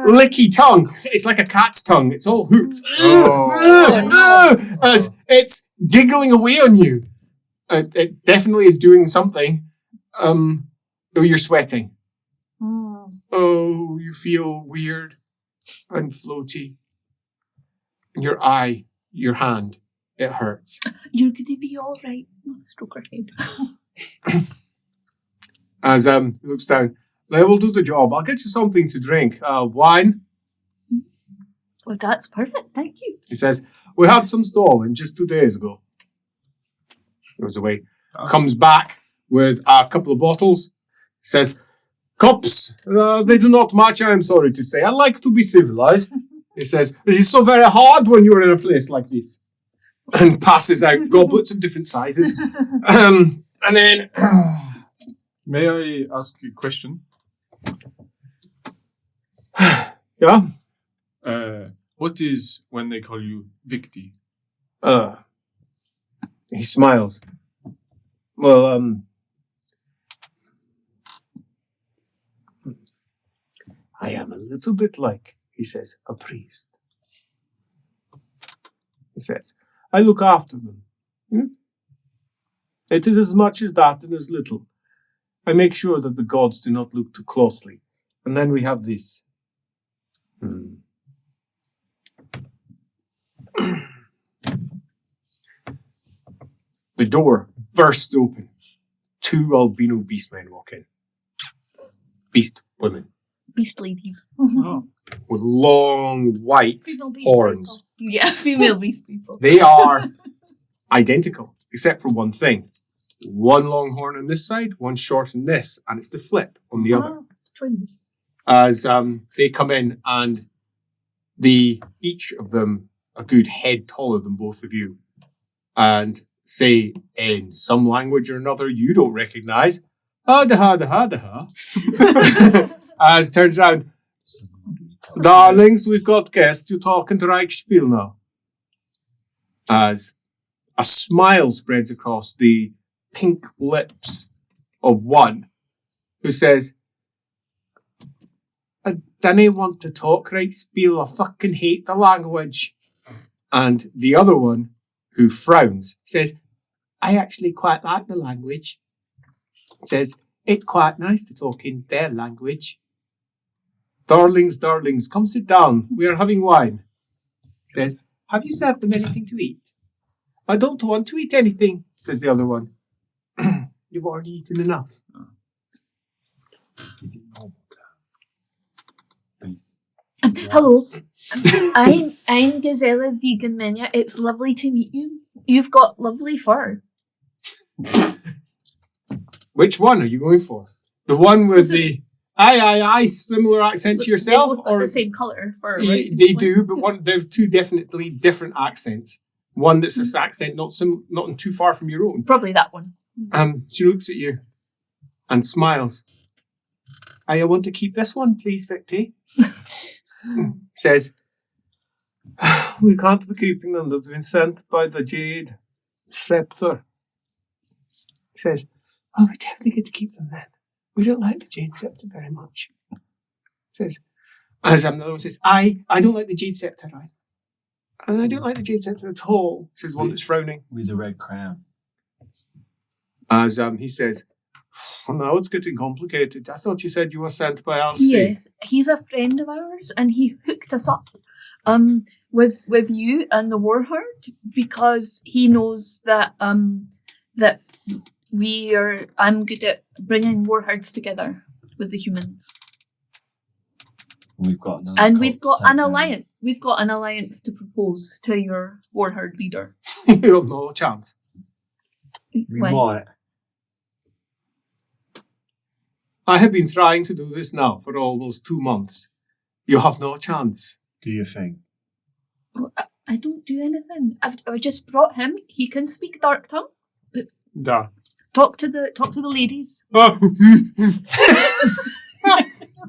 licky tongue. It's like a cat's tongue. It's all hooked. As it's giggling away on you. It definitely is doing something. Oh, you're sweating. Oh, you feel weird and floaty. And your eye, your hand, it hurts. You're going to be all right. Stroke her head. As he looks down, I will do the job. I'll get you something to drink. Wine. Well, that's perfect. Thank you. He says, we had some stolen just 2 days ago. Goes away. Comes back with a couple of bottles. Says, cups, they do not match, I am sorry to say. I like to be civilized. He says, it is so very hard when you're in a place like this. And passes out goblets of different sizes. And then... May I ask you a question? Yeah? What is when they call you Victi? He smiles. Well, I am a little bit like, he says, a priest. He says, I look after them. It is as much as that and as little. I make sure that the gods do not look too closely. And then we have this. The door bursts open. 2 albino beast men walk in. Beast women. Beast ladies. With long white Female beast horns. Yeah, female beast people. They are identical, except for one thing. One long horn on this side, one short on this, and it's the flip on the other. Twins. As they come in, and each of them a good head taller than both of you, and say in some language or another you don't recognize, as turns around, darlings, we've got guests. You talking to Reichspiel now. As a smile spreads across the pink lips of one who says, I didn't want to talk Reichspiel. I fucking hate the language. And the other one, who frowns, says, I actually quite like the language. Says, it's quite nice to talk in their language. Darlings, darlings, come sit down. We are having wine. Says, have you served them anything to eat? I don't want to eat anything, says the other one. You've already eaten enough. Hello. I'm Gazella Ziegenmania. It's lovely to meet you. You've got lovely fur. Which one are you going for? The one with the similar accent to yourself? They both got the same colour fur, right? They do, but they have 2 definitely different accents. One that's this accent not too far from your own. Probably that one. She looks at you and smiles. I want to keep this one, please, Victy. Says, we can't be keeping them. They've been sent by the Jade Scepter. Says, oh, we definitely get to keep them then. We don't like the Jade Scepter very much. Says, as another one says, I don't like the Jade Scepter either. And I don't like the Jade Scepter at all, says one that's frowning. With a red crown. As he says, Now it's getting complicated. I thought you said you were sent by Elsie. Yes, he's a friend of ours, and he hooked us up with you and the Warherd because he knows that that I'm good at bringing Warherds together with the humans. We've got We've got an alliance. We've got an alliance to propose to your Warherd leader. You have no chance. We Why? might. I have been trying to do this now for almost 2 months. You have no chance. Do you think? I don't do anything. I just brought him. He can speak Dark Tongue. Da. Talk to the ladies. Oh.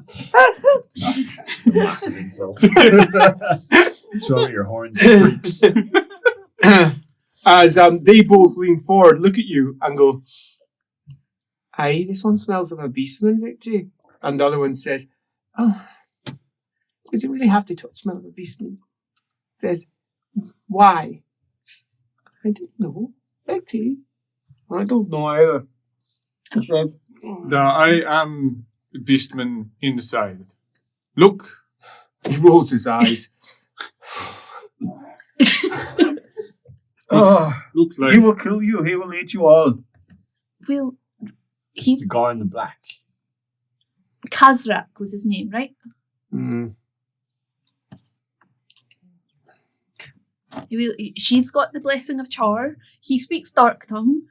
Just a massive insult. Throw your horns, freaks. As they both lean forward, look at you, and go, "Aye, this one smells of a beastman, Victory." And the other one says, "Oh, did you really have to smell of a beastman?" Says, "Why?" "I didn't know, Victory." "I don't know either." He says, Da, I am beastman inside. Look. he rolls his eyes. Oh, Look like he will kill you. He will eat you all. Well, It's the guy in the black. Kazrak was his name, right? Mm. She's got the blessing of Char. He speaks Dark Tongue.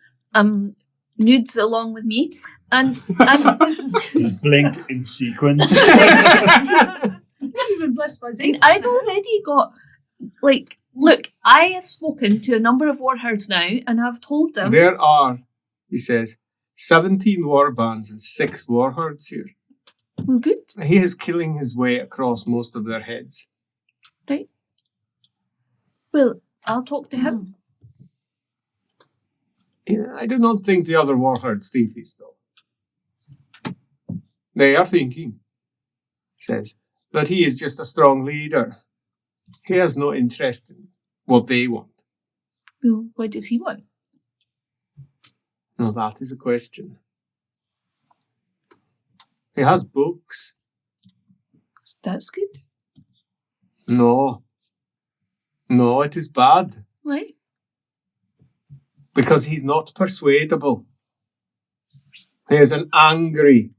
Nudes along with me, and He's blinked in sequence. You've been blessed by Zane. I've already got look. I have spoken to a number of warherds now, and I've told them There are, he says, 17 war bands and 6 warherds here. well, good, He is killing his way across most of their heads. right? Well, I'll talk to him. Yeah, I do not think the other warherds think this, though. They are thinking, says, that he is just a strong leader. He has no interest in what they want. Well, what does he want? Now that is a question. He has books. That's good. No, it is bad. Why? Because he's not persuadable. He is an angry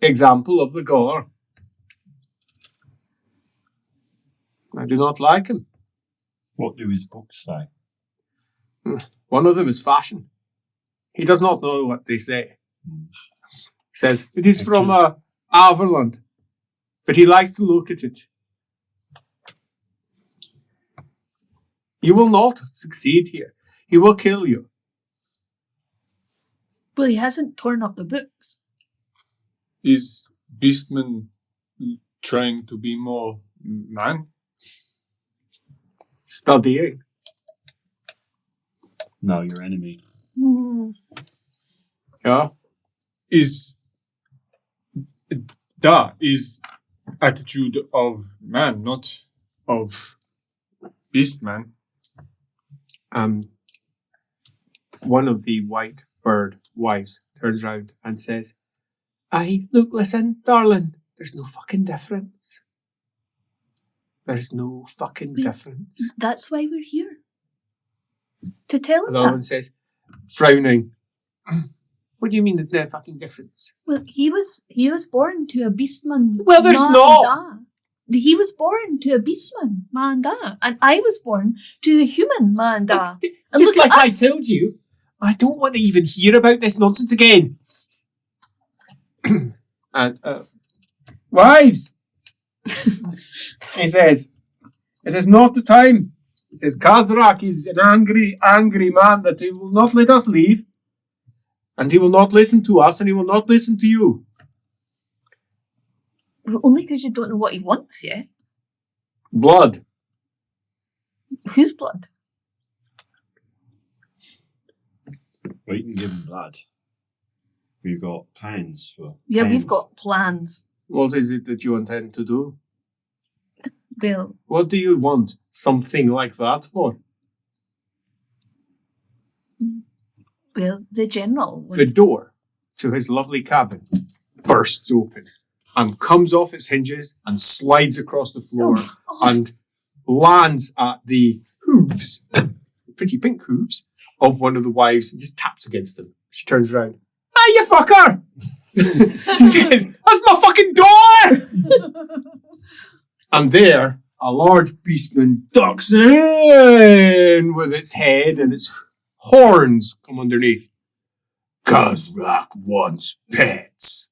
example of the gore. I do not like him. What do his books say? One of them is fashion. He does not know what they say. He says, it is from Averland, but he likes to look at it. You will not succeed here. He will kill you. Well, he hasn't torn up the books. is beastman trying to be more man? Studying. No, your enemy. Yeah. Is attitude of man, not of beastman. One of the white bird wives turns round and says, "Aye, look, listen, darling, there's no fucking difference. There's no fucking difference." That's why we're here. To tell him Another one that. says, frowning, "What do you mean there's no fucking difference?" Well, he was born to a beastman. Well, there's not. He was born to a beastman, Manda, and I was born to a human, Manda. And Just look like at I us. told you, I don't want to even hear about this nonsense again. And, wives, he says, it is not the time. He says, Kazrak is an angry man that he will not let us leave. And he will not listen to us, and he will not listen to you. Only because you don't know what he wants yet. Blood. Whose blood? Well, you can give him blood. We've got plans for. Yeah, we've plans. got plans. What is it that you intend to do? Well, What do you want something like that for? Well, the general. The door to his lovely cabin bursts open and comes off its hinges and slides across the floor and lands at the hooves, pretty pink hooves, of one of the wives and just taps against them. She turns around. Hey, you fucker! He says, that's my fucking door! And there, a large beastman ducks in with its head and its horns come underneath. Kazar wants pets.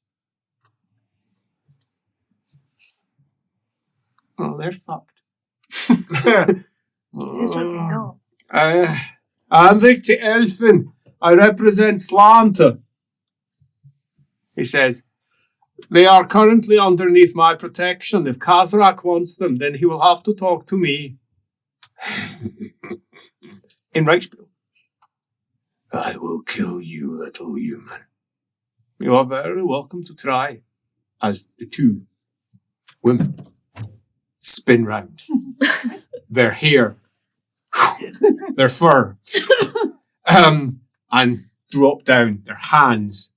Oh, they're fucked. It's really not. I'm Victor Elfin. I represent Slanta. He says, they are currently underneath my protection. If Kazar wants them, then he will have to talk to me. In Reichspiel. I will kill you, little human. You are very welcome to try. As the two women spin round. Their hair, their fur, and drop down, their hands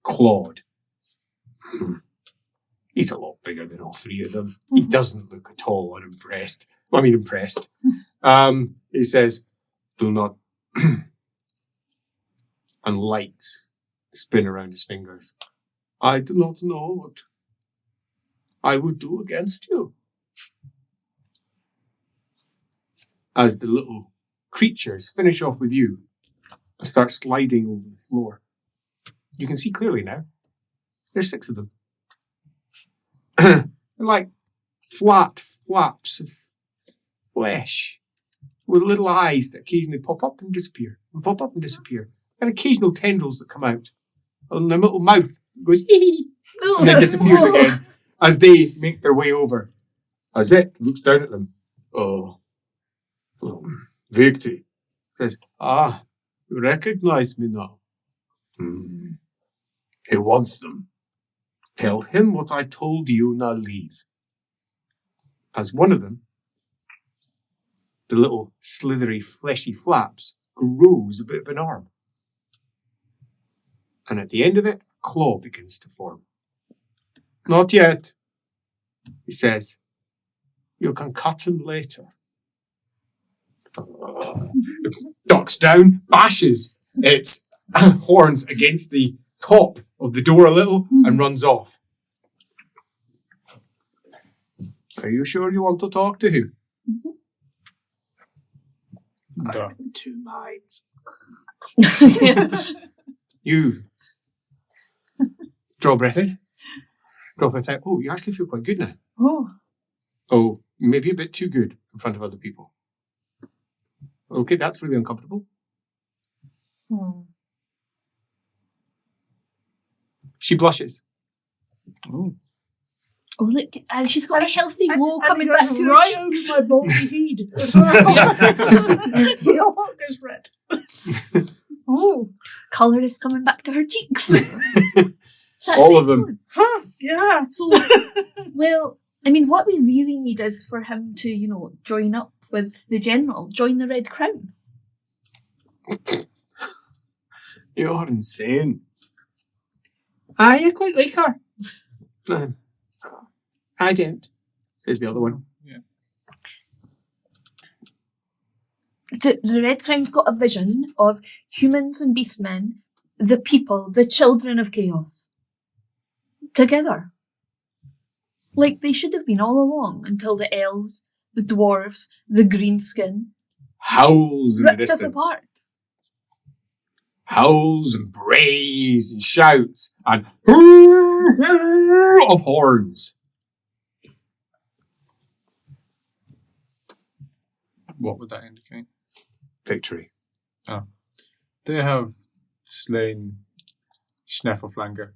clawed. He's a lot bigger than all three of them. He doesn't look at all unimpressed. Impressed. He says, do not... and lights spin around his fingers. I do not know what I would do against you. As the little creatures finish off with you and start sliding over the floor. You can see clearly now. There's 6 of them. They're like flat flaps of flesh with little eyes that occasionally pop up and disappear, and pop up and disappear, and occasional tendrils that come out. And their little mouth goes hee and then disappears again as they make their way over. As it looks down at them. Oh, Victor says, you recognize me now. He wants them. Tell him what I told you, now leave. As one of them, the little slithery, fleshy flaps, grows a bit of an arm. And at the end of it, a claw begins to form. Not yet, he says. You can cut him later. Ducks down, bashes its horns against the top of the door a little and runs off. Are you sure you want to talk to him? I'm in 2 minds. You draw a breath in, draw a breath out. Oh, you actually feel quite good now. Oh, maybe a bit too good in front of other people. Okay, that's really uncomfortable. She blushes. Oh, look, she's got a healthy glow coming and it back goes to her right over cheeks. my body heat as well. The heart goes red. Oh, Colour is coming back to her cheeks. That's All of them. excellent. yeah. So, well, I mean, what we really need is for him to, join up with the general, join the Red Crown. You're insane. I quite like her. I don't, says the other one. The Red Crown's got a vision of humans and beastmen, the people, the children of chaos, together. Like they should have been all along until the elves, the dwarves, the greenskin Howls in the ripped us distance. apart. Howls and brays and shouts and of horns. What would that indicate? Victory. They have slain Schneffelflanger.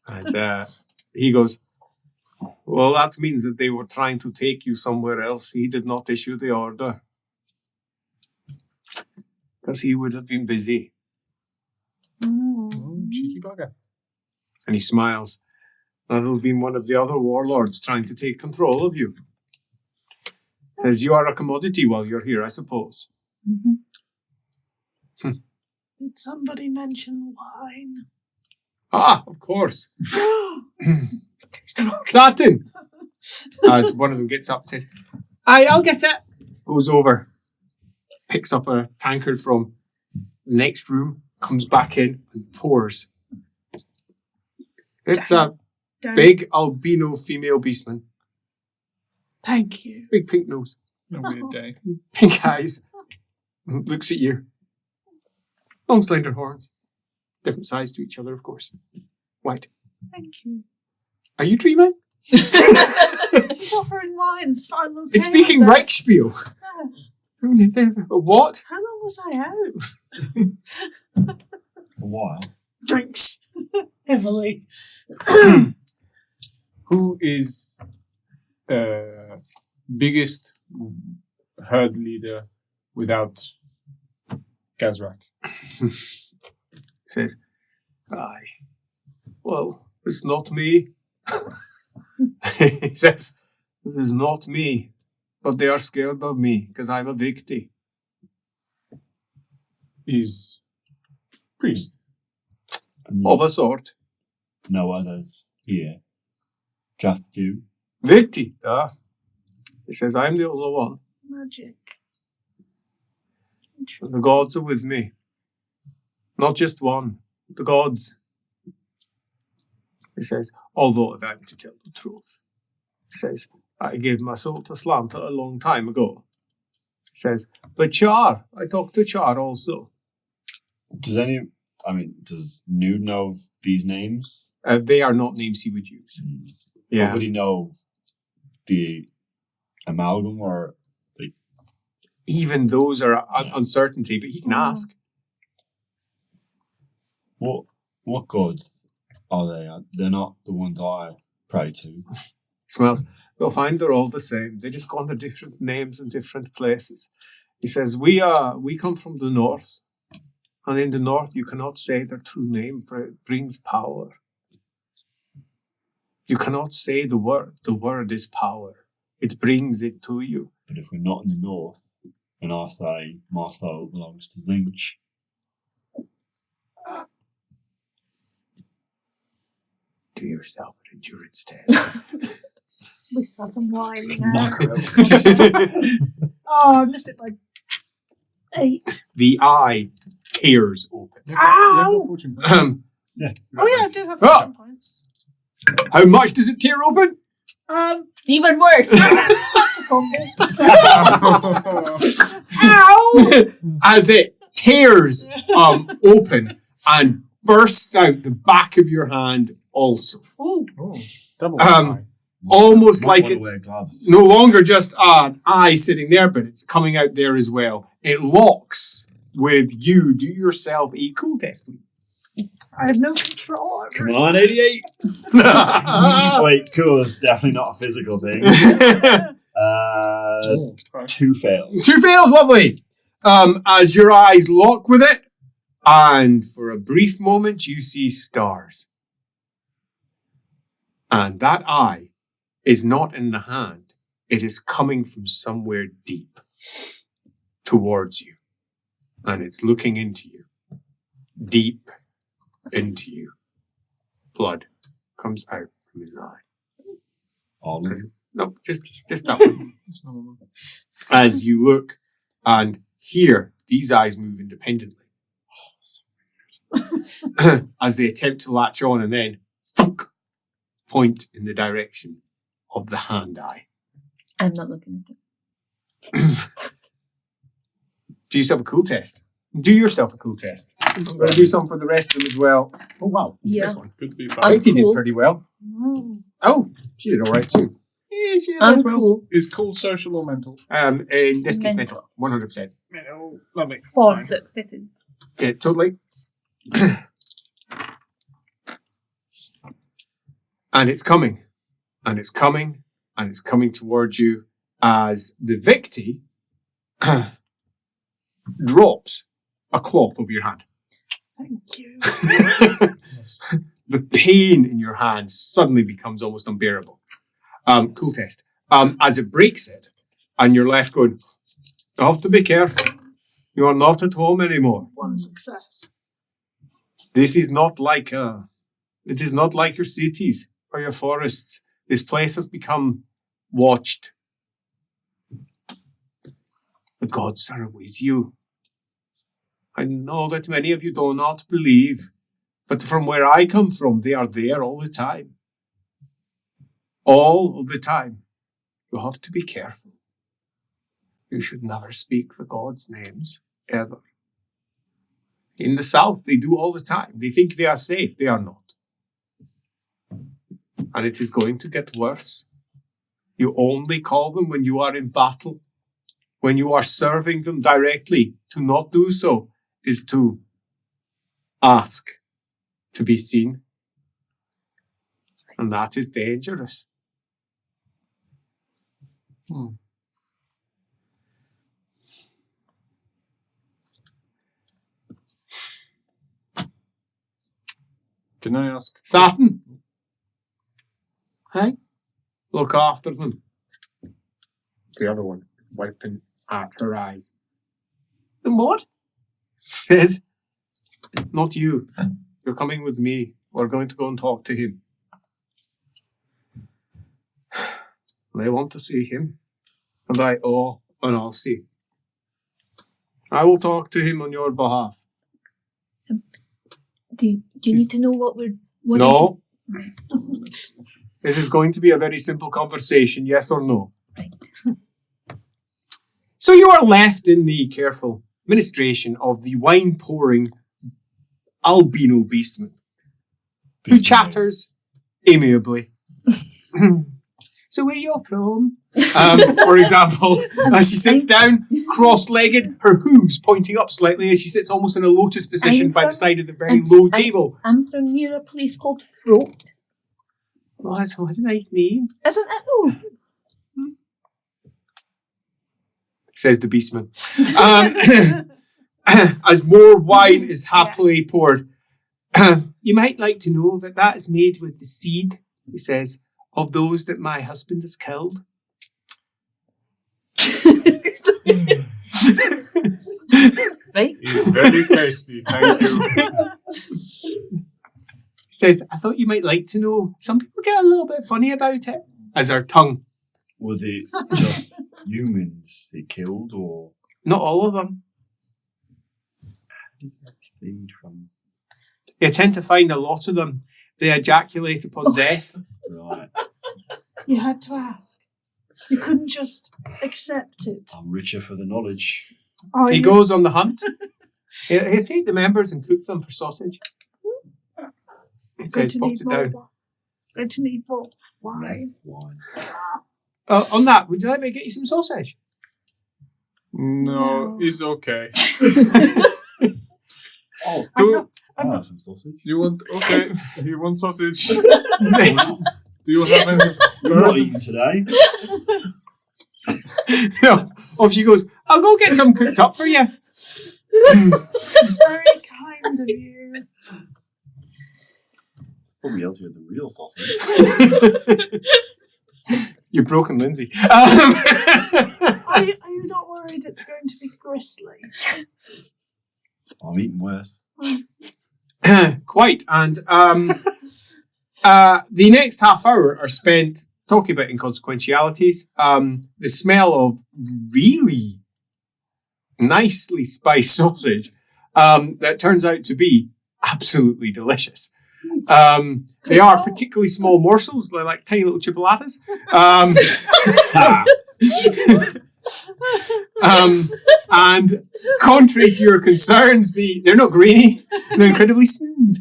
And he goes, well, that means that they were trying to take you somewhere else. He did not issue the order. Because he would have been busy. Oh, cheeky bugger. And he smiles. That'll have been one of the other warlords trying to take control of you. Says you are a commodity while you're here, I suppose. Mm-hmm. Did somebody mention wine? Ah, of course. Satin. As one of them gets up and says, "Aye, I'll get it." Goes over, picks up a tankard from the next room, comes back in and pours. It's a Don't- big albino female beastman. Thank you. Big pink nose, A weird day. pink eyes. Looks at you. Long slender horns. Different size to each other, of course. White. Thank you. Are you dreaming? He's offering wine. It's fine. Okay, It's speaking I guess. Reichspiel. Yes. What? How long was I out? A while. Drinks. Heavily. Who is biggest herd leader without Gazrak? Says, "Aye. Well, it's not me." He says, "This is not me. But they are scared of me because I'm a victim." Is priest. Of a sort. No others here. Just you. Victim. He says, "I'm the only one. Magic. The Interesting. gods are with me. Not just one. The gods." He says, "Although if I'm to tell the truth," he says, "I gave my soul to Slanta a long time ago." He says, "But Char, I talked to Char also." Does Nude know these names? They are not names he would use. Or would he know the amalgam or Even those are uncertainty, but he can ask. what gods are they? They're not the ones I pray to. Smells. You'll find they're all the same. They just go under different names in different places. He says, we come from the north. And in the north, you cannot say their true name, for it brings power. You cannot say the word. The word is power. It brings it to you. But if we're not in the north, and I say my soul belongs to Lynch, Do yourself an endurance test. We still had some wine now. Mackerel. Oh, I missed it by 8. The eye tears open. Ow! Fortune. Oh yeah, I do have Ah! 15 points. How much does it tear open? Even worse. That's a combo. Ow! As it tears open and bursts out the back of your hand also. Oh, Oh, double Um, Almost Might like wanna it's wear gloves. no longer just an eye sitting there, but it's coming out there as well. It locks with you. Do yourself a cool test, please. I have no control over Come it. on, 88! Wait, cool, it's definitely not a physical thing. Oh, right. 2 fails. 2 fails, lovely. As your eyes lock with it, and for a brief moment you see stars. And that eye is not in the hand. It is coming from somewhere deep towards you. And it's looking into you. Deep into you. Blood comes out from his eye. All of them. No, just that one. It's normal. As you look and hear these eyes move independently. As they attempt to latch on and then thunk, point in the direction of the hand eye. I'm not looking at it. Do yourself a cool test. Do yourself a cool test. I'm going to do some for the rest of them as well. Oh, wow. Yeah. This one. Good to be back. I'm Katie did cool. pretty well. Mm. Oh, she did all right too. Yeah, she did I'm as well. cool. Is cool social or mental? In this case, Mental. mental. 100%. Mental. Lovely. For Fine. successes. Yeah, totally. And it's coming. And it's coming. And it's coming towards you as the victim drops a cloth over your hand. Thank you. The pain in your hand suddenly becomes almost unbearable. Cool test. As it breaks it, and you're left going, I have to be careful. You are not at home anymore. One success. This is not like it is not like your cities or your forests. This place has become watched. The gods are with you. I know that many of you do not believe, but from where I come from, they are there all the time. All of the time. You have to be careful. You should never speak the gods' names, ever. In the south, they do all the time. They think they are safe. They are not. And it is going to get worse. You only call them when you are in battle. When you are serving them directly. To not do so is to ask to be seen. And that is dangerous. Can I ask? Saturn. Hey? Look after them. The other one, wiping at her eyes. And what? Says, not you. You're coming with me. We're going to go and talk to him. They want to see him. And I'll see. I will talk to him on your behalf. Do you need to know what we're... No. It is going to be a very simple conversation, yes or no. Right. So you are left in the careful administration of the wine-pouring albino beastman, who chatters amiably. So where are you from? For example, as she sits down, cross-legged, her hooves pointing up slightly as she sits almost in a lotus position by the side of the very low table. I'm from near a place called Froat. Oh, that's a nice name, Isn't it though? says the beastman. As more wine is happily poured. You might like to know that is made with the seed, he says, of those that my husband has killed. Right? It's very tasty, thank you. He says, I thought you might like to know. Some people get a little bit funny about it. As her tongue. Was it just humans it killed, or Not all of them. seed from? You tend to find a lot of them. They ejaculate upon death. Right, You had to ask. You couldn't just accept it. I'm richer for the knowledge. Are He you? goes on the hunt. He'll take the members and cook them for sausage. He Going says, to pops need it more. down. Going to need more wine. Wine. On that, would you like me to get you some sausage? No, it's okay. Oh, Do I have some sausage. you want? Okay, you want sausage? Do you have any? You're not eating today. Off she goes, I'll go get some cooked up for you. It's very kind of you. It's probably healthier than real sausage. You're broken, Lindsay. Are you not worried it's going to be gristly? I'm eating worse. Quite. And the next half hour are spent talking about inconsequentialities. The smell of really nicely spiced sausage that turns out to be absolutely delicious. They are particularly small morsels. They're like tiny little chipolatas. And contrary to your concerns, they're not grainy. They're incredibly smooth.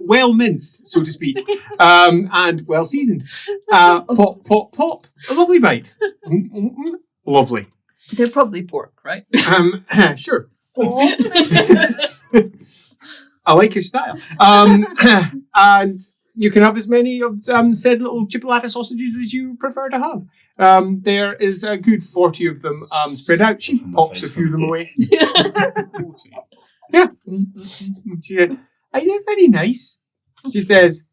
Well minced, so to speak, and well seasoned. Pop, pop, pop. A lovely bite. Lovely. They're probably pork, right? Sure. I like your style. And you can have as many of said little chipolata sausages as you prefer to have. There is a good 40 of them spread out. She pops a few of them away. Yeah. She said, they're very nice. She says,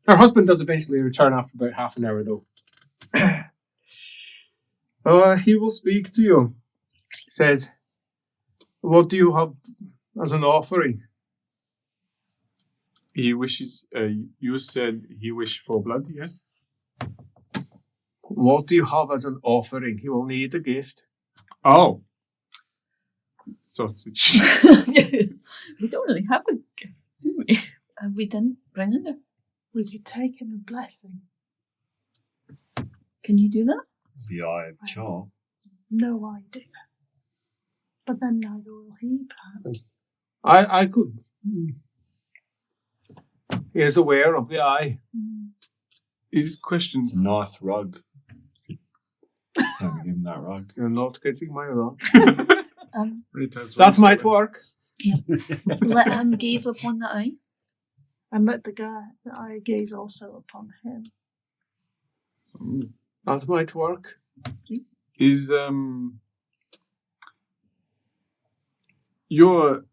her husband does eventually return after about half an hour though. He will speak to you. Says, What do you have as an offering? He wishes. You said he wished for blood. Yes. What do you have as an offering? He will need a gift. Oh. Sausage. We don't really have a gift, do we? We didn't bring a gift. Would you take him a blessing? Can you do that? The Eye of Char. No idea. But then neither will he, perhaps. I could. He is aware of the eye. His questions. It's a nice rug. Never give him that rug. You're not getting my rug. That might work. Let him gaze upon the eye. And let the eye gaze also upon him. That might work. Is your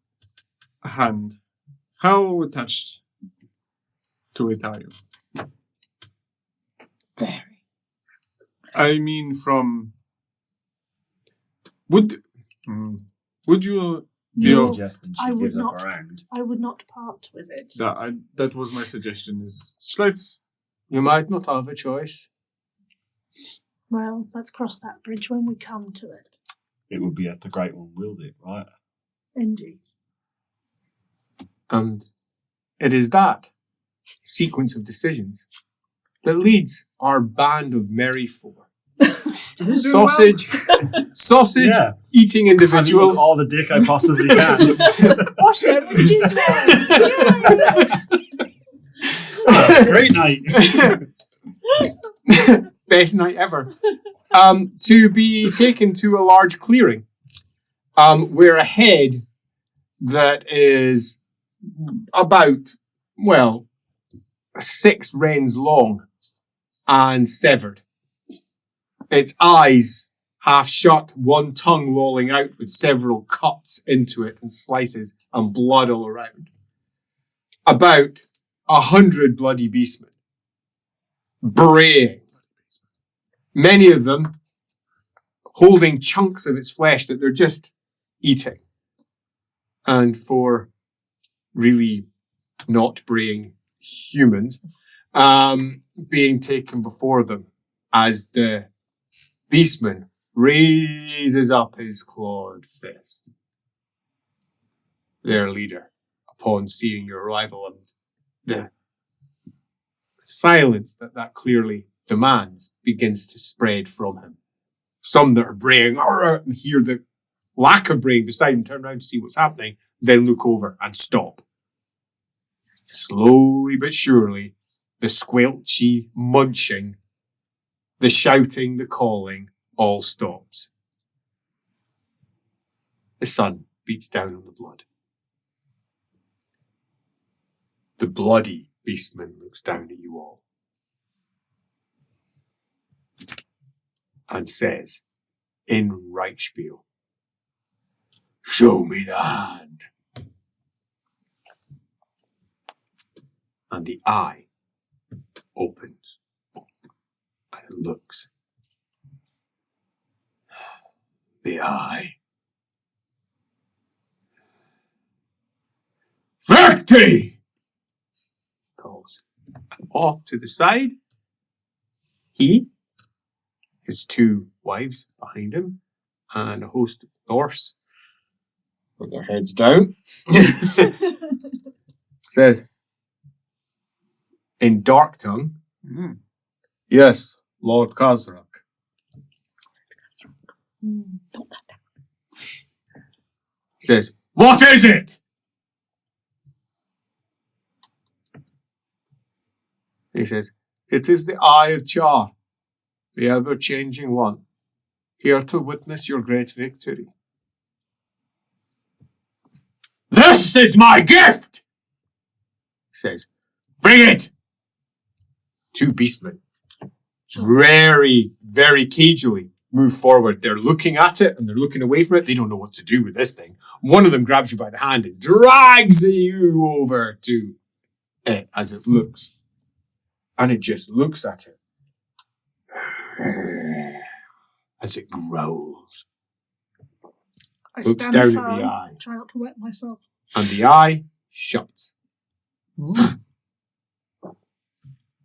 hand how attached to it are you? Very. I mean, from would you be No. Suggesting I she would gives up not. her hand. I would not part with it. that was my suggestion. Is let's You might not have a choice. Well, let's cross that bridge when we come to it. It would be if the Great One willed it, right? Indeed. And it is that sequence of decisions that leads our band of merry four. Sausage Yeah. eating I've eaten individuals. all the dick I possibly can. Wash their bridges well. Great night. Best night ever. To be taken to a large clearing where a head that is about, 6 reins long and severed. Its eyes half shut, one tongue lolling out with several cuts into it and slices and blood all around. About 100 bloody beastmen. Braying. Many of them holding chunks of its flesh that they're just eating. And for really not braying humans, being taken before them as the beastman raises up his clawed fist. Their leader, upon seeing your arrival and the silence that clearly demands, begins to spread from him. Some that are braying and hear the lack of braying beside him, turn around to see what's happening, then look over and stop. Slowly but surely, the squelchy munching, the shouting, the calling, all stops. The sun beats down on the blood. The bloody beastman looks down at you all and says, in Reichspiel, "Show me the hand." And the eye opens and it looks. The eye. "Verti!" calls. And off to the side, he, his 2 wives behind him, and a host of Norse with their heads down, says, in dark tongue, "Yes, Lord Kazar." Says, "What is it?" He says, "It is the Eye of Char, the ever-changing one, here to witness your great victory." "This is my gift!" He says, "Bring it!" 2 beastmen, very, very cagily, move forward. They're looking at it and they're looking away from it. They don't know what to do with this thing. One of them grabs you by the hand and drags you over to it as it looks. And it just looks at it as it growls. I looks stand down at firm, the eye, try not to wet myself. and the eye shuts.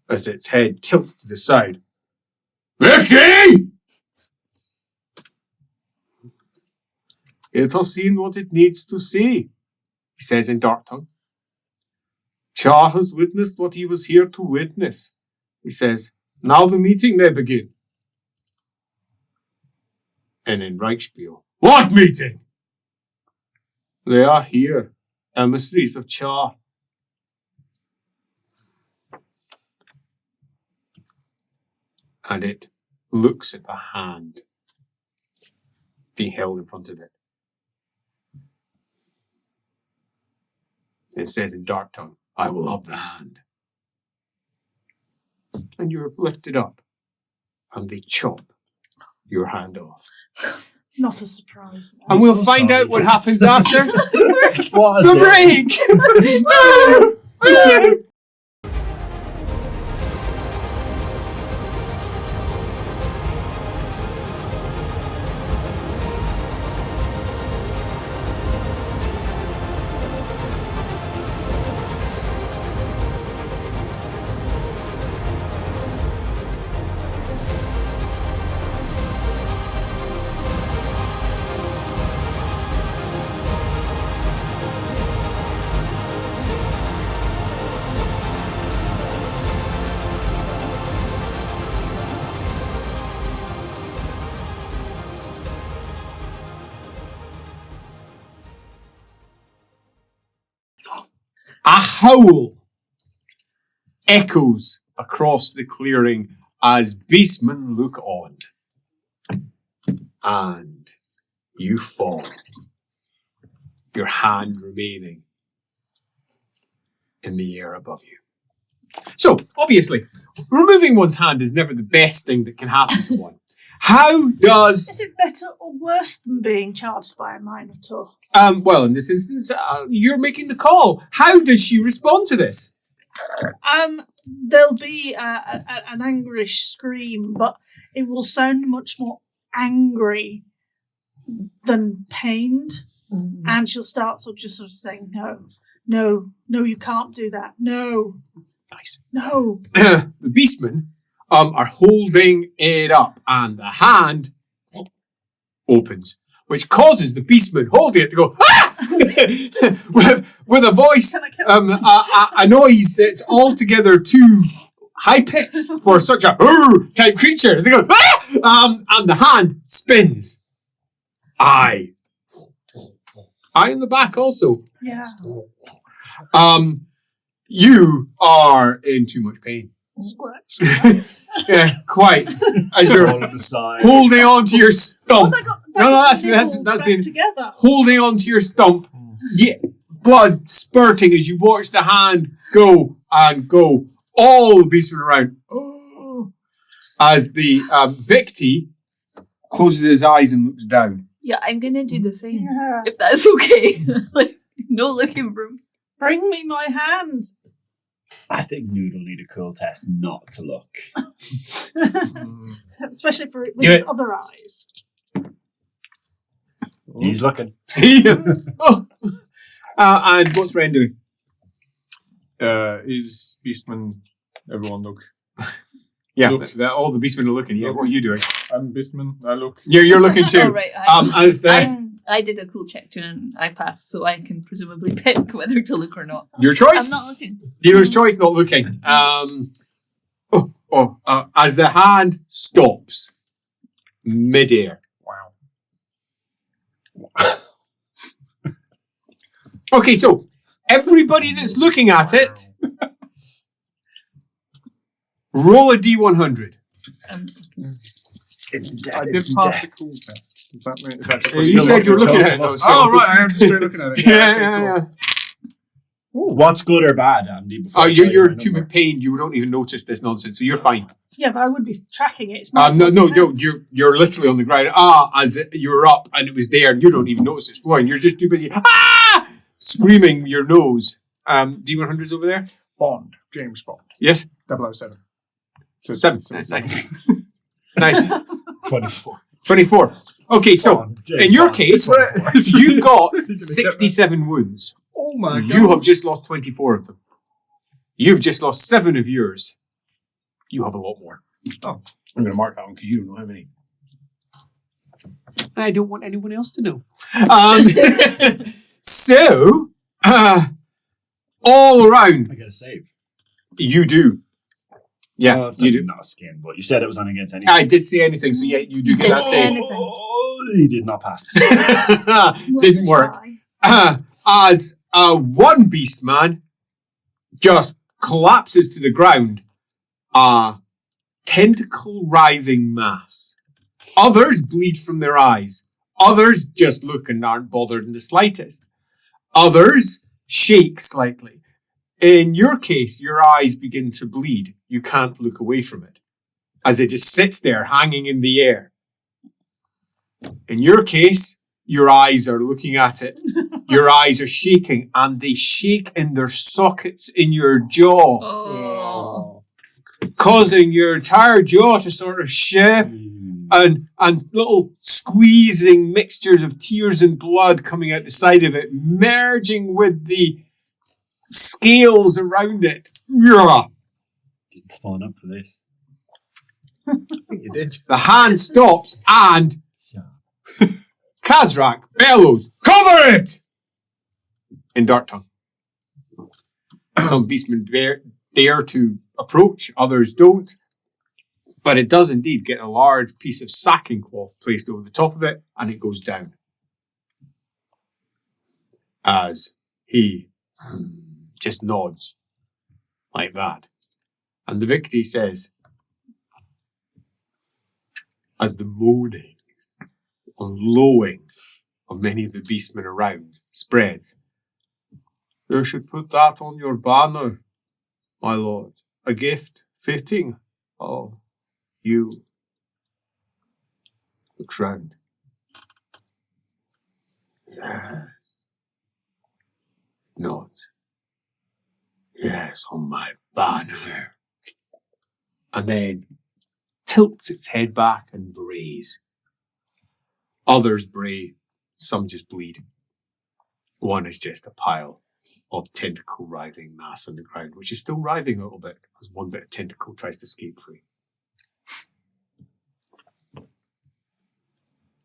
As its head tilts to the side. Vicky! It has seen what it needs to see, he says in dark tongue. Char has witnessed what he was here to witness, he says. Now the meeting may begin. And in Reichspiel, what meeting? They are here, emissaries of Char. And it looks at the hand being held in front of it. It says in dark tongue, I will have the hand. And you're lifted up, and they chop your hand off. Not a surprise. No. And we'll so find sorry. out what happens after What the is break. A howl echoes across the clearing as beastmen look on. And you fall, your hand remaining in the air above you. So, obviously, removing one's hand is never the best thing that can happen to one. How does... Is it better or worse than being charged by a Minotaur? well, in this instance, you're making the call. How does she respond to this? There'll be an angrish scream, but it will sound much more angry than pained. And she'll start sort of saying, no, you can't do that. No. Nice. No. The beastmen are holding it up, and the hand opens, which causes the beastman holding it to go, ah! with a voice, a noise that's altogether too high-pitched for such a type creature. They go, ah! And the hand spins. Eye in the back also. Yeah. You are in too much pain. Squirts. Yeah, quite. As you're on the side. holding on to your stump. That's that's been together. holding on to your stump. Yeah, blood spurting as you watch the hand go and go. All the beastmen around. Oh. As the Victi closes his eyes and looks down. Yeah, I'm gonna do the same. Yeah. If that's okay. Like, no looking for me. Bring me my hand. I think Nude will need a cool test not to look. Especially with Do his it. other eyes. He's looking. Oh. And what's Ren doing? Is Beastman everyone look? Yeah, Look. all the beastmen are looking. Yeah, what are you doing? I'm Beastman, I look. You're looking too. Oh, right. As the I did a cool check too, and I passed, so I can presumably pick whether to look or not. your I'm choice. not looking. Dealer's choice, not looking. As the hand stops midair. Wow. Okay, so everybody that's looking at it, roll a d100. It's dead. I did It's pass dead. the cool test. Does that mean? Is that You said you were looking at it, though. So. Oh, right, I am just straight looking at it. Yeah, okay, yeah, cool. yeah. What's good or bad, Andy? before I tell you You're my too number? pained. You don't even notice this nonsense, so you're fine. Yeah, but I would be tracking it. It's my No, hand. you're literally on the ground. As you're up and it was there, and you don't even notice it's flying. You're just too busy screaming your nose. D100's over there. Bond, James Bond, Yes, 007. So 7. Nice. 24. 24. Okay, so Go on, Jake, in your go on. case, you've got 67 wounds. Oh my god. You have just lost 24 of them. You've just lost 7 of yours. You have a lot more. Oh. I'm going to mark that one because you don't know how many. I don't want anyone else to know. So, all around, I get a save. you do. Yeah, it's you do. not a skin, but you said it was on against anything. I did say anything, so yeah, you do get Did that say save. anything. Oh, he did not pass. Didn't work. As one beast man just collapses to the ground, a tentacle writhing mass. Others bleed from their eyes. Others just look and aren't bothered in the slightest. Others shake slightly. In your case, your eyes begin to bleed. You can't look away from it, as it just sits there hanging in the air. In your case, your eyes are looking at it. Your eyes are shaking, and they shake in their sockets in your jaw, Oh. causing your entire jaw to sort of shift, and little squeezing mixtures of tears and blood coming out the side of it, merging with the scales around it. Yeah. Didn't phone up for this. I think you did. The hand stops, and Kazrak bellows, "Cover it!" in Dark Tongue. Some beastmen dare to approach, others don't. But it does indeed get a large piece of sacking cloth placed over the top of it, and it goes down. As he just nods like that. And the Victy says, as the moanings and lowing of many of the beastmen around spreads, "You should put that on your banner, my lord. A gift fitting of you." Looks round. Yes. Nods. Yes, on my banner. And then tilts its head back and brays. Others bray, some just bleed. One is just a pile of tentacle writhing mass on the ground, which is still writhing a little bit as one bit of tentacle tries to escape free.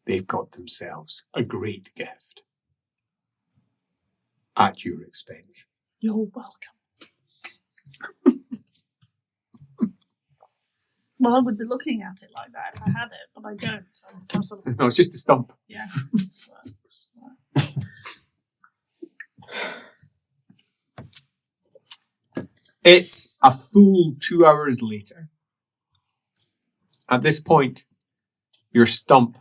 They've got themselves a great gift at your expense. You're welcome. Well, I would be looking at it like that if I had it, but I don't. So I'm sort of, No, it's just a stump. yeah. It's a full 2 hours later. At this point, your stump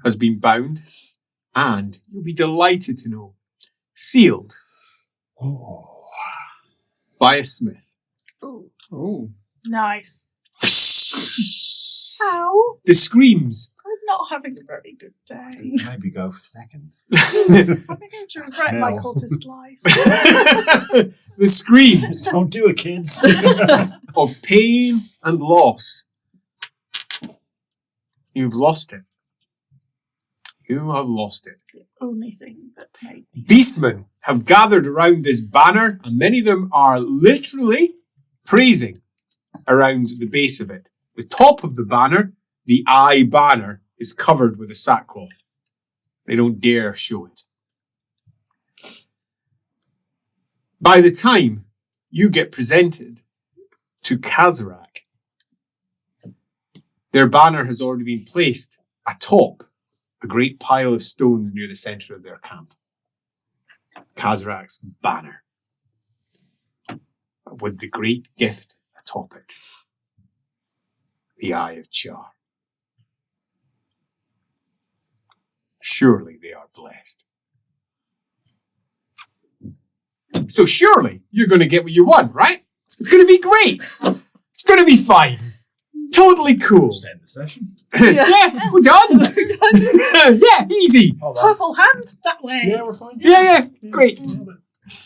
has been bound, and you'll be delighted to know, sealed by a smith. Oh. Nice. Ow. The screams. I'm not having a very good day. Maybe go for seconds. I'm beginning to regret my Smell. cultist life. The screams Don't do it, kids. of pain and loss. You've lost it. You have lost it. The only thing that made me. Beastmen have gathered around this banner, and many of them are literally praising around the base of it. The top of the banner, the eye banner, is covered with a sackcloth. They don't dare show it. By the time you get presented to Kazarak, their banner has already been placed atop a great pile of stones near the center of their camp. Kazarak's banner, with the great gift atop it, the Eye of Char. Surely they are blessed. So surely you're going to get what you want, right? It's going to be great. It's going to be fine. Totally cool. Just end the session. Yeah, we're done. Yeah, easy. Hold on. Purple hand that way. Yeah, we're fine. Yeah, great.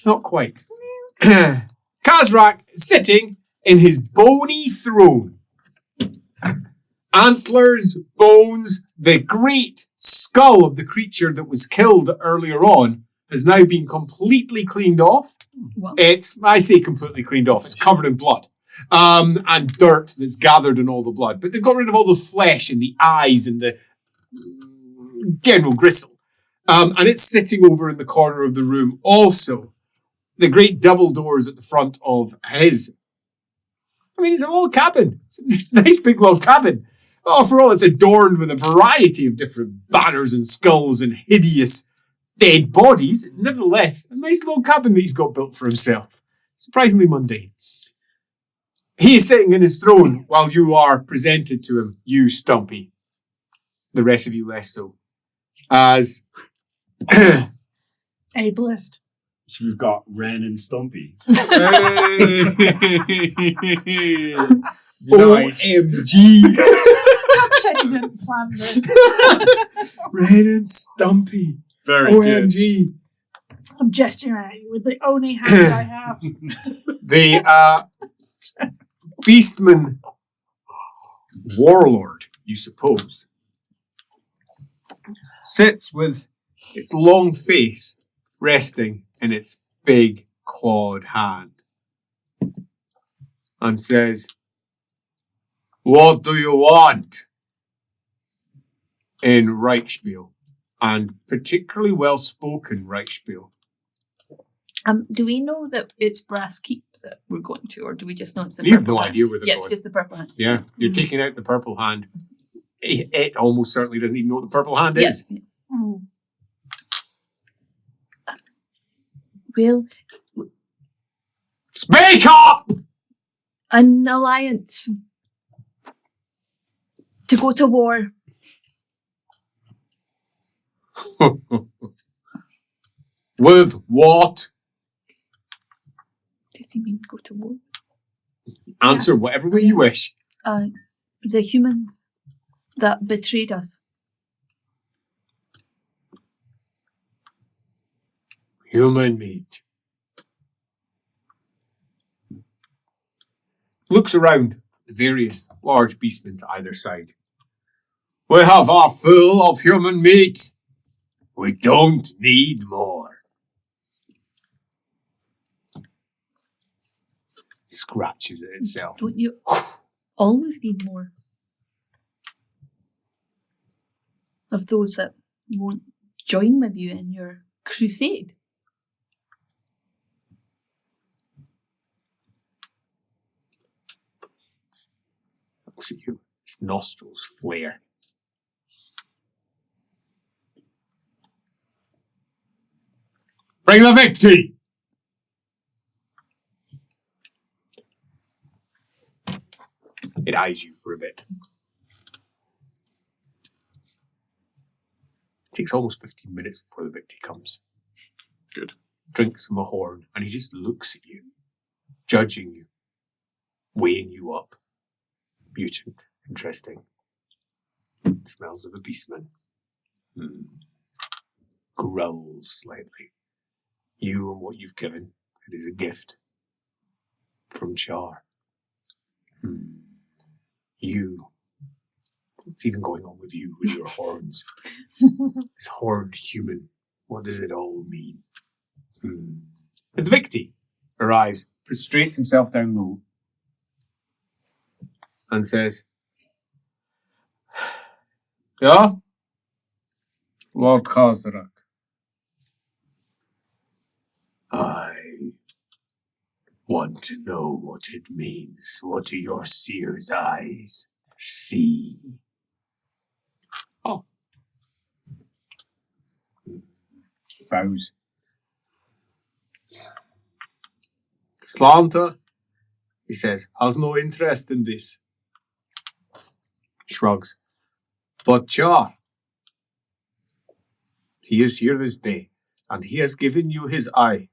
Not quite. Kazrak is sitting in his bony throne. Antlers, bones, the great skull of the creature that was killed earlier on has now been completely cleaned off. What? I say completely cleaned off. It's covered in blood. And dirt that's gathered in all the blood. But they've got rid of all the flesh and the eyes and the general gristle. And it's sitting over in the corner of the room. Also, the great double doors at the front of his. I mean, it's a log cabin. It's a nice big log cabin. After all, it's adorned with a variety of different banners and skulls and hideous dead bodies. It's nevertheless a nice log cabin that he's got built for himself. Surprisingly mundane. He is sitting in his throne while you are presented to him, you Stumpy. The rest of you less so. As Ableist. So we've got Ren and Stumpy. OMG. Pretend you didn't plan this. Ren and Stumpy. Very good. OMG. I'm gesturing at you with the only hand I have. The Beastman warlord, you suppose, sits with its long face resting in its big clawed hand and says, "What do you want?" in Reichspiel, and particularly well-spoken Reichspiel. Do we know that it's Brass Keep that we're going to, or do we just know it's the You have purple no hand? idea where they're Yes, going. just the purple hand. Yeah, you're taking out the purple hand. It almost certainly doesn't even know what the purple hand is. Yes. Mm. Well, Speak up! an alliance to go to war. With what? Does he mean go to war? Answer Yes. whatever way you wish. The humans that betrayed us. Human meat. Looks around the various large beastmen to either side. We have our fill of human meat. We don't need more. Scratches at itself. Don't you always need more of those that won't join with you in your crusade? Looks at you. Its nostrils flare. Bring the victory! It eyes you for a bit. It takes almost 15 minutes before the victory comes. Good. Drinks from a horn, and he just looks at you, judging you, weighing you up. Mutant. Interesting. Smells of a beastman. Growls slightly. You and what you've given. It is a gift. From Char. You. What's even going on with you with your horns? This horned human. What does it all mean? As Victy arrives, prostrates himself down low, and says, "Yeah? Lord Kazar. I want to know what it means. What do your seer's eyes see?" Oh. Bows. Slanter, he says, has no interest in this. Shrugs. But Char, he is here this day, and he has given you his eye.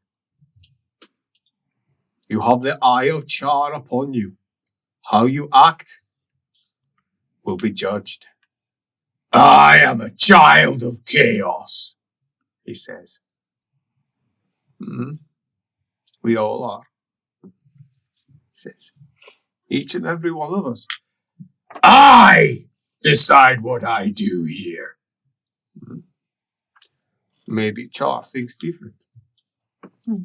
You have the eye of Char upon you. How you act will be judged. I am a child of chaos, he says. We all are, he says. Each and every one of us. I decide what I do here. Maybe Char thinks different. Do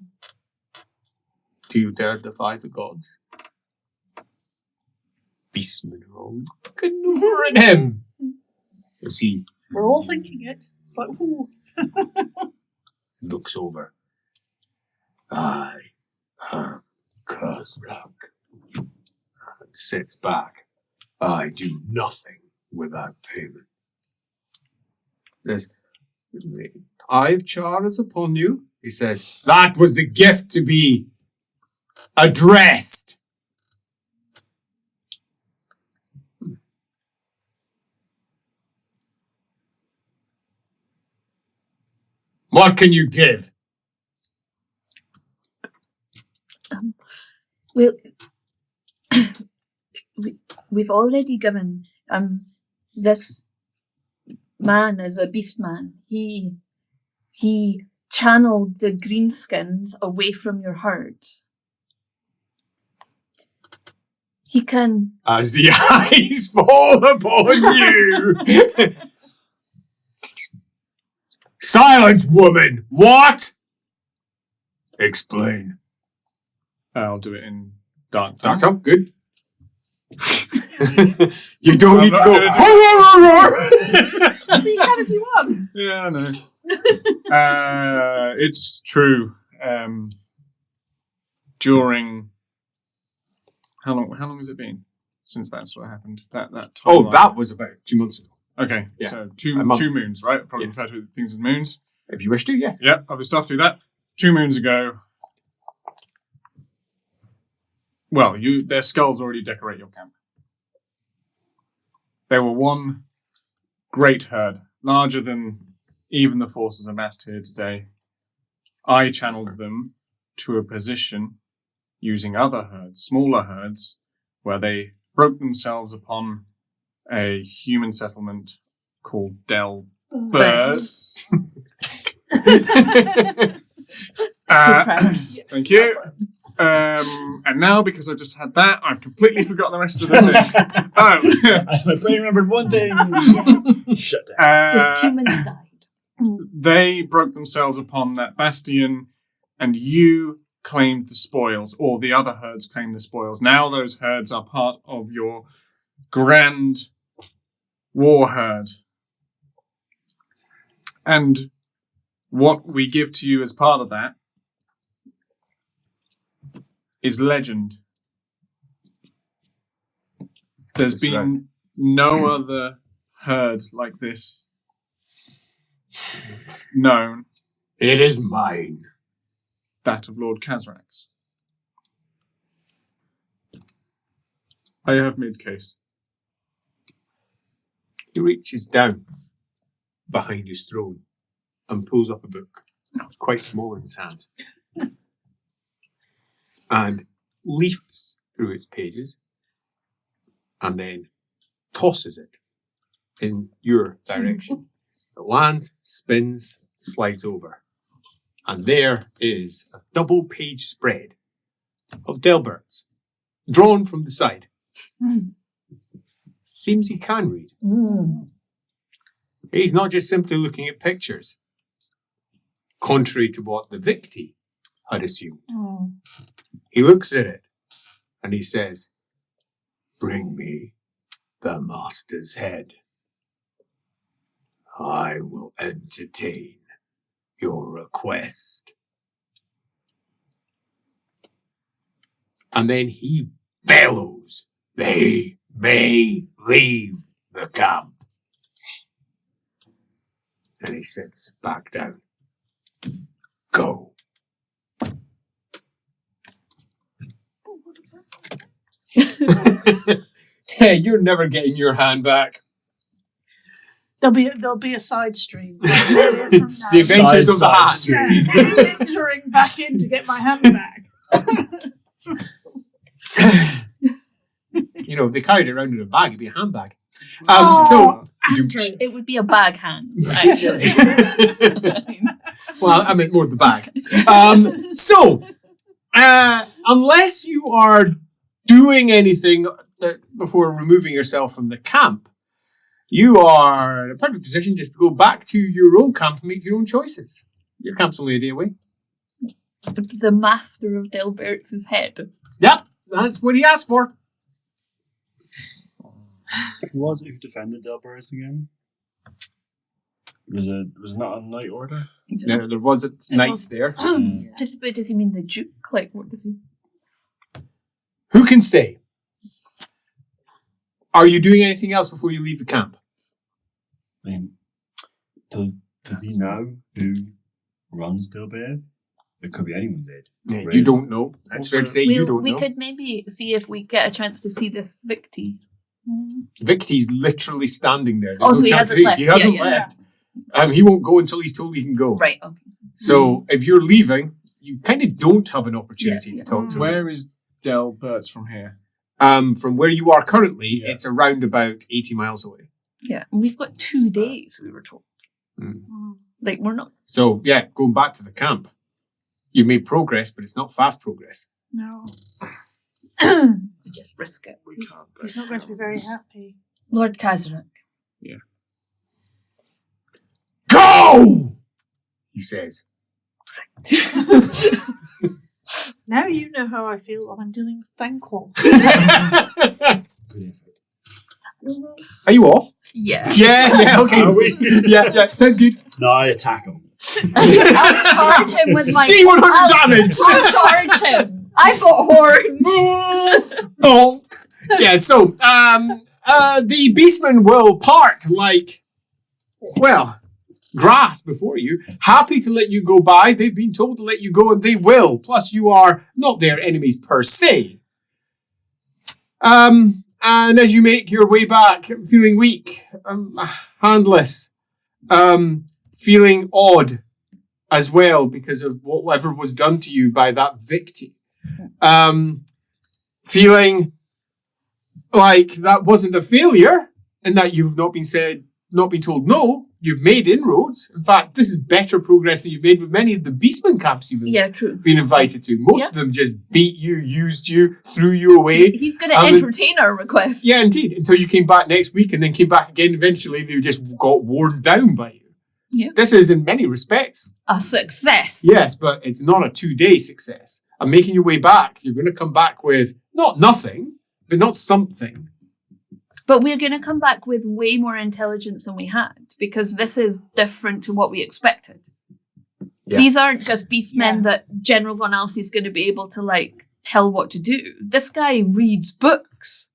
you dare defy the gods? Beastman rolled. Ignoring him. You see, We're all thinking it. It's like, ooh. looks over. I am Kazar. And sits back. I do nothing without payment. Says, the eye of Char is upon you. He says, that was the gift to be addressed. What can you give? Well, we've already given this man as a beast man. He channeled the greenskins away from your herds. He can. As the eyes fall upon you. Silence, woman! What? Explain. I'll do it in dark Dark tongue. tongue, good. You don't I'm need to not go. gonna do You can if you want. Yeah, I know. It's true. During how long has it been since that sort of happened? That Oh, timeline? that was about 2 months ago. Okay, Yeah. so A month. 2 moons, right? Probably Yeah. refer to things as moons. If you wish to, yes. Yep, other stuff do that. 2 moons ago. Well, their skulls already decorate your camp. They were one great herd, larger than even the forces amassed here today. I channeled them to a position using other herds, smaller herds, where they broke themselves upon a human settlement called Delberts. Thank you. And now, because I've just had that, I've completely forgotten the rest of the thing. My brain remembered one thing. Shut down. The humans died. They broke themselves upon that bastion, and you claimed the spoils, or the other herds claimed the spoils. Now those herds are part of your grand war herd. And what we give to you as part of that is legend. There's That's been right. no other herd like this known, It is mine. that of Lord Kazrax. I have made case. He reaches down behind his throne and pulls up a book. It's quite small in his hands. And leafs through its pages and then tosses it in your direction. It lands, spins, slides over. And there is a double-page spread of Delberts, drawn from the side. Seems he can read. He's not just simply looking at pictures, contrary to what the Victi had assumed. He looks at it and he says, "Bring me the master's head. I will entertain your request." And then he bellows, "They may leave the camp." And he sits back down. Go. Hey, you're never getting your hand back. There'll be a side stream. From now. The Adventures of the Side Hand. stream. Yeah, entering back in to get my hand back. You know, if they carried it around in a bag, it'd be a handbag. Oh, So, Andrew. It would be a bag hand, actually. well, I meant more the bag. Unless you are doing anything that before removing yourself from the camp, you are in a perfect position just to go back to your own camp and make your own choices. Your camp's only a day away. The master of Delberts' head. Yep, that's what he asked for. Who was it who defended Delberts again? Was it not a knight order? Yeah, there was knights there. Does he mean the Duke? Like, what does he... Who can say? Are you doing anything else before you leave the camp? I mean, does he know who runs Delberts? It could be anyone's head. Yeah, you don't know. That's fair to say. You don't we know. could maybe see if we get a chance to see this Victy. Victy's literally standing there. Oh, so he chance hasn't left. He hasn't Yeah. left. He won't go until he's told he can go. Right, okay. So if you're leaving, you kind of don't have an opportunity to talk to him. Where is Delberts from here? From where you are currently, it's around about 80 miles away. Yeah, and we've got 2 days, we were told. Like, we're not... So, yeah, going back to the camp. You made progress, but it's not fast progress. No. We just risk it. We can't go. He's not going to be very happy. Lord Kazar. Go! He says. Now you know how I feel when I'm dealing with Thanquol. Good effort. Are you off? Yeah. Yeah, okay. Yeah, sounds good. No, I attack him. I'll charge him with my... D100 damage! I'll charge him. I've got horns. Oh. Yeah, so, the beastmen will part like, well, grass before you. Happy to let you go by. They've been told to let you go, and they will. Plus, you are not their enemies per se. And as you make your way back, feeling weak, handless, feeling odd as well because of whatever was done to you by that Victy. Feeling like that wasn't a failure and that you've not been told no. You've made inroads. In fact, this is better progress than you've made with many of the Beastman camps you've been invited to. Most of them just beat you, used you, threw you away. He's going to entertain our request. Yeah, indeed. Until you came back next week and then came back again. Eventually, they just got worn down by you. Yeah. This is, in many respects, a success. Yes, but it's not a 2-day success. And making your way back, you're going to come back with not nothing, but not something. But we're going to come back with way more intelligence than we had, because this is different to what we expected. Yeah. These aren't just beastmen that General Von Alcy is going to be able to, like, tell what to do. This guy reads books.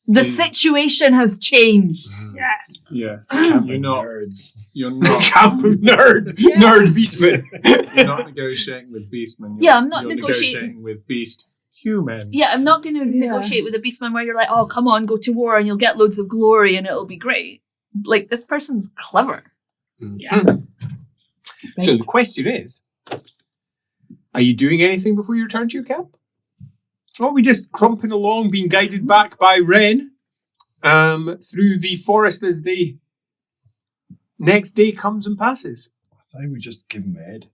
The situation has changed. Yes. Yes. You're not nerds. You're not. Camp of nerd beastmen. You're not negotiating with beastmen. I'm not you're negotiating with beast humans. Yeah, I'm not going to negotiate with a beastman where you're like, oh, come on, go to war and you'll get loads of glory and it'll be great. Like, this person's clever. Yeah. So the question is, are you doing anything before you return to your camp? Or are we just crumping along, being guided back by Wren through the forest as the next day comes and passes? I think we just give him a head.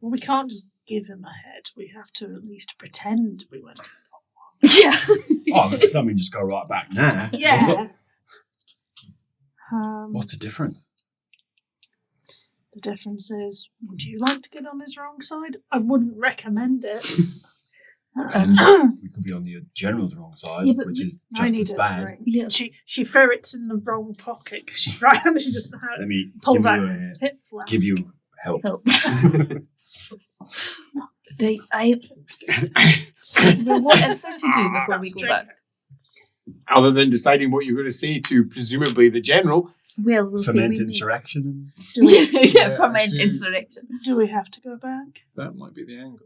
Well, we can't just give him a head. We have to at least pretend we went. Yeah. Oh, I mean, just go right back now. Yeah. What's the difference? The difference is, would you like to get on his wrong side? I wouldn't recommend it. We could be on the general's wrong side, which is just as bad. Drink. Yeah. She ferrets in the wrong pocket because she's right. She just Let me pulls give out you a hip flask. give you help. Well, what is there to do before we go back? Other than deciding what you're going to say to presumably the general. Well, we'll Ferment see. insurrection. Ferment insurrection. Do we have to go back? That might be the angle.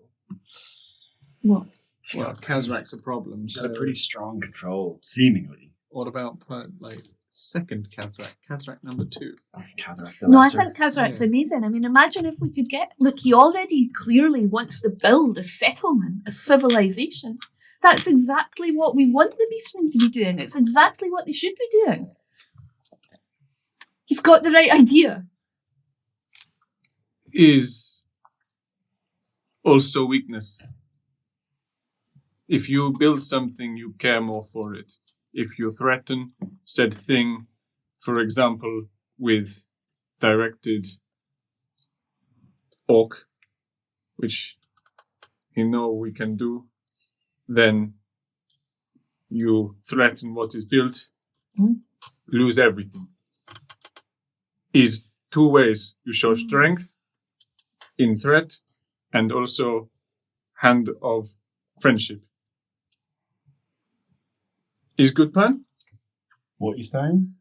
What? Well, Kazrak's a problem. He's So got a pretty strong control, seemingly. what about second Kazrak? Kazrak number 2. No, I think Kazrak's amazing. I mean, imagine if we could get... Look, he already clearly wants to build a settlement, a civilization. That's exactly what we want the Beastmen to be doing. It's exactly what they should be doing. He's got the right idea. Is also weakness. If you build something, you care more for it. If you threaten said thing, for example, with directed orc, which you know we can do, then you threaten what is built, lose everything. Is two ways. You show strength in threat and also hand of friendship. Is good plan? What you saying?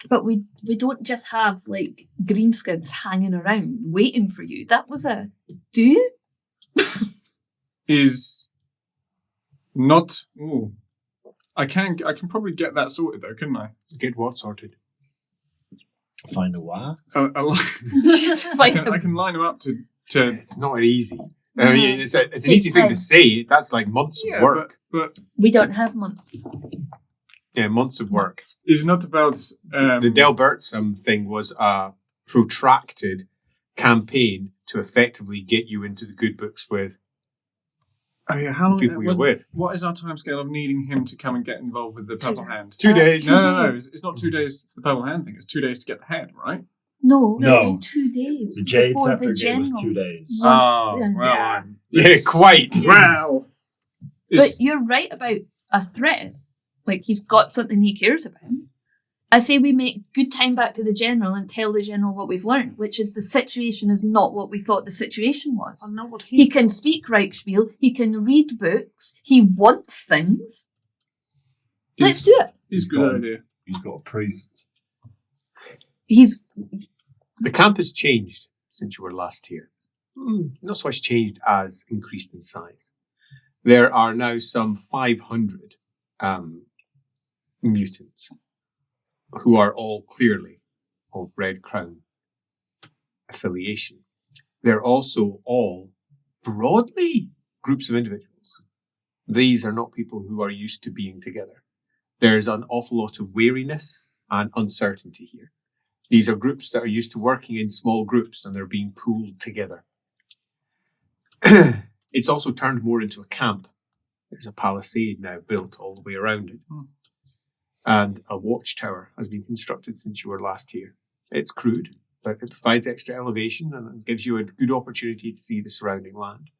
But we don't just have like greenskins hanging around waiting for you. That was a. Do you? Is not. Ooh, I can probably get that sorted though, couldn't I? Get what sorted? Find a wire? I can line them up to. It's not easy. I mean, it's an easy thing to say. That's like months of work. But We don't have months. Yeah, months of work. it's not about. The Delberts thing was a protracted campaign to effectively get you into the good books with Oh yeah, how long? people you're with. What is our timescale of needing him to come and get involved with the purple hand? 2 days. No. It's not 2 days for the purple hand thing. It's 2 days to get the head, right? No, No. it's 2 days. The Jade before the separate game was general. 2 days. Oh, yeah. well, I'm- Yeah, quite. Wow. But you're right about a threat. Like, he's got something he cares about. I say we make good time back to the general and tell the general what we've learned, which is the situation is not what we thought the situation was. I know what He can speak Reichspiel. He can read books. He wants things. Let's do it. It's a good idea. He's got a priest. He's The camp has changed since you were last here. Not so much changed as increased in size. There are now some 500 mutants who are all clearly of Red Crown affiliation. They're also all broadly groups of individuals. These are not people who are used to being together. There's an awful lot of wariness and uncertainty here. These are groups that are used to working in small groups and they're being pooled together. It's also turned more into a camp. There's a palisade now built all the way around it. And a watchtower has been constructed since you were last here. It's crude, but it provides extra elevation and it gives you a good opportunity to see the surrounding land.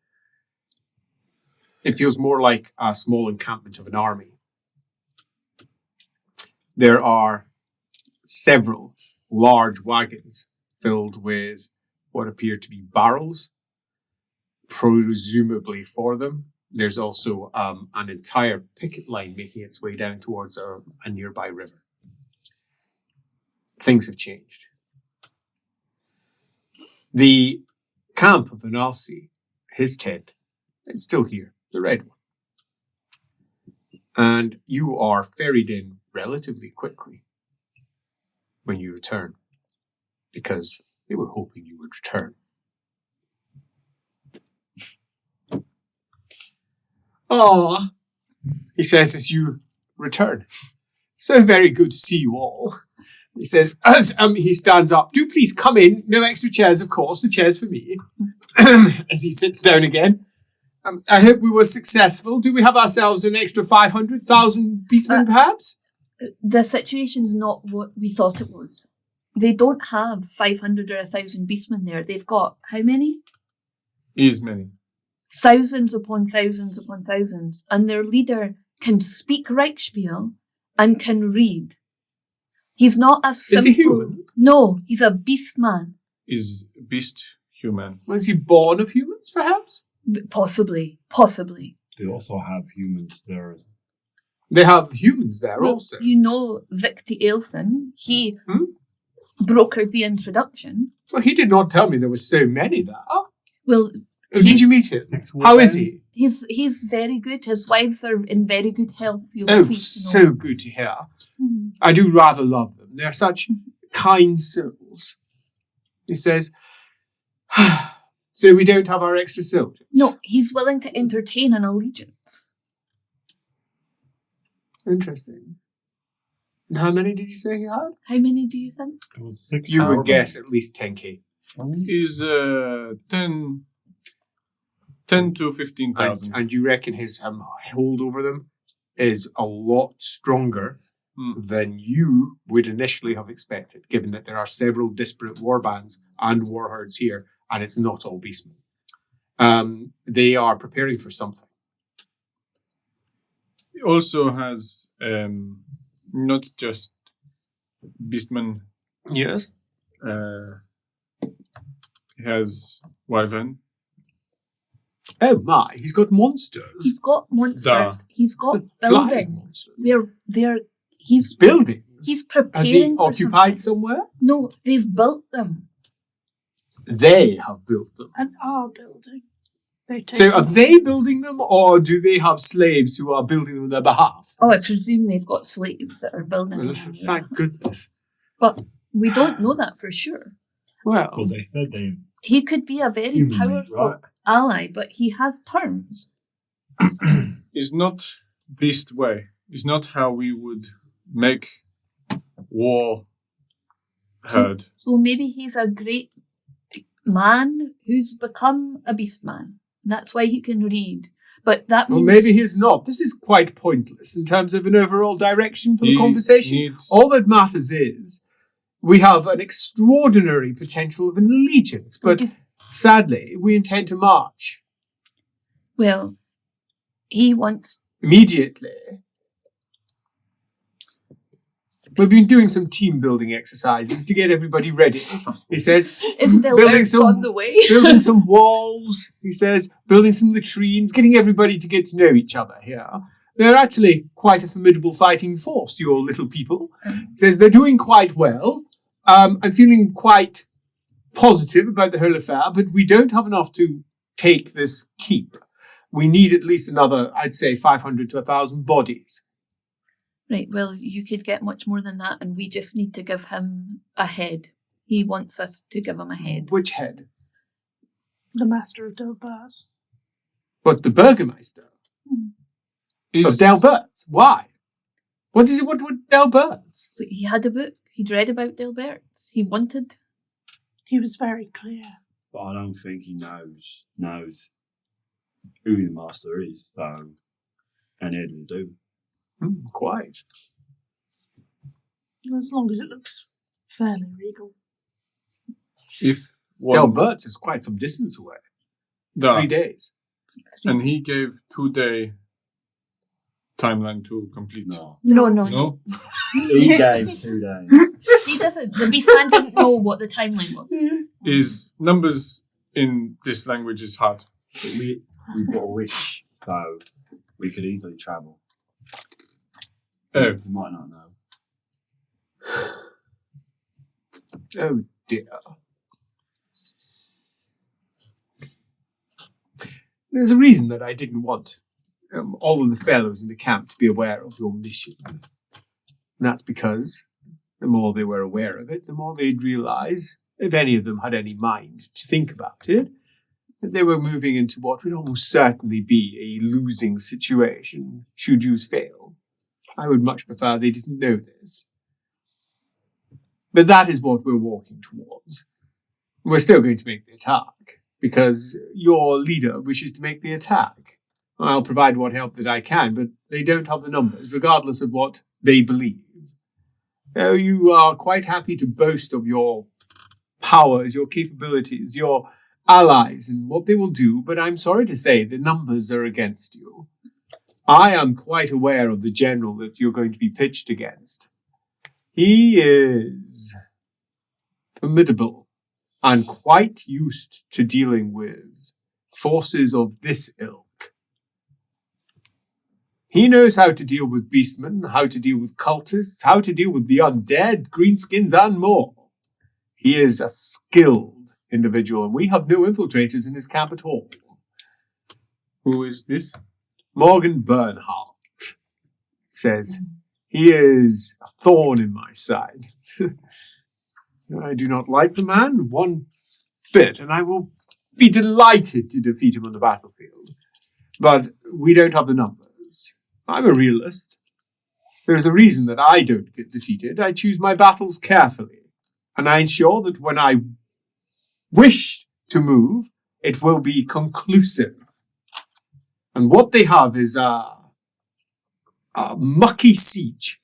It feels more like a small encampment of an army. There are several large wagons filled with what appear to be barrels, presumably for them. There's also an entire picket line making its way down towards a nearby river. Things have changed. The camp of Analsi, his tent, it's still here, the red one. And you are ferried in relatively quickly when you return, because they were hoping you would return. "Ah," he says as you return. "So very good to see you all." He says, as he stands up, "Do please come in. No extra chairs, of course. The chair's for me." As he sits down again. "I hope we were successful. Do we have ourselves an extra 500,000 beastmen, perhaps?" the situation's not what we thought it was. They don't have 500 or 1,000 beastmen there. They've got how many? Is many. Thousands upon thousands upon thousands. And their leader can speak Reichspiel and can read. He's not a simple... Is he human? No, he's a beast man. Is beast human? Was he born of humans, perhaps? Possibly. They also have humans there. They have humans there Well, also. you know Victi Elfin. He brokered the introduction. Well, he did not tell me there were so many there. Well, Did you meet him? How is he? he's very good. His wives are in very good health. You'll Oh, please know. so good to hear. I do rather love them. They're such kind souls. He says, "So we don't have our extra soldiers?" No, he's willing to entertain an allegiance. Interesting. And how many did you say he had? How many do you think? It was 6 You would however. guess at least 10k. Is 10 10 to 15,000. And you reckon his hold over them is a lot stronger than you would initially have expected, given that there are several disparate warbands and war herds here, and it's not all beastmen. They are preparing for something. He also has not just beastmen. Yes. He has wyvern. Oh my, he's got monsters. He's got monsters. Duh. He's got Flying buildings. monsters. He's Buildings. he's preparing. Has he for occupied something. somewhere? No, they've built them. They have built them. And our building. They take So are them. they building them, or do they have slaves who are building them on their behalf? Oh, I presume they've got slaves that are building Well, them. thank goodness. But we don't know that for sure. Well, Well, they said they He could be a very human made, powerful right? ally, but he has terms. Is not this way. Is not how we would make war heard. So maybe he's a great man who's become a beast man. That's why he can read. But that well, means maybe he's not. This is quite pointless in terms of an overall direction for the He conversation. needs- All that matters is we have an extraordinary potential of an allegiance, but sadly, we intend to march well, he wants. immediately. We've been doing some team building exercises to get everybody ready. He says, Is there building works some- on the way? building some walls, he says, building some latrines, getting everybody to get to know each other here. They're actually quite a formidable fighting force, your little people. He says they're doing quite well. I'm feeling quite positive about the whole affair, but we don't have enough to take this keep. We need at least another, I'd say, 500 to 1,000 bodies. Right, well, you could get much more than that, and we just need to give him a head. He wants us to give him a head. Which head? The master of Delberts. What, the Burgermeister? Of Delberts? Why? What is it? What Delberts? But he had a book. He'd read about Delberts. He wanted. He was very clear. But I don't think he knows who the master is. So, and Ed will do. Quite. As long as it looks fairly regal. If one, Delberts is quite some distance away. Da. 3 days. and he gave 2-day timeline to complete. No, No? he gave 2 days. He doesn't. The Beastman didn't know what the timeline was. Is numbers in this language is hard. But we've got a wish, so we could easily travel. Oh, You might not know. Oh dear. There's a reason that I didn't want all of the fellows in the camp to be aware of your mission. And that's because the more they were aware of it, the more they'd realize, if any of them had any mind to think about it, that they were moving into what would almost certainly be a losing situation should you fail. I would much prefer they didn't know this. But that is what we're walking towards. We're still going to make the attack, because your leader wishes to make the attack. I'll provide what help that I can, but they don't have the numbers, regardless of what they believe. Oh, you are quite happy to boast of your powers, your capabilities, your allies, and what they will do, but I'm sorry to say the numbers are against you. I am quite aware of the general that you're going to be pitched against. He is formidable and quite used to dealing with forces of this ilk. He knows how to deal with beastmen, how to deal with cultists, how to deal with the undead, greenskins, and more. He is a skilled individual, and we have no infiltrators in his camp at all. who is this? Morgan Bernhardt says, he is a thorn in my side. I do not like the man one bit, and I will be delighted to defeat him on the battlefield. But we don't have the numbers. I'm a realist. There's a reason that I don't get defeated. I choose my battles carefully, and I ensure that when I wish to move, it will be conclusive. And what they have is a mucky siege.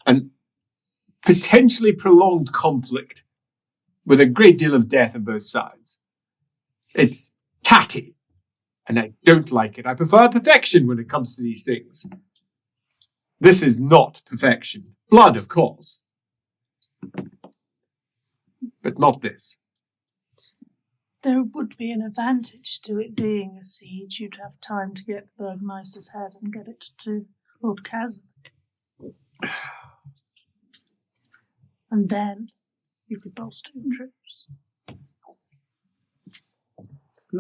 An potentially prolonged conflict with a great deal of death on both sides. It's tatty, and I don't like it. I prefer perfection when it comes to these things. This is not perfection. Blood, of course. But not this. There would be an advantage to it being a siege. You'd have time to get the Burgmeister's head and get it to Lord Kazar. And then you could bolster your troops.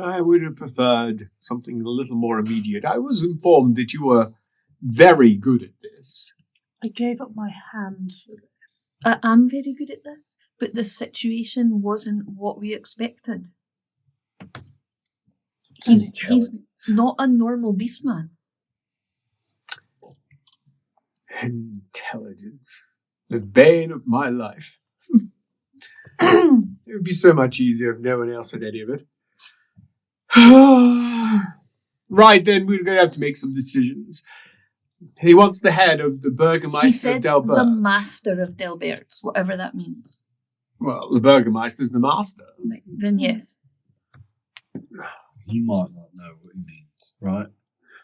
I would have preferred something a little more immediate. I was informed that you were very good at this. I gave up my hand for this. I am very good at this, but the situation wasn't what we expected. He's not a normal beastman. Intelligence. The bane of my life. It would be so much easier if no one else had any of it. Right then, we're going to have to make some decisions. He wants the head of the Burgermeister He said of Delberts. the master of Delberts, whatever that means. Well, the Burgermeister's the master. Right, then yes. He might not know what he means, right?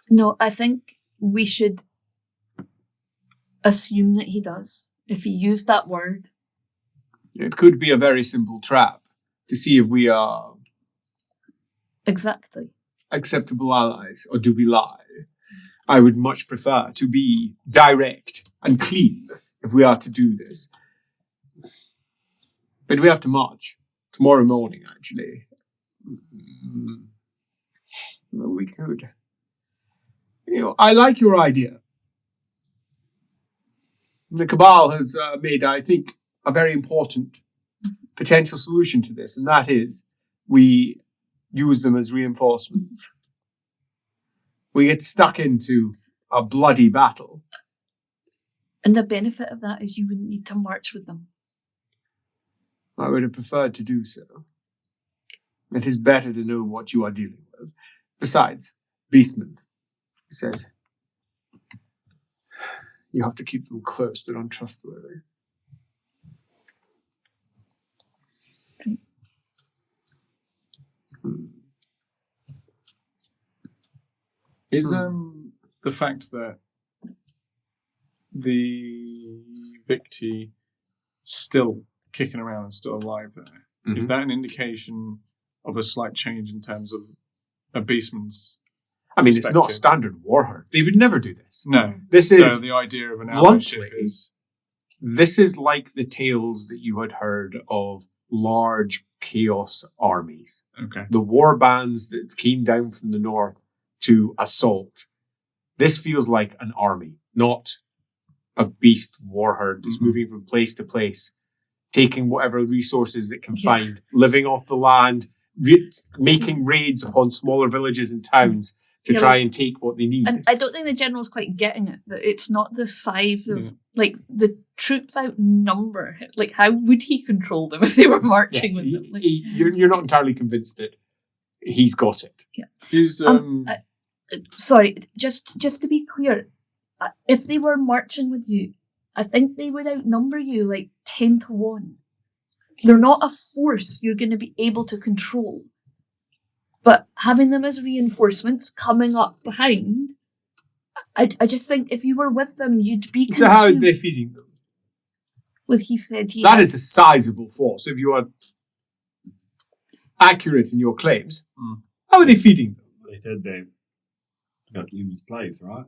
No, I think we should assume that he does. If he used that word. It could be a very simple trap to see if we are Exactly. acceptable allies, or do we lie? I would much prefer to be direct and clean if we are to do this. But we have to march tomorrow morning, actually. We could. I like your idea. The Cabal has made, I think, a very important potential solution to this, and that is we use them as reinforcements. We get stuck into a bloody battle. And the benefit of that is you wouldn't need to march with them. I would have preferred to do so. It is better to know what you are dealing with. Besides, Beastman, he says, you have to keep them close. They're untrustworthy. Is the fact that the Victi still kicking around and still alive there, is that an indication of a slight change in terms of a beastman's I mean, it's not perspective? standard Warhammer. They would never do this. No. This So is the idea of an bluntly, allyship is... this is like the tales that you had heard of large chaos armies. Okay. The war bands that came down from the north to assault. This feels like an army, not a beast war herd that's moving from place to place, taking whatever resources it can find, living off the land, making raids upon smaller villages and towns to try and take what they need. And I don't think the general's quite getting it, that it's not the size of, like, the troops outnumber. Like, how would he control them if they were marching with them? Like, You're not entirely convinced that he's got it. Yeah. Is, sorry, just to be clear, if they were marching with you, I think they would outnumber you like 10 to 1. They're not a force you're going to be able to control. But having them as reinforcements coming up behind, I just think if you were with them, you'd be consumed. So how are they feeding them? Well, he said That is a sizable force. If you are accurate in your claims, how are they feeding them? They said they got human slaves, right?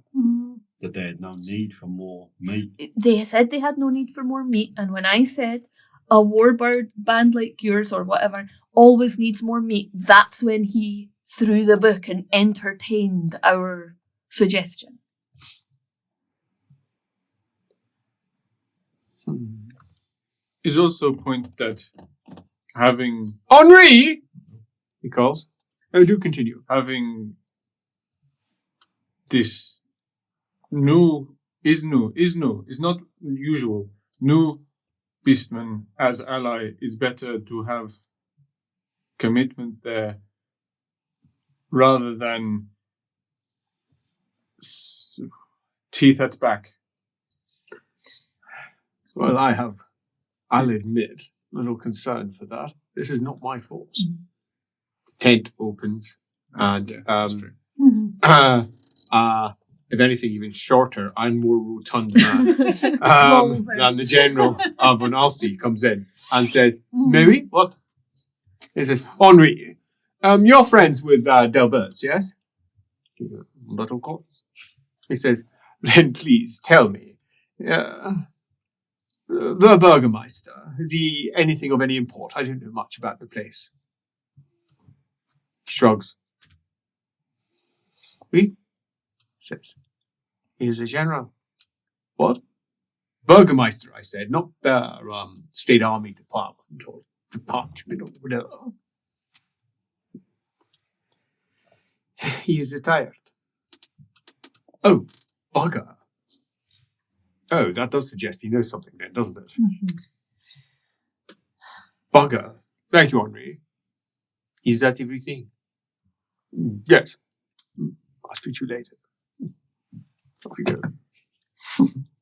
That they had no need for more meat. They said they had no need for more meat, and when I said a warbird band like yours or whatever always needs more meat, that's when he threw the book and entertained our suggestion. is also a point that having Henri! He calls. Oh, do continue. having this is not usual. New beastman as ally is better to have commitment there rather than teeth at back. Well, I'll admit, a little concern for that. This is not my force. The tent opens, and Yeah, that's true. if anything, even shorter and more rotund man Rolls in. than the general of Von Alsti comes in and says, Maybe? What? He says, Henri, you're friends with Delberts, yes? But of course. He says, then please tell me, the Burgermeister, is he anything of any import? I don't know much about the place. Shrugs. Oui? Says, he is a general. What? Burgermeister, I said, not the State Army Department or Department or whatever. He is retired. Oh, bugger. Oh, that does suggest he knows something then, doesn't it? Bugger. Thank you, Henri. Is that everything? Yes. I'll speak to you later. Off you go.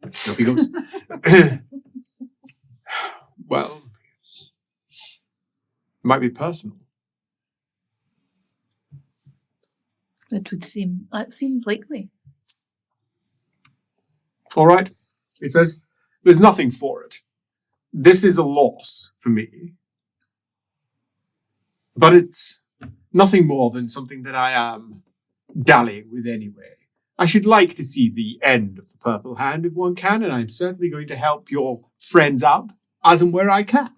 Off he goes. Well, might be personal. That seems likely. All right, he says, there's nothing for it. This is a loss for me. But it's nothing more than something that I am dallying with anyway. I should like to see the end of the Purple Hand if one can, and I'm certainly going to help your friends out as and where I can.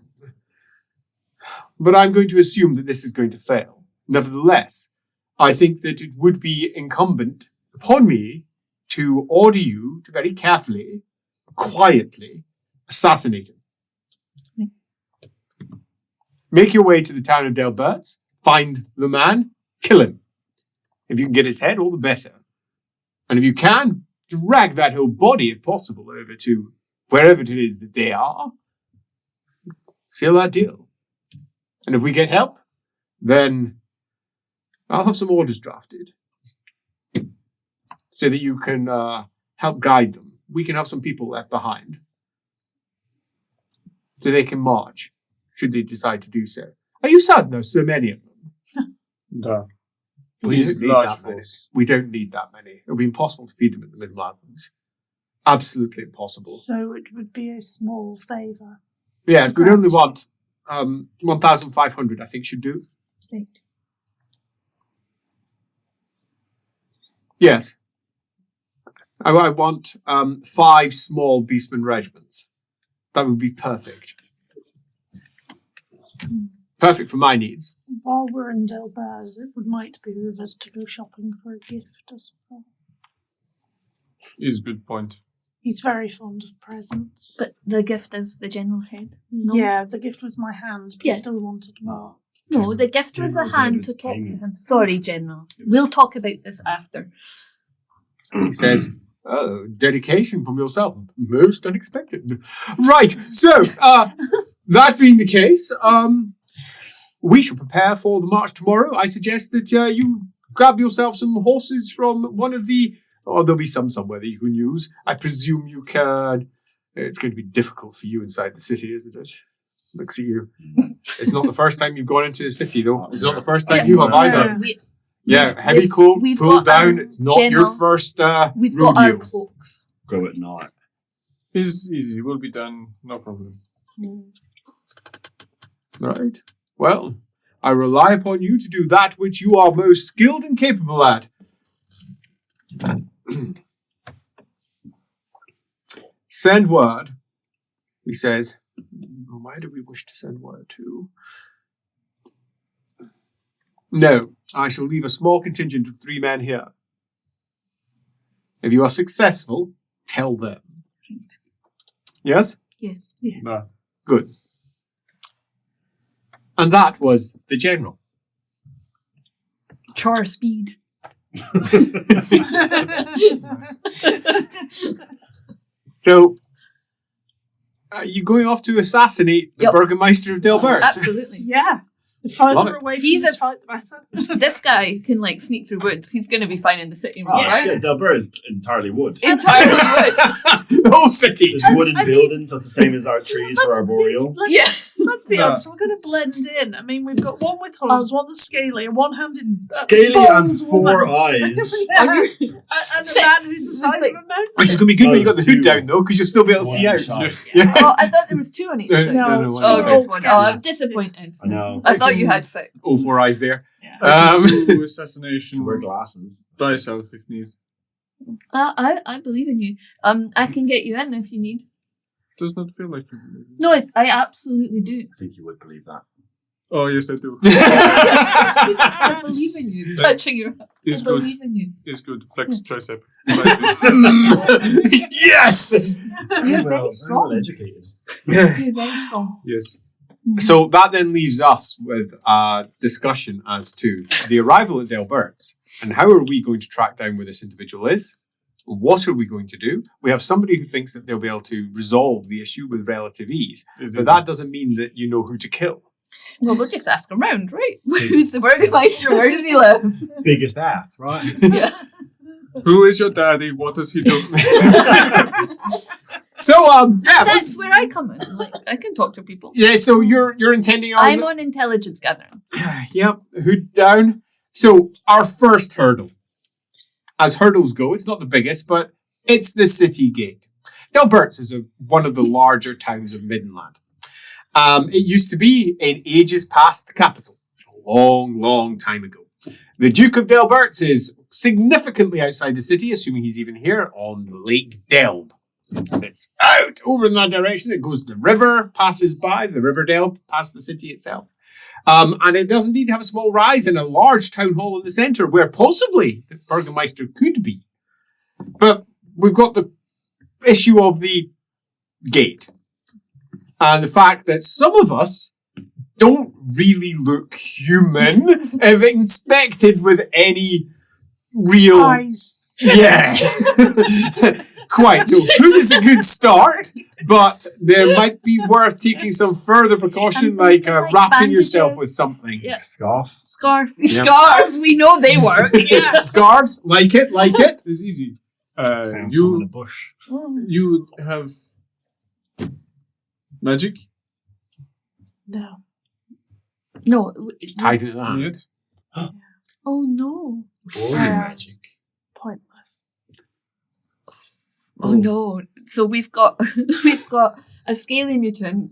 But I'm going to assume that this is going to fail. Nevertheless, I think that it would be incumbent upon me to order you to very carefully, quietly assassinate him. Make your way to the town of Delberts, find the man, kill him. If you can get his head, all the better. And if you can, drag that whole body, if possible, over to wherever it is that they are. Seal that deal. And if we get help, then I'll have some orders drafted so that you can help guide them. We can have some people left behind so they can march, should they decide to do so. Are you sad there's so many of them? No. We don't need that many. We don't need that many. It'll be impossible to feed them in the Midlands. Absolutely impossible. So it would be a small favour. Yes, we'd only want 1,500, I think should do. Right. Yes. I want 5 small beastman regiments. That would be perfect. Perfect for my needs. While we're in Delberts, it might behoove us to go shopping for a gift as well. Is a good point. He's very fond of presents. But the gift is the general's head. No? Yeah, the gift was my hand, but Yeah. I still wanted more. No, the gift was a General's head hand is to talk to tiny. him. Sorry, General. We'll talk about this after. He says, oh, dedication from yourself. Most unexpected. Right, so, that being the case, we shall prepare for the march tomorrow. I suggest that you grab yourself some horses from one of the... Or there'll be some somewhere that you can use. I presume you can... It's going to be difficult for you inside the city, isn't it? Looks at you. It's not the first time you've gone into the city, though. It's not the first time you have either. Heavy cloak, we've pulled got, down. It's not General, your first We've rodeo. got our cloaks. Go at night. Is easy. Will be done. No problem. Right. Well, I rely upon you to do that which you are most skilled and capable at. Send word, he says. Why do we wish to send word to? No, I shall leave a small contingent of 3 men here. If you are successful, tell them. Yes? Yes. Yes. No. Good. And that was the general. Char speed. So, are you going off to assassinate the Yep. Burgermeister of Delberts? Absolutely. Yeah. The farther Love it. away from He's this a- fight, the better. This guy can like sneak through woods. He's going to be fine in the city, Oh, right? yeah, Delberts is entirely wood. Entirely woods. The whole city. There's wooden I mean- buildings that's the same as our trees for arboreal. Yeah. Let's be Yeah. honest, we're going to blend in. I mean, we've got one with horns, one that's scaly, a one-handed Scaly and bold 4 woman. eyes. Yeah. Are you- And a Six. man who's the It's size like- of a mountain. Which is going to be good when you got the Those hood two. down, though, because you'll still be able to see One out. side. Yeah. Oh, I thought there was 2 on each No, side. no, it's one Oh, is all just one. together. Oh, I'm disappointed. I know. I thought you had 6. All 4 eyes there. Yeah. Do assassination Wear glasses. by yourself if need. I believe in you. I can get you in if you need. Does not feel like you. No, I absolutely do. I think you would believe that. Oh yes, I do. I believe in you. Touching your. It's I good. believe in you. It's good. Flex tricep. Yes! You're very strong. Well educated. You're very strong. Yes. So that then leaves us with a discussion as to the arrival at Delberts and how are we going to track down where this individual is? What are we going to do? We have somebody who thinks that they'll be able to resolve the issue with relative ease, but that doesn't mean that you know who to kill. Well, we'll just ask around, right? Who's the Burgermeister? Where does he live? Biggest ass, right? Yeah. Who is your daddy? What does he do? So, yeah, That's where I come in. Like, I can talk to people. yeah. So you're intending on I'm on intelligence gathering. Yep, hood down. So our first hurdle, as hurdles go, it's not the biggest, but it's the city gate. Delberts is one of the larger towns of Middenland. It used to be in ages past the capital, a long, long time ago. The Duke of Delberts is significantly outside the city, assuming he's even here, on Lake Delb. It's out over in that direction. It goes, the river passes by, the River Delb, past the city itself. And it does indeed have a small rise and a large town hall in the centre where possibly the Burgermeister could be. But we've got the issue of the gate. And the fact that some of us don't really look human if inspected with any real... Eyes. Yeah. Quite. So hood is a good start, but there might be worth taking some further precaution, And like like wrapping yourself bandages. with something. Yeah. Scarf. Scarf. Scarves, we know they work. Yeah. Scarves, like it. It's easy. Found some in a You bush. you have magic No. No. Tied in in that. it. Oh no. Or magic. Pointless. Oh no. So we've got a scaly mutant,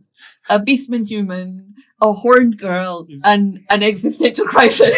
a beastman human, a horned girl, Is- and an existential crisis.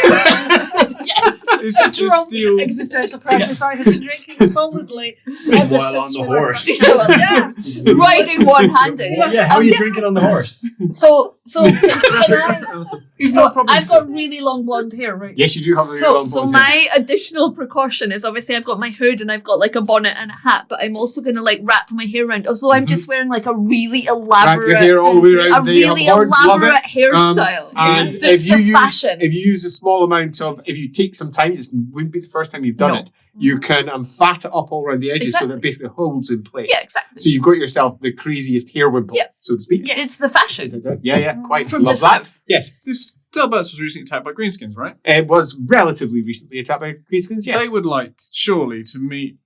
Yes. It's Drunk still existential crisis. I have been drinking solidly ever While since on the we were- horse. Yeah. Riding one-handed. Yeah, how are you drinking on the horse? So can I? It's So no problem. I've got really long blonde hair, right? Yes, you do have a So my additional precaution is obviously I've got my hood and I've got like a bonnet and a hat, but I'm also gonna like wrap my hair around. So I'm just wearing like a really Wrap elaborate, your hair all the way around. a There you have really horns, love elaborate it. hairstyle. And It's if the you fashion. use a small amount of, if you take some time, it wouldn't be the first time you've done No. it. You can fat it up all around the edges so that Exactly. it basically holds in place. Yeah, exactly. So you've got yourself the craziest hair wimple, Yeah. so to speak. Yeah. It's the fashion. Is it? Yeah, quite. From the Love that. south. Yes. This Delberts was recently attacked by greenskins, right? It was relatively recently attacked by greenskins, yes. They would like surely to meet.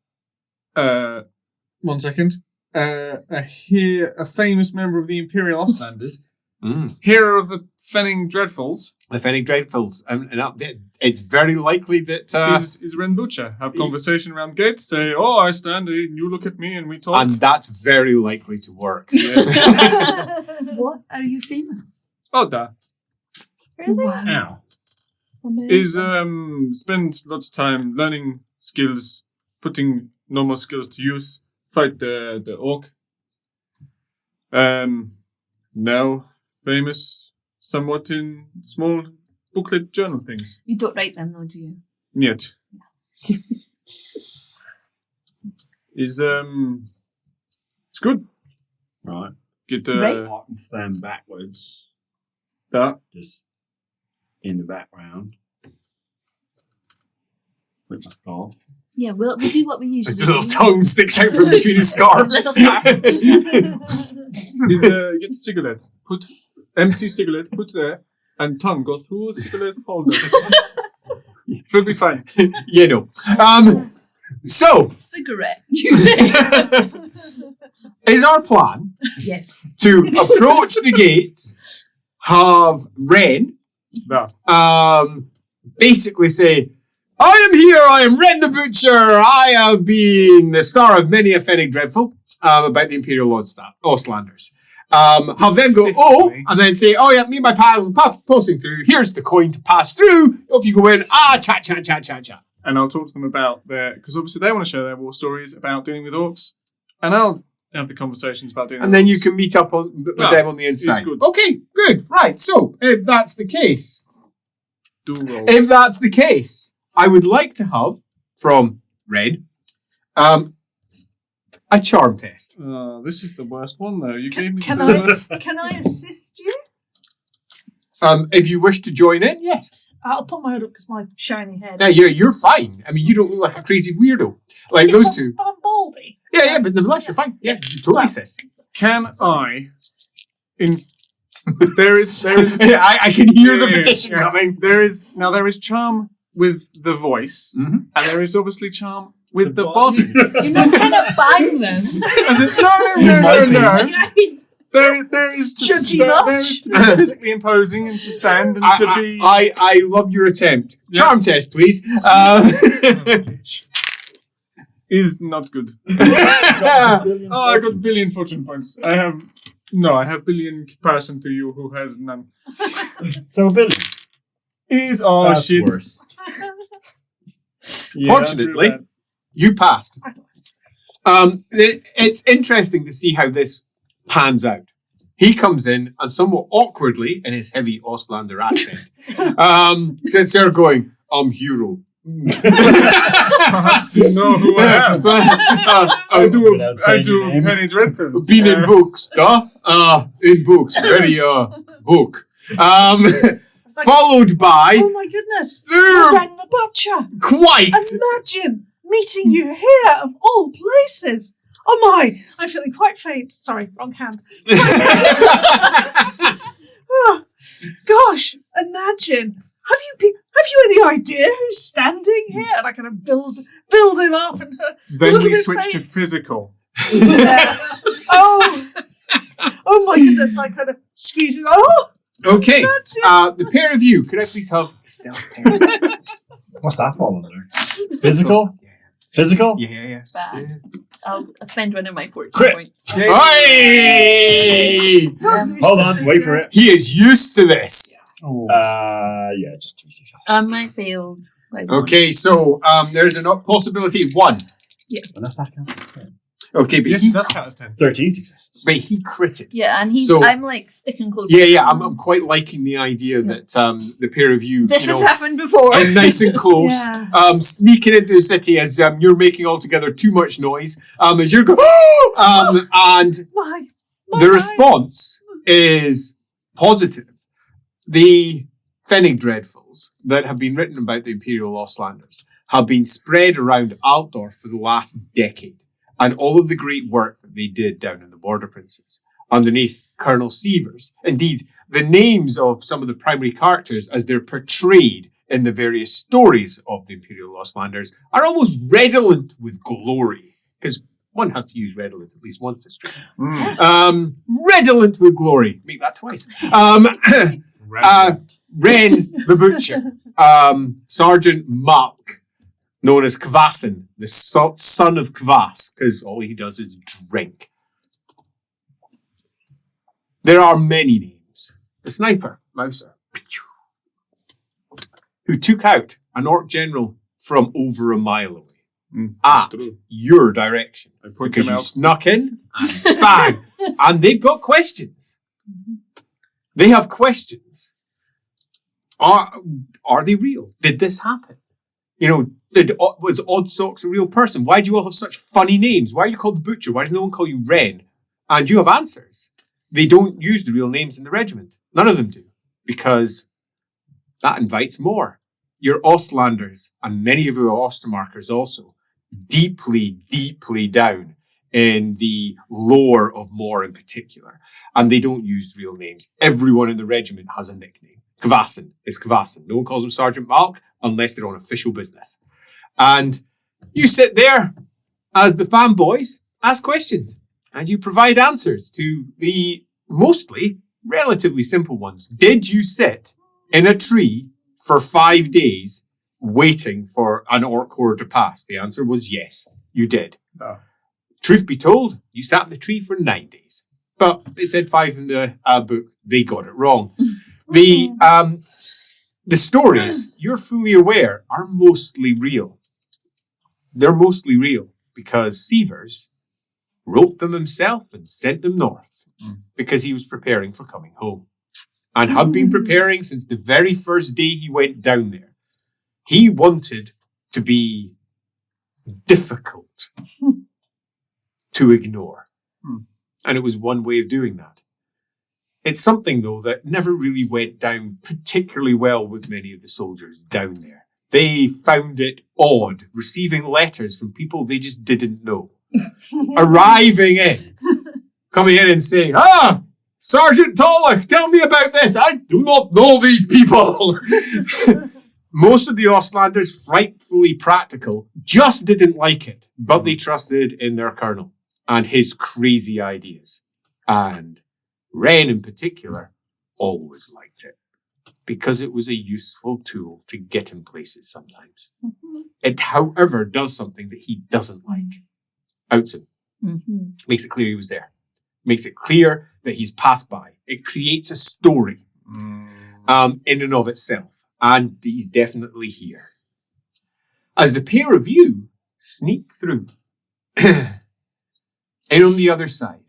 1 second. A famous member of the Imperial Ostlanders, hero of the Fenning Dreadfuls, The Fenning Dreadfuls. It's very likely that... is Ren Butcher. Have conversation around gates, say, oh, I stand, and you look at me, and we talk. and that's very likely to work. Yes. What are you famous? Oh, da. Really? Wow. Ow. Is spend lots of time learning skills, putting normal skills to use, fight the orc. Now famous somewhat in small booklet journal things. You don't write them though, do you? Yet. Is it's good. Right. Get Right. I can stand backwards, that. just in the background. With my scarf. Yeah, we'll do what we usually His little do. tongue sticks out from between his scarves. Little scarf. Is get cigarette. Put empty cigarette. Put there. And tongue go through a split folder. Should be fine. You know. So, Cigarette. You say? is our plan Yes. to approach the gates, have Ren No. basically say, I am here, I am Ren the Butcher, I have been the star of many a Fennig Dreadful, about the Imperial Ostlanders. Have them go, oh, and then say, oh yeah, me and my pals are passing through, here's the coin to pass through, if you go in, chat. And I'll talk to them about because obviously they want to share their war stories about dealing with orcs. And I'll have the conversations about dealing And with then orcs. you can meet up with them on the inside. good. Okay, good, right, so, if that's the case, Do rolls. if that's the case, I would like to have, from Red, a charm test. This is the worst one, though. You gave me Can the I worst. can I assist you? If you wish to join in, yes. I'll put my hood up because my shiny head. No, you're fine. I mean, you don't look like a crazy weirdo. Like Yeah, those but- two. But I'm baldy. Yeah, but nevertheless, you're fine. Yeah, you totally assist. Can I... There is I can hear the Yeah, petition yeah. coming. There is charm with the voice, Mhm. and there is obviously charm with The the body. You're not trying to bang them. As it's might be. no. There is to Judgy there much? is to be physically imposing and to stand and to be. I love your attempt. Yeah. Charm test, please. Is not good. I got billion fortune points. I have billion comparison to you who has none. So a billion. That's shit. Worse. Yeah, that's Fortunately, real bad. you passed. It's interesting to see how this pans out. He comes in and somewhat awkwardly, in his heavy Ostlander accent, since they're going, I'm hero. Perhaps you know who I am. I do Without saying your name. penny dreadfuls. Been in books, duh? In books, very book. It's like, Followed by oh my goodness, Ren the Butcher. quite. Imagine meeting you here of all places. Oh my, I'm feeling quite faint. Sorry, wrong hand. Oh, gosh, imagine. Have you any idea who's standing here? And I kind of build him up and Then Look we at his switch to face. physical. yeah. Oh my goodness, I kind of squeezes. Oh, Okay, imagine. the pair of you, could I please have a stealth test? What's that fall under? Physical? Physical? Yeah. Bad. I'll spend one of my 14 Crit. points. Hey! Hold on, wait for it. He is used to this. Yeah, just 3 successes. I failed. by one. Okay, so there's a possibility of 1. Unless that counts as 10. Okay, but Yes, he, it does count as 10. 13 successes. but he critted. Yeah, and So- I'm like sticking close. Yeah, I'm quite liking the idea that the pair of you, This you has know, happened before. are nice and close, Yeah. sneaking into the city as you're making altogether too much noise, as you're going, and My the response is positive. The Fennig Dreadfuls that have been written about the Imperial Ostlanders have been spread around Altdorf for the last decade, and all of the great work that they did down in the Border Princes, underneath Colonel Sievers. Indeed, the names of some of the primary characters as they're portrayed in the various stories of the Imperial Ostlanders are almost redolent with glory, because one has to use redolent at least once this stream. Redolent with glory. Make that twice. Ren the Butcher. Sergeant Malk, known as Kvassin, the son of Kvas, because all he does is drink. There are many names. The sniper, Mouser, who took out an orc general from over a mile away at your direction. I put Because him you out. snuck in and bang. And they've got questions. They have questions. Are they real? Did this happen? You know, was Oddsocks a real person? Why do you all have such funny names? Why are you called the Butcher? Why does no one call you Ren? And you have answers. They don't use the real names in the regiment. None of them do. Because that invites more. Your Ostlanders, and many of your Ostermarkers also, deeply, deeply down in the lore of Moor in particular. And they don't use real names. Everyone in the regiment has a nickname. Kvassin is Kvassin. No one calls him Sergeant Malk unless they're on official business. And you sit there as the fanboys, ask questions, and you provide answers to the mostly relatively simple ones. Did you sit in a tree for 5 days waiting for an orc horde to pass? The answer was yes, you did. Oh. Truth be told, you sat in the tree for 9 days. But it said 5 in the book. They got it wrong. The stories, you're fully aware, are mostly real. They're mostly real because Sievers wrote them himself and sent them north because he was preparing for coming home and had been preparing since the very first day he went down there. He wanted to be difficult to ignore. And it was one way of doing that. It's something, though, that never really went down particularly well with many of the soldiers down there. They found it odd receiving letters from people they just didn't know. Arriving in, coming in and saying, Sergeant Tollick, tell me about this. I do not know these people. Most of the Ostlanders, frightfully practical, just didn't like it, but they trusted in their colonel and his crazy ideas. And Wren, in particular, always liked it because it was a useful tool to get in places sometimes. It, however, does something that he doesn't like. Outs him. Makes it clear he was there. Makes it clear that he's passed by. It creates a story in and of itself. And he's definitely here. As the pair of you sneak through, and on the other side,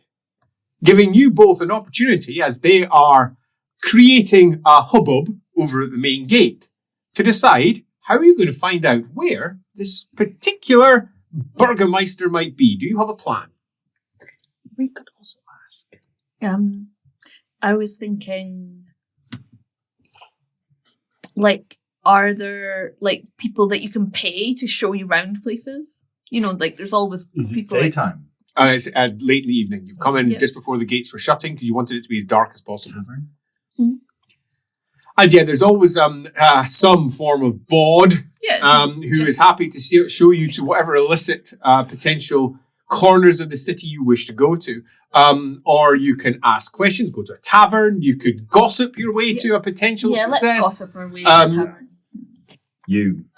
giving you both an opportunity as they are creating a hubbub over at the main gate to decide how are you going to find out where this particular Burgermeister might be. Do you have a plan? We could also ask. I was thinking, like, are there, like, people that you can pay to show you around places? You know, like, there's always Is it people like... daytime? It's late in the evening. You've come in just before the gates were shutting because you wanted it to be as dark as possible. And yeah, there's always some form of bod who is happy to show you to whatever illicit potential corners of the city you wish to go to. Or you can ask questions, go to a tavern, you could gossip your way to a potential success. Let's gossip our way to a tavern.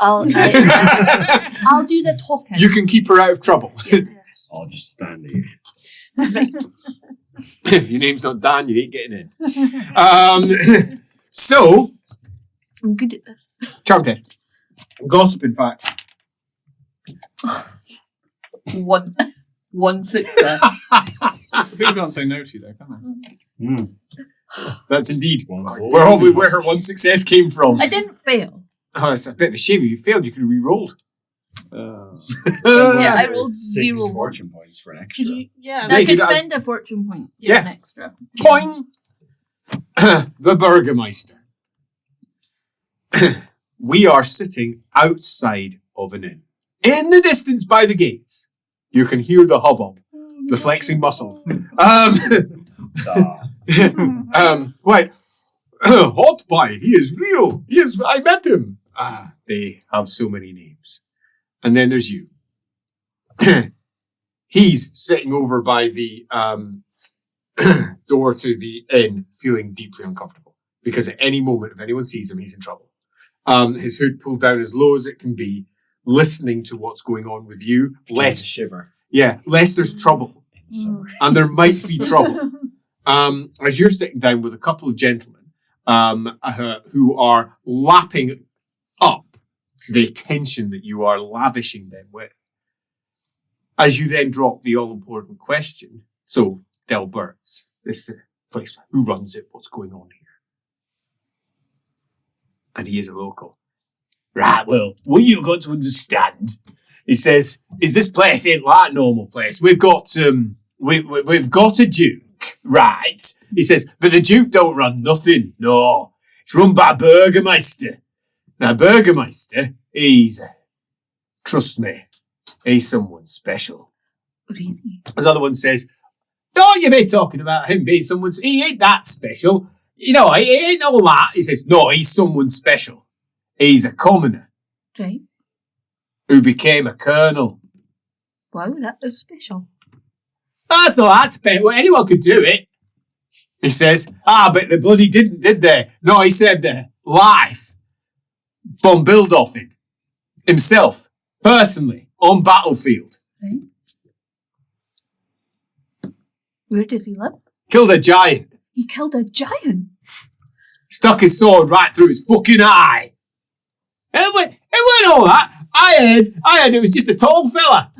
I'll do the talking. You can keep her out of trouble. I'll just stand here. Right. If your name's not Dan, you ain't getting in. So, I'm good at this. charm test. Gossip, in fact. One success. People can't say no to you, though, can they? That's indeed Where where her one success came from. I didn't fail. Oh, it's a bit of a shame. If you failed, you could have re-rolled. I rolled 6 0. fortune points for an extra. Could you? Yeah. I you could could- spend a fortune point for Yeah. an extra. Poing! The Burgermeister. We are sitting outside of an inn. In the distance by the gates, you can hear the hubbub, the flexing muscle. Quite hot pie. He is real. I met him. They have so many names. And then there's you. He's sitting over by the door to the inn, feeling deeply uncomfortable because at any moment, if anyone sees him, he's in trouble. His hood pulled down as low as it can be, listening to what's going on with you. Lest there's trouble, and there might be trouble. As you're sitting down with a couple of gentlemen who are lapping up the attention that you are lavishing them with. As you then drop the all-important question, so Delberts, this place, who runs it, what's going on here? And he is a local. Right, well, what you got to understand, he says, is this place ain't like a normal place. We've got we've got a duke, right? He says, but the duke don't run nothing, no. It's run by a Burgermeister. Now, Burgermeister, trust me, he's someone special. Really? As the other one says, don't you be talking about him being he ain't that special. he ain't all that. He says, no, he's someone special. He's a commoner Right. who became a colonel. Wow, that was special. That's not that special. Anyone could do it. He says, but the bloody didn't, did they? No, he said life. Von Bildoffin. Himself. Personally. On battlefield. Right. Where does he live? Killed a giant. He killed a giant. Stuck his sword right through his fucking eye. It weren't all that. I heard it was just a tall fella.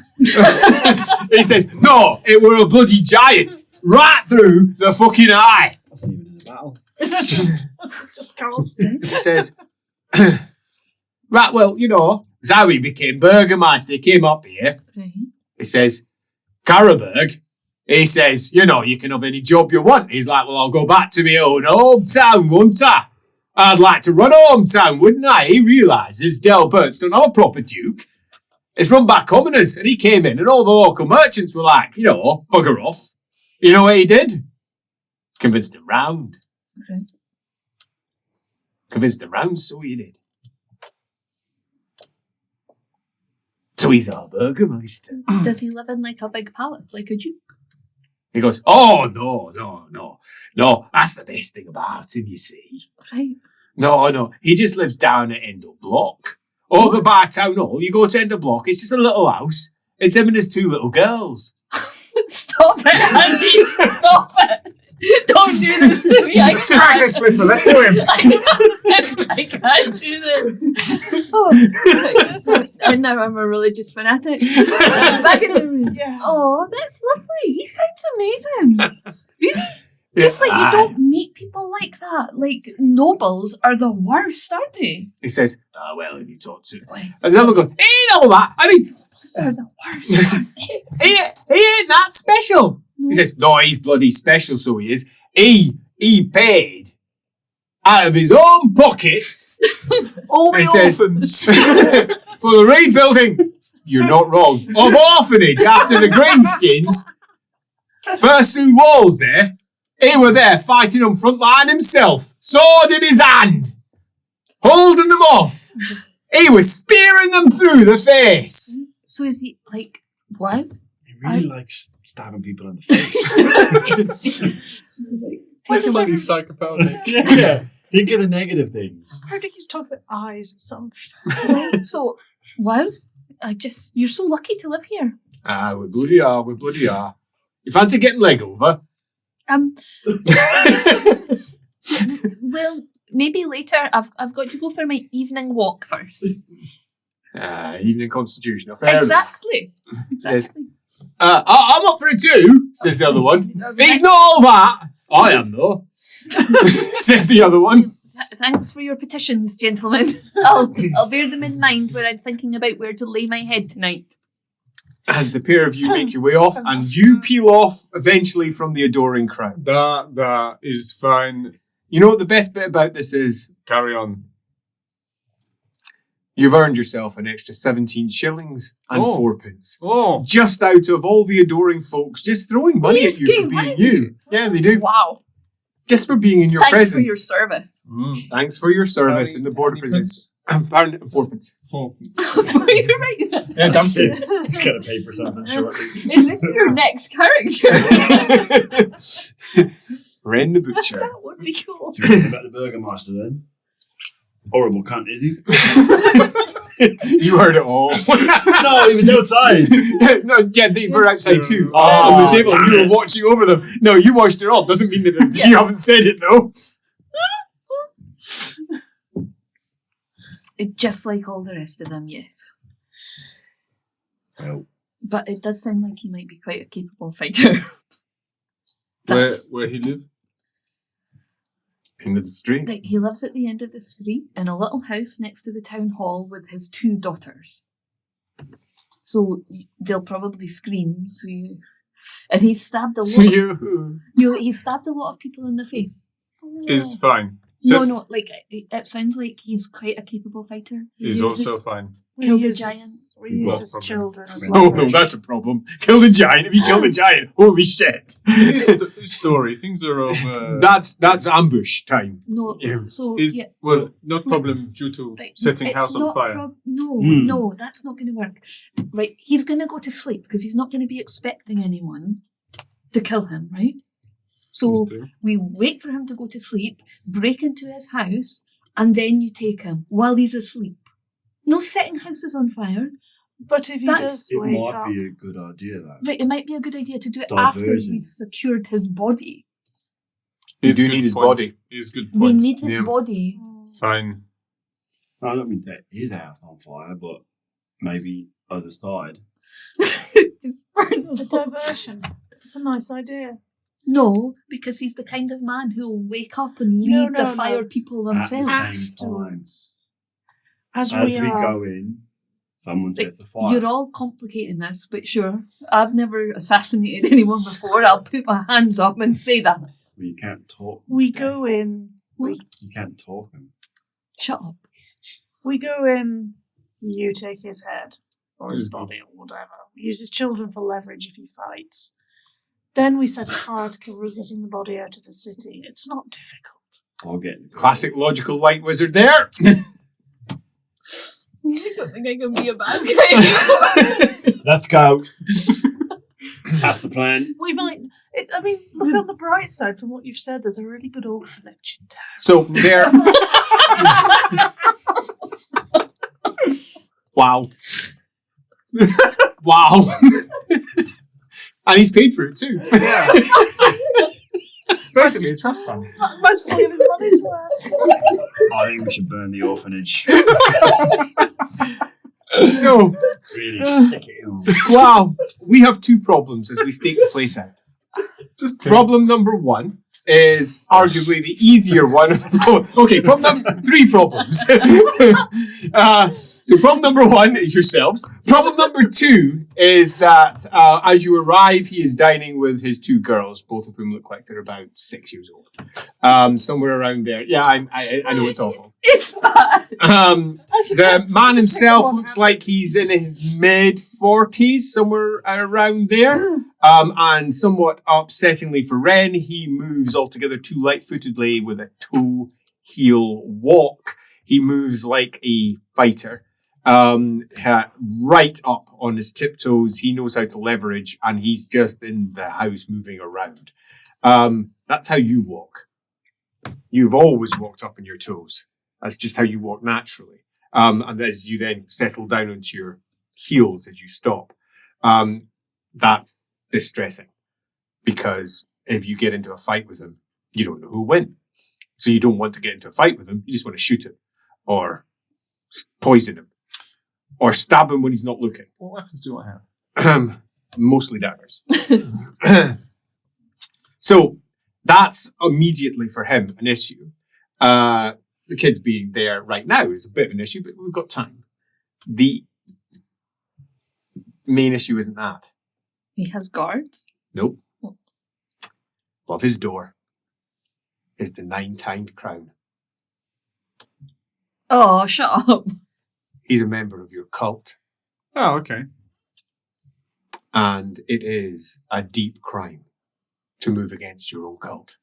He says, no, it were a bloody giant. Right through the fucking eye. Wasn't even in a battle. Just constant. He says, right, well, that's how he became Burgermeister. He came up here. Right. He says, Karaberg. He says, you can have any job you want. He's like, well, I'll go back to my own hometown, won't I? I'd like to run a hometown, wouldn't I? He realises Delberts don't have a proper duke. It's run by commoners. And he came in and all the local merchants were like, bugger off. You know what he did? Convinced them round. Right. Convinced them round, so he did. So he's our Burgermeister. Does he live in like a big palace, like a duke? He goes, oh, no. That's the best thing about him, you see. Right. No. He just lives down at End of Block. Over by Town Hall, you go to End of Block, it's just a little house. It's him and his 2 little girls. Stop it, Andy! Stop it! Don't do this to me. I can't. Let's do him. I can't do this. Oh, and now I'm a religious fanatic. Back in the room. Yeah. Oh, that's lovely. He sounds amazing. Really? Just like you don't meet people like that. Like, nobles are the worst, aren't they? He says, well, if you talk to... Why? And the other goes, he ain't all that. I mean, Nobles are the worst, aren't they? he ain't that special. He says, no, he's bloody special, so he is. He paid out of his own pocket All the He says- orphans. for the rebuilding, you're not wrong, of orphanage after the Greenskins burst through walls there. He were there fighting on front line himself, sword in his hand, holding them off. He was spearing them through the face. So is he like, what? He really likes stabbing people in the face. What's Like the- psychopathic. Yeah. Think of the negative things. I heard he's talking about eyes and something. Right, so, wow. You're so lucky to live here. We bloody are. You fancy getting leg over? Well, maybe later. I've got to go for my evening walk first. Evening constitutional. Fair enough. Exactly. Says, I'm up for it too, says the other one. He's not all that. I am though, says the other one. Thanks for your petitions, gentlemen. I'll bear them in mind when I'm thinking about where to lay my head tonight. As the pair of you make your way off, and you peel off eventually from the adoring crowd. That is fine. You know what the best bit about this is? Carry on. You've earned yourself an extra 17 shillings and Oh. 4p. Oh, Just out of all the adoring folks, just throwing money Yes, at you for give being money. you. Yeah, they do. Wow. Just for being in your Thanks presence. for your service. Thanks for your service in the border prisons. Pound and 4p. What are you writing? Yeah, damn straight. He's going to pay for something shortly. Is this your next character? Ren the Butcher. That would be cool. Do you think about the Burgermeister then? Horrible cunt, is he? You heard it all. No, he was outside. No, yeah, they were outside too. Oh, on the table, and you damn were watching over them. No, you watched it all. Doesn't mean that you haven't said it though. Just like all the rest of them, yes. Well, But it does sound like he might be quite a capable fighter. where he live? Into the street. Right, he lives at the end of the street in a little house next to the town hall with his 2 daughters. So they'll probably scream. And he stabbed a lot. So you. He stabbed a lot of people in the face. Is fine. So No, like it sounds like he's quite a capable fighter. is also fine. Killed a He uses- giant. We use Well, as problem. children as Oh, no, leverage. that's a problem. Kill the giant. If you kill the giant, holy shit. His story, things are over. That's ambush time. No, Yeah. so Is yeah, well, not problem due to right, setting it's house on not fire. no, Hmm. no, that's not going to work. Right, he's going to go to sleep because he's not going to be expecting anyone to kill him, right? So we wait for him to go to sleep, break into his house, and then you take him while he's asleep. No setting houses on fire. But if he That's- does It wake might up, be a good idea, though. Right, it might be a good idea to do it after Diversion. we've secured his body. You It's do good need his point. body. Is good We point. need his Yeah. body. Fine. I don't mean that his house on fire, but maybe other side. a diversion. It's a nice idea. No, because he's the kind of man who'll wake up and lead No, the no, fire no. people At themselves. the same time, Afterwards. As as we we are. go in, someone sets the fire. You're all complicating this, but sure. I've never assassinated anyone before. I'll put my hands up and say that. Well, you can't talk. We go in. You can't talk him. Shut up. We go in. You take his head or his Is- body or whatever. We use his children for leverage if he fights. Then we set a fire to cover us getting the body out of the city. It's not difficult. I'll get the Classic logical white wizard there. I don't think I can be a bad guy. Let's go. That's the plan. We might. I mean, look on the bright side from what you've said. There's a really good orphanage in town. So there. Wow. Wow. And he's paid for it too. Yeah. Basically, a trust fund. Mostly of his money's worth. I think we should burn the orphanage. So, Really stick it in. wow. We have two problems as we stake the place out. Just Problem number one is arguably the easier one. Okay, three problems. So problem number one is yourselves. Problem number two is that as you arrive, he is dining with his two girls, both of whom look like they're about 6 years old. Somewhere around there. Yeah, I know it's awful. It's bad. The man himself looks like he's in his mid-40s, somewhere around there. And somewhat upsettingly for Ren, he moves altogether too light-footedly with a toe-heel walk. He moves like a fighter. Right up on his tiptoes. He knows how to leverage, and he's just in the house moving around. That's how you walk. You've always walked up on your toes. That's just how you walk naturally. And as you then settle down onto your heels as you stop, that's distressing. Because if you get into a fight with him, you don't know who'll win. So you don't want to get into a fight with him. You just want to shoot him or poison him or stab him when he's not looking. What weapons do I have? Mostly daggers. So that's immediately for him an issue. The kids being there right now is a bit of an issue, but we've got time. The main issue isn't that. He has guards. Nope. Above his door is the 9-tined crown. Oh, shut up. He's a member of your cult, Oh, okay. and it is a deep crime to move against your own cult.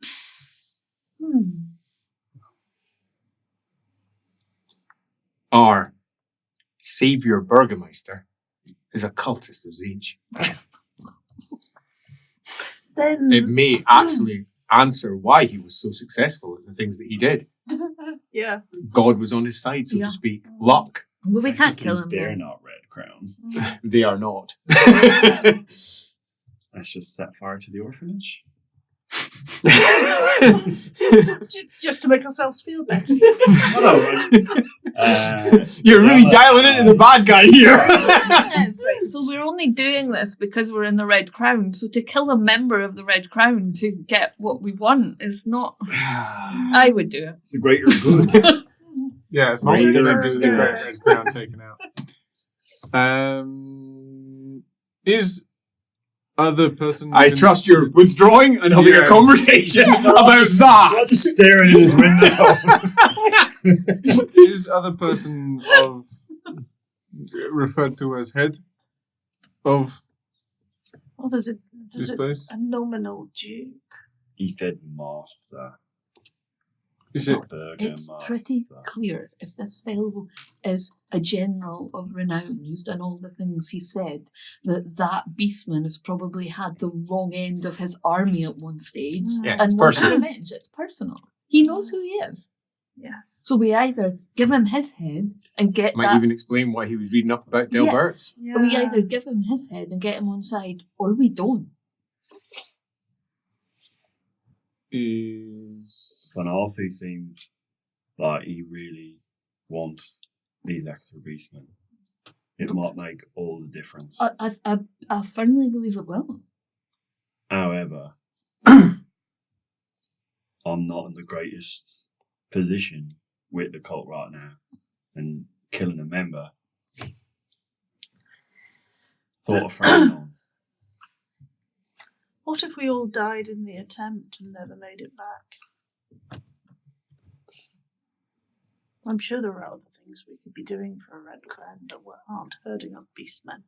Our savior Burgermeister is a cultist of Zinj. Then It may actually answer why he was so successful at the things that he did. yeah. God was on his side, so Yeah. to speak. Luck. Well, we can't kill him. They're then. not red crowns. They are not. Let's just set fire to the orphanage. Just to make ourselves feel better. You're really dialing into the bad guy here. That's right. So we're only doing this because we're in the Red Crown. So to kill a member of the Red Crown to get what we want is not. I would do it. It's the greater good. Yeah, it's Right, multiple they're members of the good. Red Crown taken out. Is other person... I trust you're withdrawing and having a Yeah. conversation about that. That's staring in his window. Is other person of referred to as head of Oh, there's this place? a nominal duke. He said master. Is it? not burger, It's master. pretty clear if this fellow is a general of renown who's done all the things he said, that beastman has probably had the wrong end of his army at one stage Yeah, and it's wants personal. revenge. It's personal. He knows who he is. Yes. So we either give him his head and get Might that, even explain why he was reading up about Yeah. Delberts. Yeah. we either give him his head and get him on side, or we don't. Is Van Arthur seems like he really wants these extra beastmen. It might make all the difference. I firmly believe it will. However, I'm not in the greatest position with the cult right now, and killing a member. Thought of throwing on. What if we all died in the attempt and never made it back? I'm sure there are other things we could be doing for a Red Crown that aren't herding up beastmen.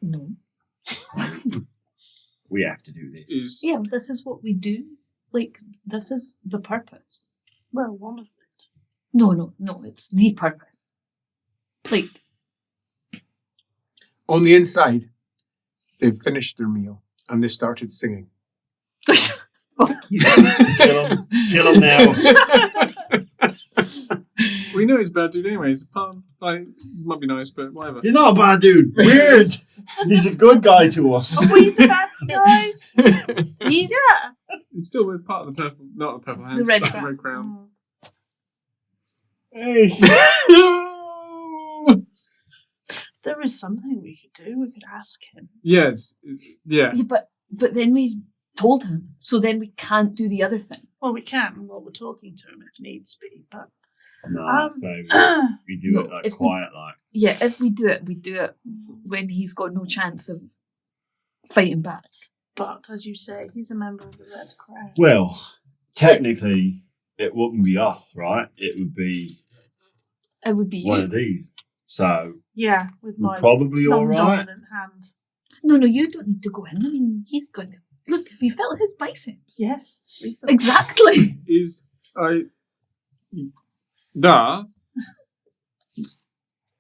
No. We have to do this. is Yeah, this is what we do. Like, this is the purpose. Well, one of it. No, it's the purpose. Like, On the inside, they've finished their meal and they started singing. Kill him now. we know he's a bad dude anyway. He's a pun. Like, might be nice, but whatever. He's not a bad dude. Weird. He's a good guy to us. Are we the bad guys? he's Yeah. He's still with part of the purple, not the purple hands, The red but crown. red crown. Hey. There is something we could do. We could ask him. Yes, yeah. Yeah, but then we've told him, so then we can't do the other thing. Well, we can while we're talking to him if needs be, but No, so we do No, it like if we- quiet, like. Yeah, if we do it when he's got no chance of fighting back. but as you say, he's a member of the Red Crown. Well, technically, it wouldn't be us, right? It would be It would be one you. of these. So Yeah, with we're my probably all right. non-dominant hand. No, you don't need to go in. I mean, he's going to... Look, have you felt his biceps? Yes, recently. Exactly. Is da?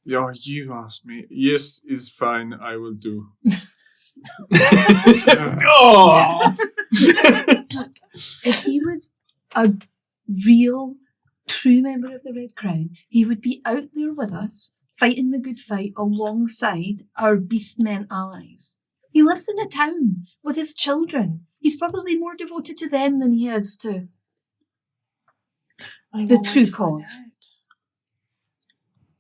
Yeah, you asked me. Yes, is fine. I will do. Oh! If he was a real, true member of the Red Crown, he would be out there with us, fighting the good fight alongside our beastmen allies. He lives in a town with his children. He's probably more devoted to them than he is to... I The will true wait to find cause. out.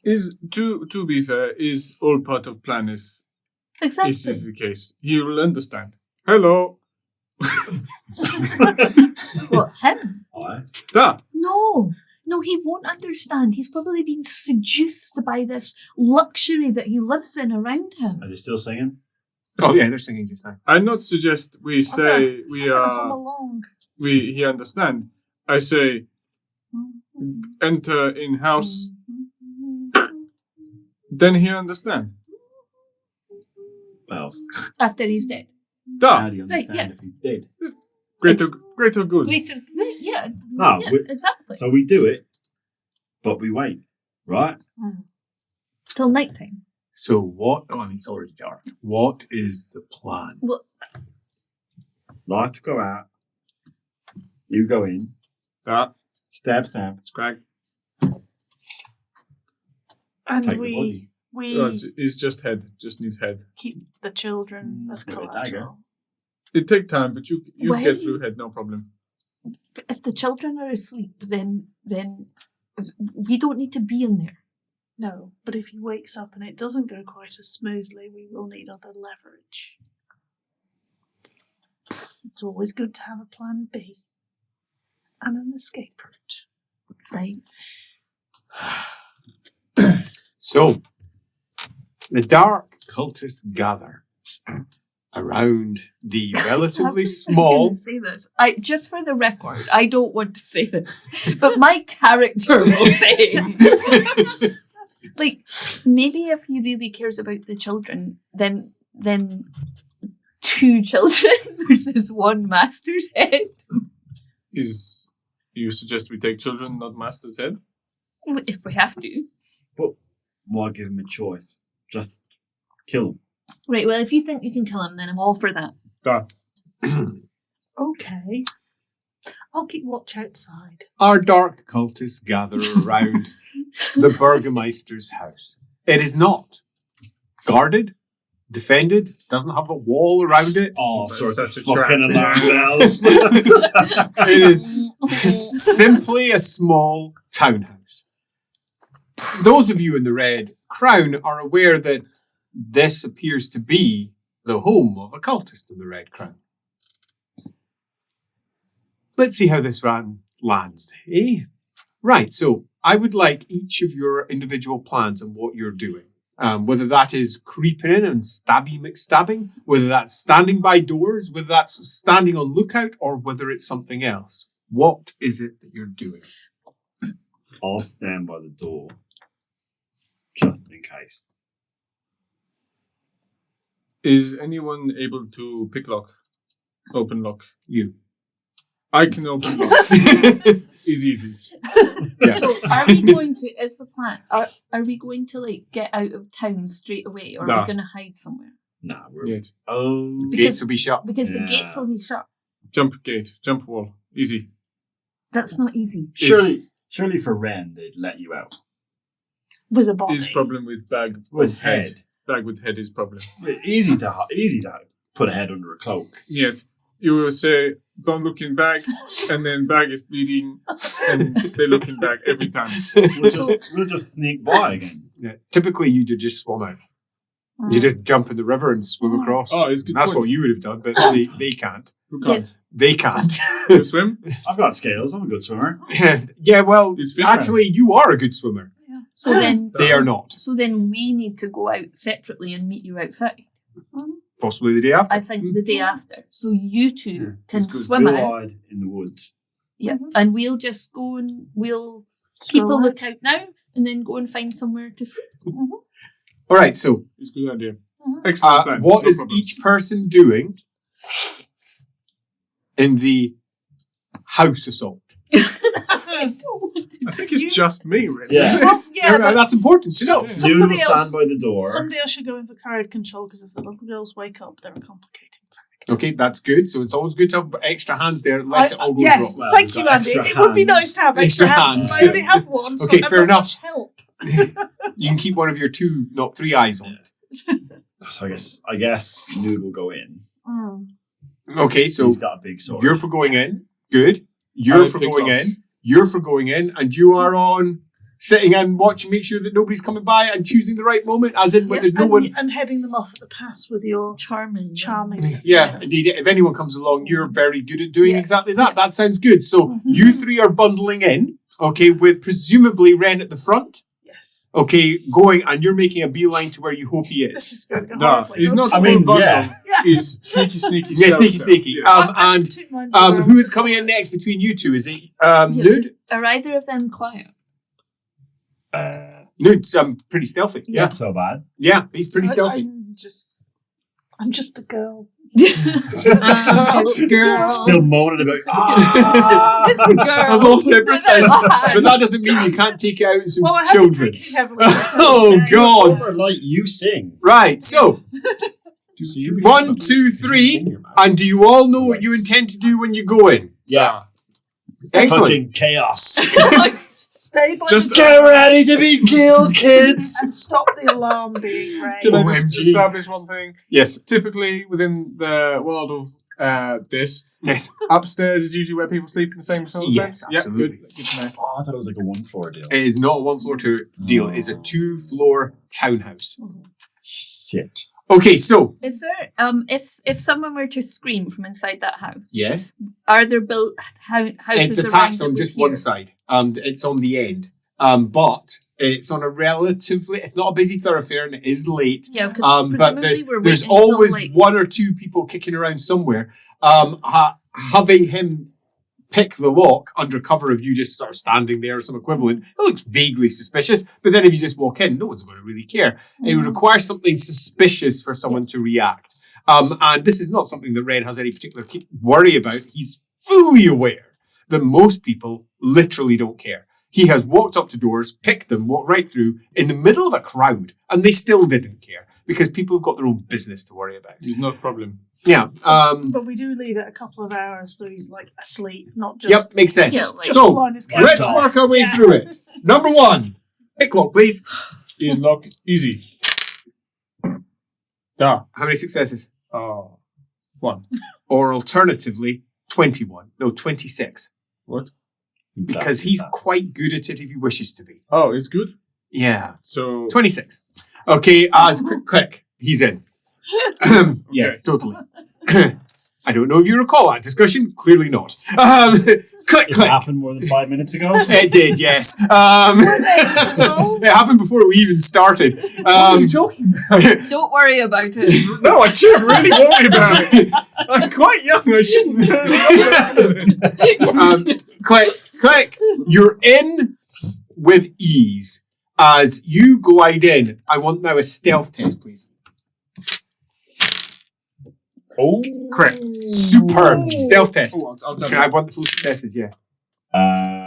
Is to be fair, is all part of plan if Exactly. this is the case. He will understand. Hello. What, him? Aye. Da. No, he won't understand. He's probably been seduced by this luxury that he lives in around him. Are they still singing? Oh yeah, they're singing just now. I not suggest we say we Come are along. he understand. I say enter in house. Then he understand. Well, After he's dead. Da. how do you understand yeah. if he's dead? Greater good. Later, yeah. No, yeah, we- exactly. So we do it, but we wait, right? Till nighttime. So what? Oh, I mean, it's already dark. What is the plan? Well, Lights go out. You go in. Da. Stab. Scrag. And Take the we body. It's just head. Just need head. keep the children as With a collateral. It take time, but you Why? get through head, no problem. if the children are asleep, then we don't need to be in there. No, but if he wakes up and it doesn't go quite as smoothly, we will need other leverage. It's always good to have a plan B and an escape route. Right? So, the dark cultists gather around the relatively I'm small. gonna say this. Just for the record, I don't want to say this, but my character will say Like, maybe if he really cares about the children, then 2 children versus 1 master's head. You suggest we take children, not master's head? If we have to. Why give him a choice? Just kill him. Right, well, if you think you can kill him, then I'm all for that. Done. Okay. I'll keep watch outside. Our dark cultists gather around the Burgermeister's house. It is not guarded, defended, doesn't have a wall around it. All That's sorts of such a trap. fucking alarm bells. It is simply a small townhouse. Those of you in the Red Crown are aware that this appears to be the home of a cultist of the Red Crown. Let's see how this lands, eh? Right, so I would like each of your individual plans on what you're doing. Whether that is creeping in and stabby McStabbing, whether that's standing by doors, whether that's standing on lookout, or whether it's something else. What is it that you're doing? I'll stand by the door, just in case. Is anyone able to pick lock? Open lock? You. I can open lock. It's easy. Yeah. So, are we going to, is the plan, are we going to, like, get out of town straight away, or are Nah. we going to hide somewhere? Nah, we're... Yet. Oh... Gates will be shut. Because the Yeah. gates will be shut. Jump gate. Jump wall. Easy. That's not easy. Surely for Ren, they'd let you out. With a body. His problem with bag With head. head. Bag with head is problem. Easy to put a head under a cloak. Yet. You will say, don't look in bag, and then bag is bleeding, and they look in bag every time. We'll just sneak by again. Yeah. Typically, you'd have just swum out. You just jump in the river and swim across. Oh, it's a good That's point. what you would have done, but they can't. Who can't? They can't. You swim? I've got scales. I'm a good swimmer. Yeah, well, Is fish actually, you are a good swimmer. So then, They are not. so then we need to go out separately and meet you outside. Possibly the day after. I think the day after. So you two can It's good. swim We'll out. hide in the woods. Yeah. And we'll just go and we'll keep a Stroll out. lookout now and then go and find somewhere to All right, so It's a good idea. Excellent plan. what No is problem. each person doing in the house assault? I think it's just me, really. Yeah. Well, yeah, No, but that's important. So- So, so- Noodle will Somebody stand else- by the door. someday I should go in for crowd control because if the little girls wake up, they're a complicating factor. okay, that's good. So it's always good to have extra hands there, unless it all goes yes, wrong. Well, thank we've you, got Andy. extra It would be hands. nice to have extra, Extra hands, hands. but I only have one, so Okay, I'm fair not enough. much help. You can keep one of your 2, not 3 eyes on it. So I guess Noodle will go in. Okay, so He's got a big sword. you're for going in. Good. You're I for pick going up. in. You're for going in, and you are on sitting and watching, make sure that nobody's coming by and choosing the right moment, as in when there's no one. And heading them off at the pass with your charming. charming. Yeah, indeed. If anyone comes along, you're very good at doing Yeah. exactly that. Yeah. That sounds good. So you 3 are bundling in, okay, with presumably Ren at the front, Yes. okay, going, and you're making a beeline to where you hope he This is. is going to go No, horribly. he's not I full mean, bundle. yeah. Yeah. He's sneaky. Yeah, stealth. sneaky. Yeah. And Took mine to who is coming in next between you 2? Is it Nude? Are either of them quiet? Nude's pretty stealthy. Yeah, Not so bad. yeah, he's pretty stealthy. I'm just a girl. Still moaning about. It's a girl. I've lost everything. Without a hand. But that doesn't mean you can't take it out in some Well, I have children. been drinking heavily. Oh, God. Or like you sing. Right, so So you 1, 2, 3, and do you all know what you intend to do when you go in? Yeah. Excellent. Fucking chaos. Stay by Just the Get ready to be killed, kids. and stop the alarm being raised. Can I just OMG. establish one thing? Yes. Typically, within the world of this, Yes. upstairs is usually where people sleep in the same sort of Yes, sense. absolutely. Yeah, good to know. Oh, I thought it was like a 1-floor deal. It is not a 1-floor deal. It's a 2-floor townhouse. Shit. Okay, so Is there if someone were to scream from inside that house? yes, Are there built houses it's around attached that on would just hear? one side. It's on the end. But it's on a relatively. It's not a busy thoroughfare, and it is late. Yeah, because But there's always 1 or 2 people kicking around somewhere. Having him pick the lock under cover of you just sort of standing there or some equivalent, it looks vaguely suspicious. But then if you just walk in, no one's going to really care. It would require something suspicious for someone to react. And this is not something that Ren has any particular worry about. He's fully aware that most people literally don't care. He has walked up to doors, picked them, walked right through in the middle of a crowd, and they still didn't care because people have got their own business to worry about. It's no problem. Yeah. But we do leave it a couple of hours so he's like asleep, not just. Yep, makes sense. Yeah, like- Just So, blind as let's cats. work our way through it. Number 1. Pick lock, please. Is lock easy. Da. How many successes? Oh. 1. Or alternatively, 21. No, 26. What? Because he's quite good at it if he wishes to be. Oh, it's good. Yeah. So 26. Okay, as click. He's in. Yeah, Okay. totally. I don't know if you recall that discussion. Clearly not. Click, It click. happened more than 5 minutes ago. It did, yes. It happened before we even started. what are you talking about? Don't worry about it. No, I shouldn't really worry about it. I'm quite young. I shouldn't. Click, click. You're in with ease. As you glide in, I want now a stealth test, please. Oh. Correct. Superb. Stealth test. Oh, I'll Can I want the full successes? Yeah.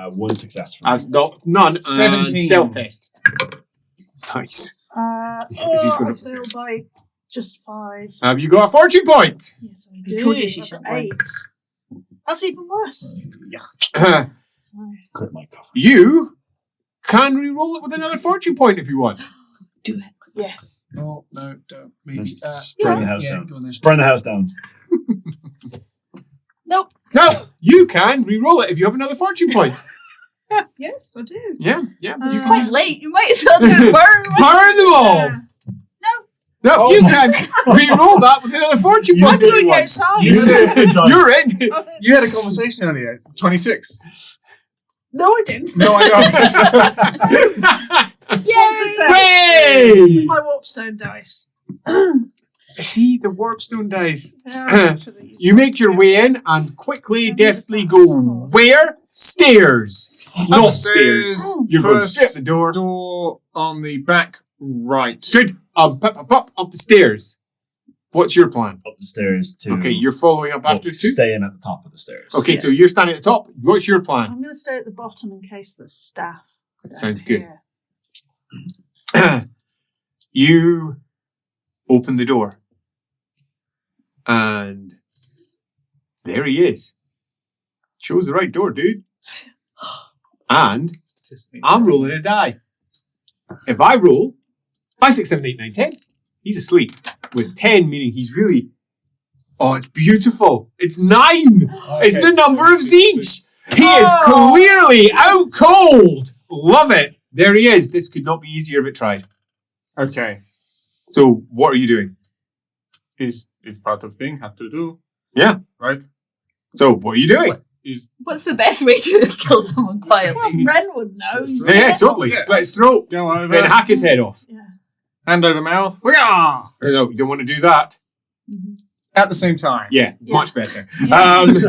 1 success for me. As not none. And 17. Stealth test. Nice. He's gonna I have failed by just 5. Have you got a fortune point? Yes, I I do. told you she I've shouldn't got 8. That's even worse. So, Crit my cover. You can re-roll it with another fortune point if you want. Do it. yes. No, don't. Maybe. Let's burn the house yeah, down. go on then. Burn the house down. Nope. No, you can re-roll it if you have another fortune point. Yes, I do. Yeah, yeah. It's quite late. You might as well burn. Burn them all. Yeah. No, Oh. you can re-roll that with another fortune You point. I'm if going you want. outside. You're in. You had a conversation earlier. 26. No, I didn't. No, I know. Way! My warpstone dice. See the warpstone dice. Yeah, actually, You make your way in and quickly, deftly go where? Stairs. Not stairs. You're going First straight at the door. door on the back right. Good. Pop up the stairs. What's your plan? Up the stairs to. Okay, you're following up after 2. Staying at the top of the stairs. Okay, Yeah. so you're standing at the top. What's your plan? I'm going to stay at the bottom in case there's staff. That sounds good. Yeah. You open the door. And there he is. Chose the right door, dude. And I'm rolling a die. If I roll 5, 6, 7, 8, 9, 10, he's asleep. With 10 meaning he's really. Oh, it's beautiful. It's 9. It's the number of Zinch. He is clearly out cold. Love it. There he is. This could not be easier if it tried. Okay. So, what are you doing? Is part of thing have to do. Yeah. Right? So, what are you doing? Is What's the best way to kill someone quietly? Well, Ren would know. He's Yeah, dead. totally. Yeah. Slit his throat. go over. Then hack his head off. Yeah. Hand over mouth. No, you don't want to do that. At the same time. Yeah, Yeah. much better.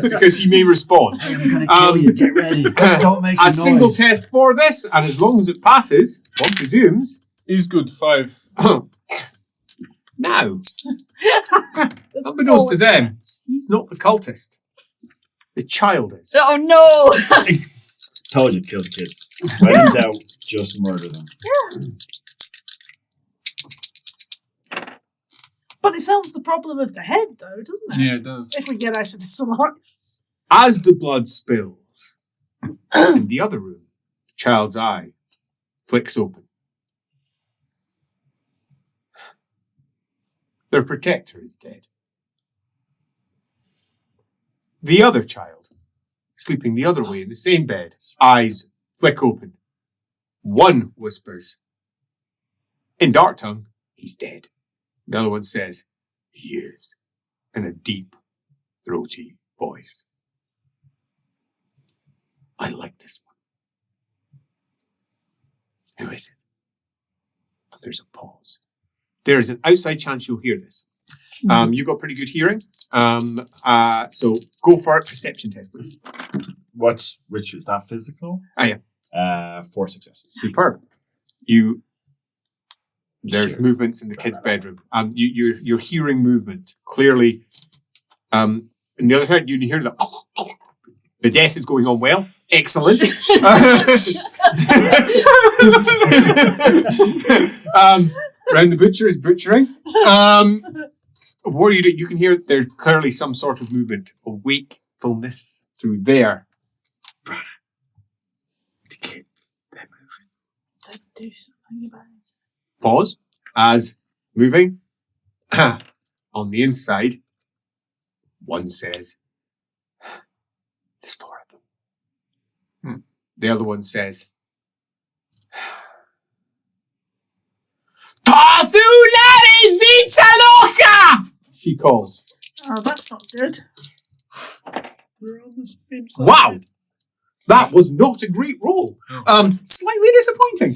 Because he may respond. I'm gonna kill you. Get ready. Don't make a A noise. single test for this, and as long as it passes, one presumes. Is good. 5. Now, There's unbeknownst to always- them, he's not the cultist. The child is. Oh no! Told you to kill the kids. When in doubt, just murder them. But it solves the problem of the head, though, doesn't it? Yeah, it does. If we get out of this alive. As the blood spills, in the other room, the child's eye flicks open. Their protector is dead. The other child, sleeping the other way in the same bed, eyes flick open. One whispers, in dark tongue, he's dead. The other one says, he is, in a deep, throaty voice. I like this one. Who is it? And there's a pause. There is an outside chance you'll hear this. You've got pretty good hearing. So go for a perception test, please. Which is that physical? Yeah. 4 successes. Superb. There's movements in the kid's bedroom. You're hearing movement clearly. On the other hand, you hear the death is going on well. Excellent. Round the butcher is butchering. What are you doing? You can hear there's clearly some sort of movement, a wakefulness through there. Brother, the kid, they're moving. Don't do something about it. Pause as moving. On the inside, one says, "There's 4 of them." The other one says, "Tathulari Zichaloka!" She calls. Oh, that's not good. We're on the same side. Wow! That was not a great roll. Slightly disappointing.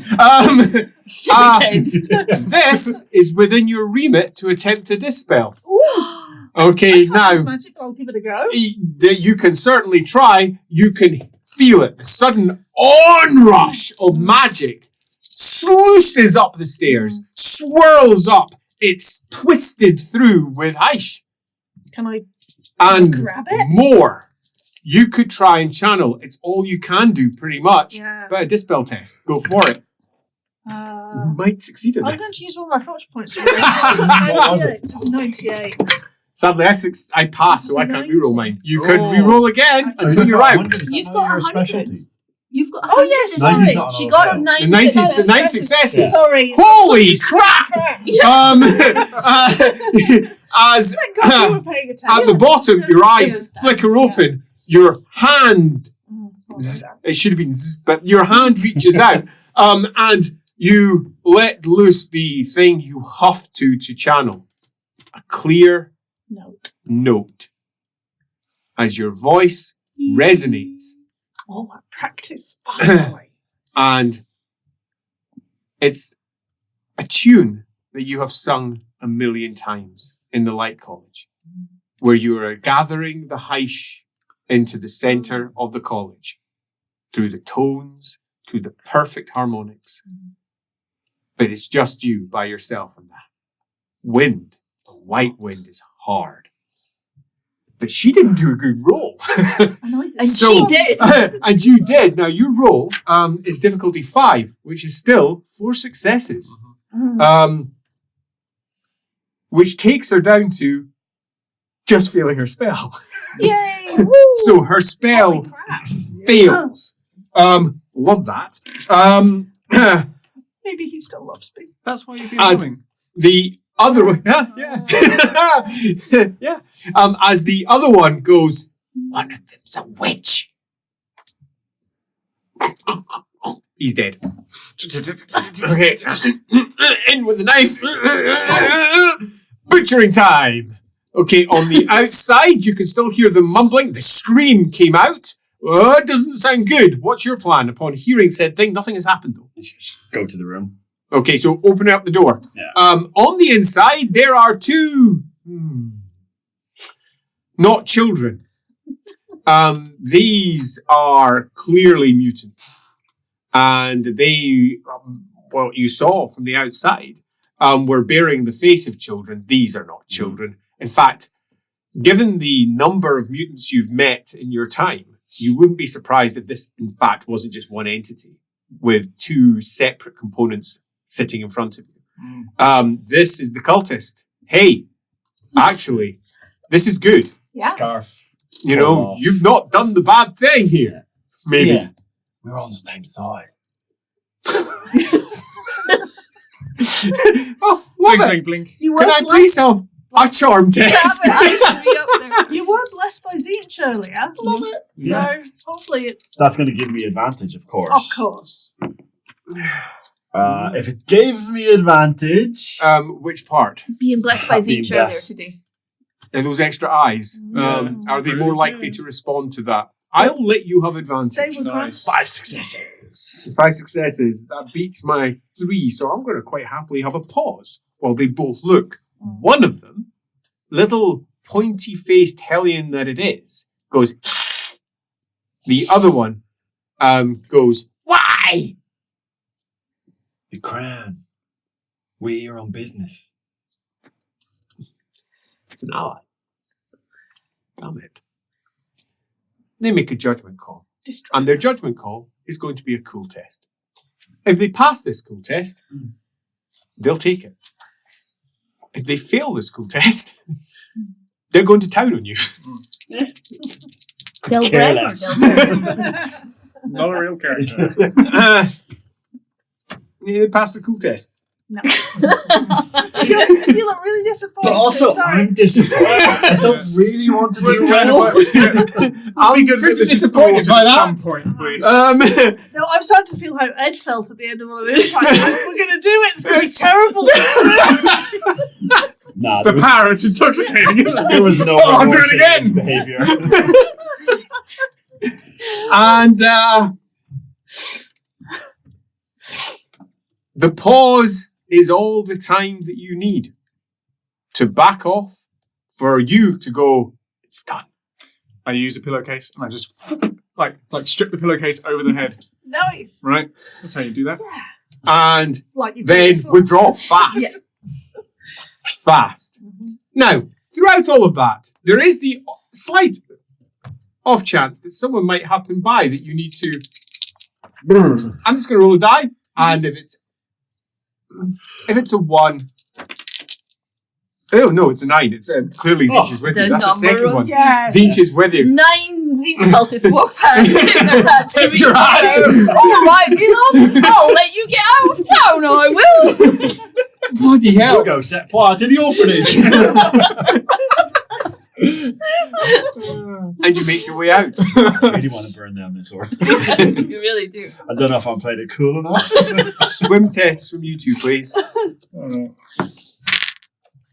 This is within your remit to attempt to dispel. Okay, now It's magic. I'll give it a go. you can certainly try. You can feel it. The sudden onrush of magic sluices up the stairs, swirls up. It's twisted through with Aish. Can I And grab it? more. You could try and channel. It's all you can do, pretty much. Yeah. But a dispel test. Go for it. You might succeed at I'm going this. to use one of my fortune points. was it? 98. Sadly, I passed, so I can't reroll mine. You could Oh. reroll again until you're out. You've got 100. specialty. You've got 100. Oh, yes, sorry. Ninety's not She an got overkill. 9 The 90's successes. 9 successes. Sorry. Holy crap! As Thank God you were paying attention. at the bottom, your eyes Yeah. flicker open. Your hand, Oh, it should have been, but your hand reaches out, and you let loose the thing you huff to channel. A clear no. note. As your voice resonates. Oh, my practice. Finally. And it's a tune that you have sung 1,000,000 times in the Light College, where you are gathering the Haish into the center of the college through the tones, through the perfect harmonics. But it's just you by yourself and that. Wind, the white wind is hard. But she didn't do a good roll. And I did. And So- she did. And you did. Now your roll is difficulty 5, which is still 4 successes. Which takes her down to just failing her spell. Yay! So her spell Holy crap. fails. Love that. Maybe he still loves me. That's why you've been As moving. the other one, yeah. As the other one goes, one of them's a witch. He's dead. Okay, in with the knife. Butchering time. Okay, on the outside, you can still hear them mumbling. The scream came out. It doesn't sound good. What's your plan? Upon hearing said thing, nothing has happened though. Go to the room. Okay, so open up the door. Yeah. On the inside, there are 2 not children. These are clearly mutants. And they, what you saw from the outside, were bearing the face of children. These are not children. In fact, given the number of mutants you've met in your time, you wouldn't be surprised if this, in fact, wasn't just one entity with 2 separate components sitting in front of you. This is the cultist. Hey, actually, this is good. Yeah. Scarf. You know, Oh. you've not done the bad thing here. Maybe. Yeah. We're on the same side. Oh, Blink, love it. blink, blink. You were Can I blessed. please have a charm test? Damn it, I should be up there. You were blessed by Zeech earlier. Love it. So hopefully it's. That's going to give me advantage, of course. Of course. If it gave me advantage, Which part? Being blessed by Being Zeech earlier blessed. today. Are those extra eyes? Are they more likely to respond to that? I'll let you have They advantage. were Nice. 5 successes. 5 successes. That beats my 3, so I'm going to quite happily have a pause while they both look. One of them, little pointy-faced hellion that it is, goes, The other one goes, "Why?" The crown. We're here on business. It's an ally. Damn it. They make a judgment call. And their judgment call is going to be a cool test. If they pass this cool test, they'll take it. If they fail this cool test, they're going to town on you. Careless. Not a real character. They passed the cool test. No. You look really disappointed. But also, sorry. I'm disappointed. I don't really want to do well. I'm pretty disappointed by that. Some point, please. No, I'm starting to feel how Ed felt at the end of one of these. Like, we're going to do it. It's going to be terrible. Nah, The power is intoxicating, isn't it? there was no I'll do remorse it in again. his behaviour. And the pause is all the time that you need to back off for you to go, it's done. I use a pillowcase and I just like strip the pillowcase over the head. Nice. Right? That's how you do that. And Like you did then before. withdraw fast. Fast. Now, throughout all of that, there is the slight off chance that someone might happen by that you need to... I'm just going to roll a die, and if it's a 1... Oh, no, it's a 9. It's clearly Zinch is with The you. That's the number second of- one. Yes. Zinch is with you. 9 Zinch cultists walk past, tip their hat to Tip me. your hat. All right, beloved, I'll let you get out of town, I will. Bloody hell. We'll go set fire to the orphanage. And you make your way out. I really want to burn down this orphanage. You really do. I don't know if I'm playing it cool enough. Swim tests from you two, please. Alright.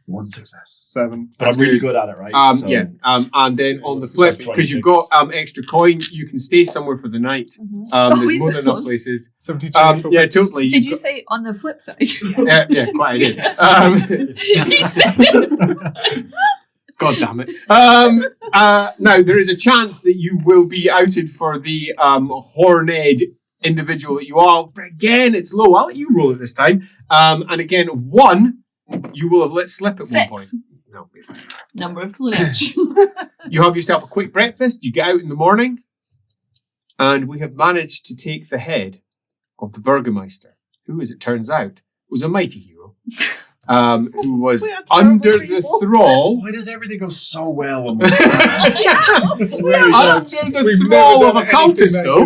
1 success. 7. But That's I'm really good. good at it, right? So- Yeah. And then on the flip, That's because you've 26. got extra coin, you can stay somewhere for the night. There's we've more than enough gone. places. 72. Yeah, totally. Did you say on the flip side? Yeah, quite I did. He said it. God damn it. Now, there is a chance that you will be outed for the horned individual that you are. But again, it's low. I'll let you roll it this time. And again, 1, you will have let slip at 6. one point. No, be fine. Number of sludge. You have yourself a quick breakfast. You get out in the morning. And we have managed to take the head of the Burgermeister, who, as it turns out, was a mighty hero. Who was We are terrible under the people. thrall. Why does everything go so well when we're Under the thrall of a cultist, though.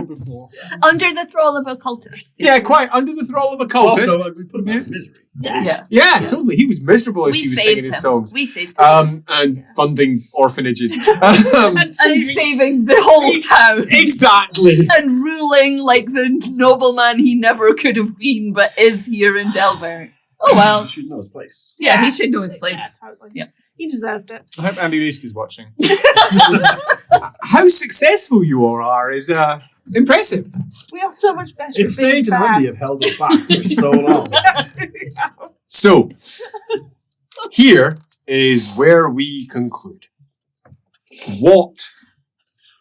Under the thrall of a cultist. Yeah, quite under the thrall of a cultist. Also, we put him out of misery. Yeah. Yeah, totally. He was miserable as We he was saved singing him. his songs. We saved him. And funding orphanages. And Saving the whole town. Exactly. And ruling like the nobleman he never could have been, but is here in Delberts. Oh well. You should know his place. Yeah, he should know his place. Yeah, totally. Yeah. He deserved it. I hope Andy Leesk is watching. How successful you all are is impressive. We are so much better. It's at being Sage and bad. Andy have held us back for so long. So, here is where we conclude. What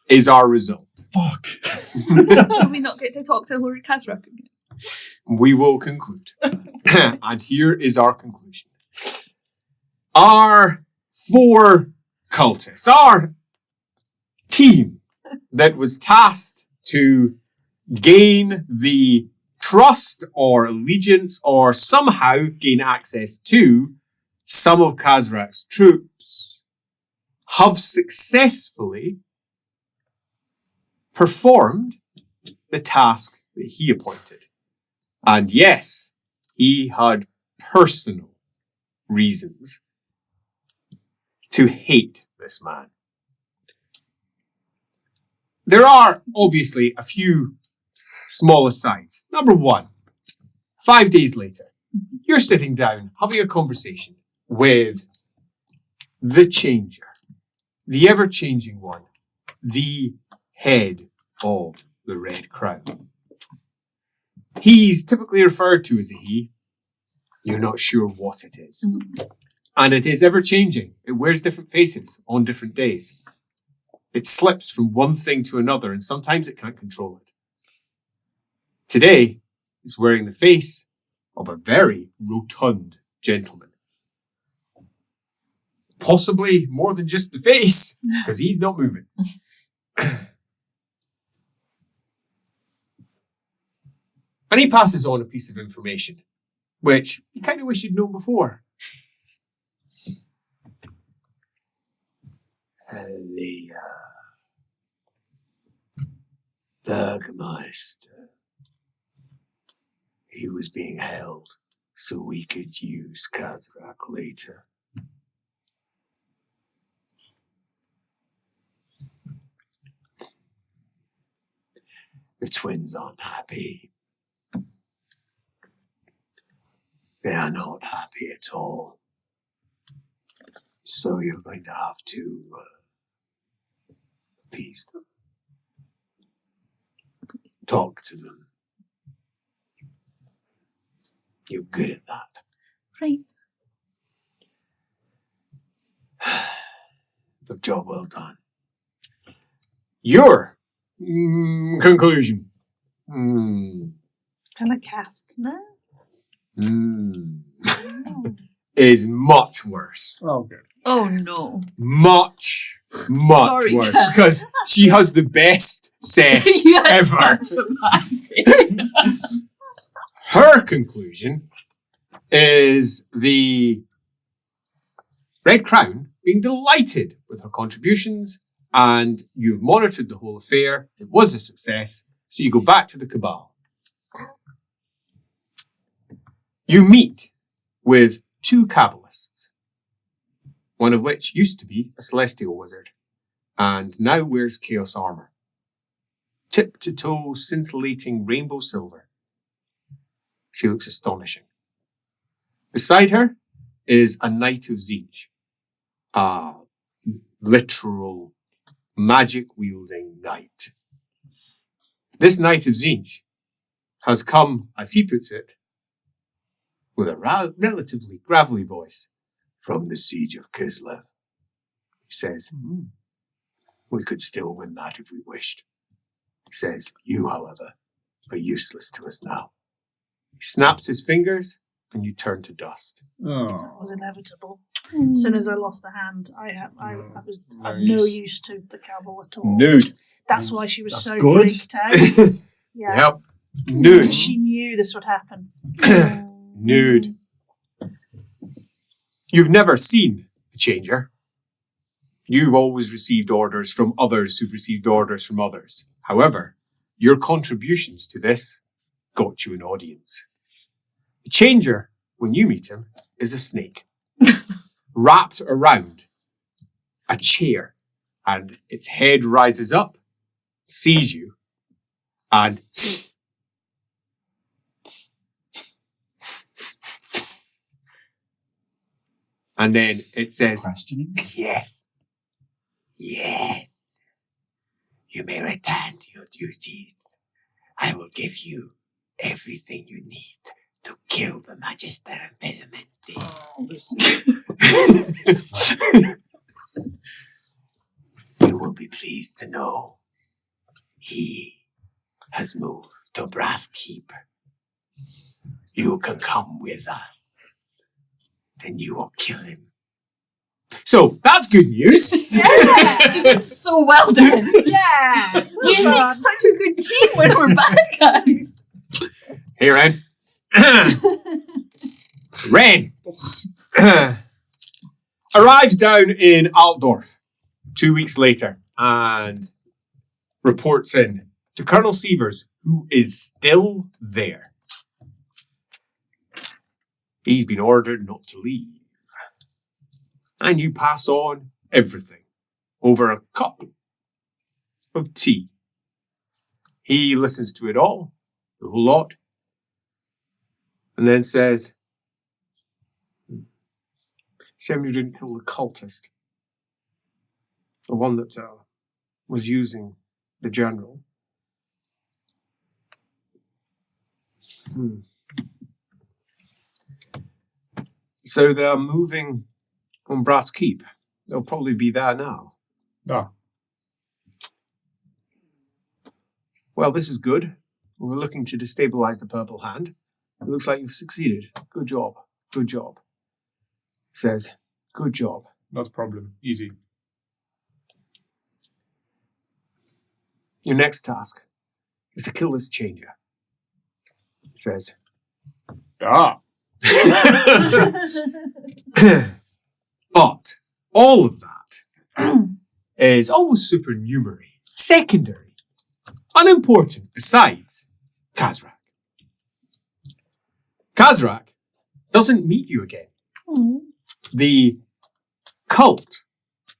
is our result? Fuck. Do we not get to talk to Lord Kazar again? We will conclude. And here is our conclusion. Our 4 cultists, our team that was tasked to gain the trust or allegiance or somehow gain access to some of Kazrak's troops have successfully performed the task that he appointed. And yes, he had personal reasons to hate this man. There are obviously a few small asides. Number 1, 5 days later, you're sitting down having a conversation with the Changer, the ever-changing one, the head of the Red Crown. He's typically referred to as a he. You're not sure what it is. And it is ever-changing. It wears different faces on different days. It slips from one thing to another, and sometimes it can't control it. Today, it's wearing the face of a very rotund gentleman. Possibly more than just the face, because he's not moving. And he passes on a piece of information, which you kind of wish you'd known before. The Burgermeister. He was being held so we could use Kazar later. The twins aren't happy. They are not happy at all. So you're going to have to appease them. Talk to them. You're good at that. Right. The job well done. Your conclusion. Can I cast now? Is much worse. Oh, good. Oh no. Much Sorry, worse. Kat. Because she has the best sex You had ever. such a bad day. Her conclusion is the Red Crown being delighted with her contributions, and you've monitored the whole affair. It was a success, so you go back to the Cabal. You meet with 2 Kabbalists, one of which used to be a celestial wizard, and now wears chaos armor. Tip to toe, scintillating rainbow silver. She looks astonishing. Beside her is a Knight of Zinj, a literal magic-wielding knight. This Knight of Zinj has come, as he puts it, with a relatively gravelly voice, from the siege of Kislev. He says, we could still win that if we wished. He says, you, however, are useless to us now. He snaps his fingers, and you turn to dust. That Oh. was inevitable. As soon as I lost the hand, I was of no use to the Cabal at all. Nude. That's why she was That's so good. freaked out. Yeah. Yep. Nude. She knew this would happen. Nude. You've never seen the Changer. You've always received orders from others who've received orders from others. However, your contributions to this got you an audience. The Changer, when you meet him, is a snake wrapped around a chair, and its head rises up, sees you, and then it says, Questioning. yes, yes, you may return to your duties. I will give you everything you need to kill the Magister Impedimenti. You will be pleased to know he has moved to Brathkeep. You can come with us, and you will kill him. So that's good news. Yeah! You did so well, Dan. Yeah! We make such a good team when we're bad guys. Hey, Ren. Ren arrives down in Altdorf 2 weeks later and reports in to Colonel Sievers, who is still there. He's been ordered not to leave. And you pass on everything over a cup of tea. He listens to it all, the whole lot, and then says, Sam, you didn't kill the cultist. The one that was using the general. So they're moving on Brass Keep. They'll probably be there now. Ah. Well, this is good. We're looking to destabilize the purple hand. It looks like you've succeeded. Good job. Good job. He says, good job. Not a problem. Easy. Your next task is to kill this changer. He says, Ah. but all of that is almost supernumerary, secondary, unimportant besides Kazrak. Kazrak doesn't meet you again. The cult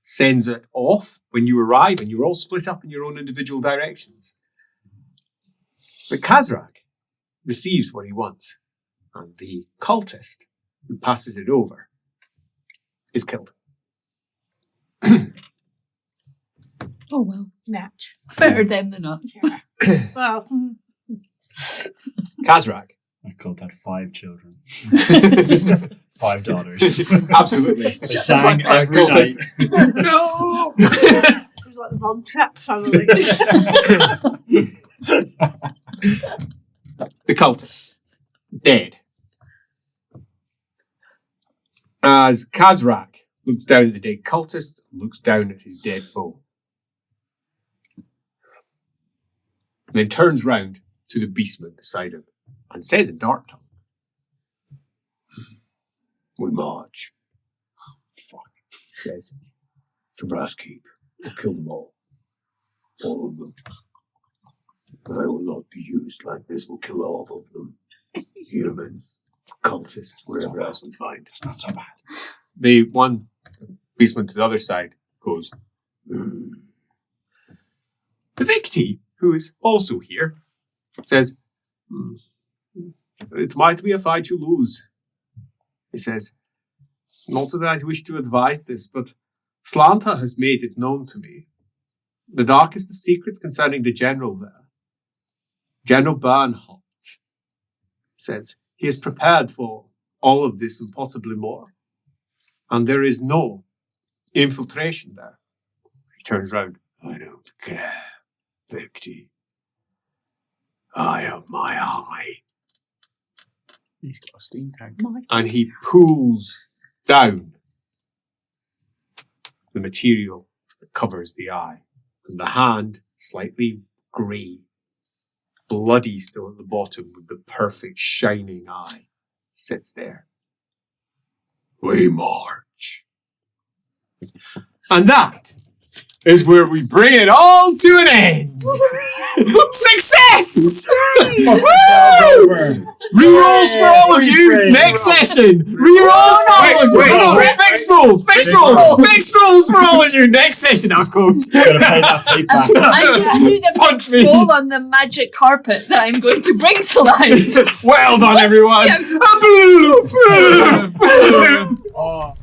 sends it off when you arrive and you're all split up in your own individual directions. But Kazrak receives what he wants, and the cultist who passes it over is killed. Oh well. Natch. Better them than us. Well, Kazrak. My cult had 5 children. 5 daughters. Absolutely. They sang every night. No! it was like the Von Trapp family. The cultist. Dead. As Kazrak looks down at the dead cultist, looks down at his dead foe. Then turns round to the beastman beside him and says in dark tongue, "We march." Fuck. Says, "To Brass Keep. We'll kill them all. All of them. I will not be used like this. We'll kill all of them. Humans, cultists, whatever else we find." That's not so bad. The one beastman to the other side goes, The Victi, who is also here, says, "It might be a fight you lose." He says, "Not that I wish to advise this, but Slanta has made it known to me. The darkest of secrets concerning the general there. General Bernhardt says he is prepared for all of this and possibly more. And there is no infiltration there." He turns round. "I don't care, Victi. I have my eye." He's got a steam tank. And he pulls down the material that covers the eye. And the hand, slightly grey, bloody still at the bottom with the perfect shining eye, sits there. "We march." And that is where we bring it all to an end. Success! Woo! Rerolls for all of you next session. Rerolls for all of you. Big scrolls for all of you next session. That was close. Gotta play that tape back. I'm going to do the Punch big me. roll on the magic carpet that I'm going to bring to life. Well done, everyone. Yeah. Boom. Oh.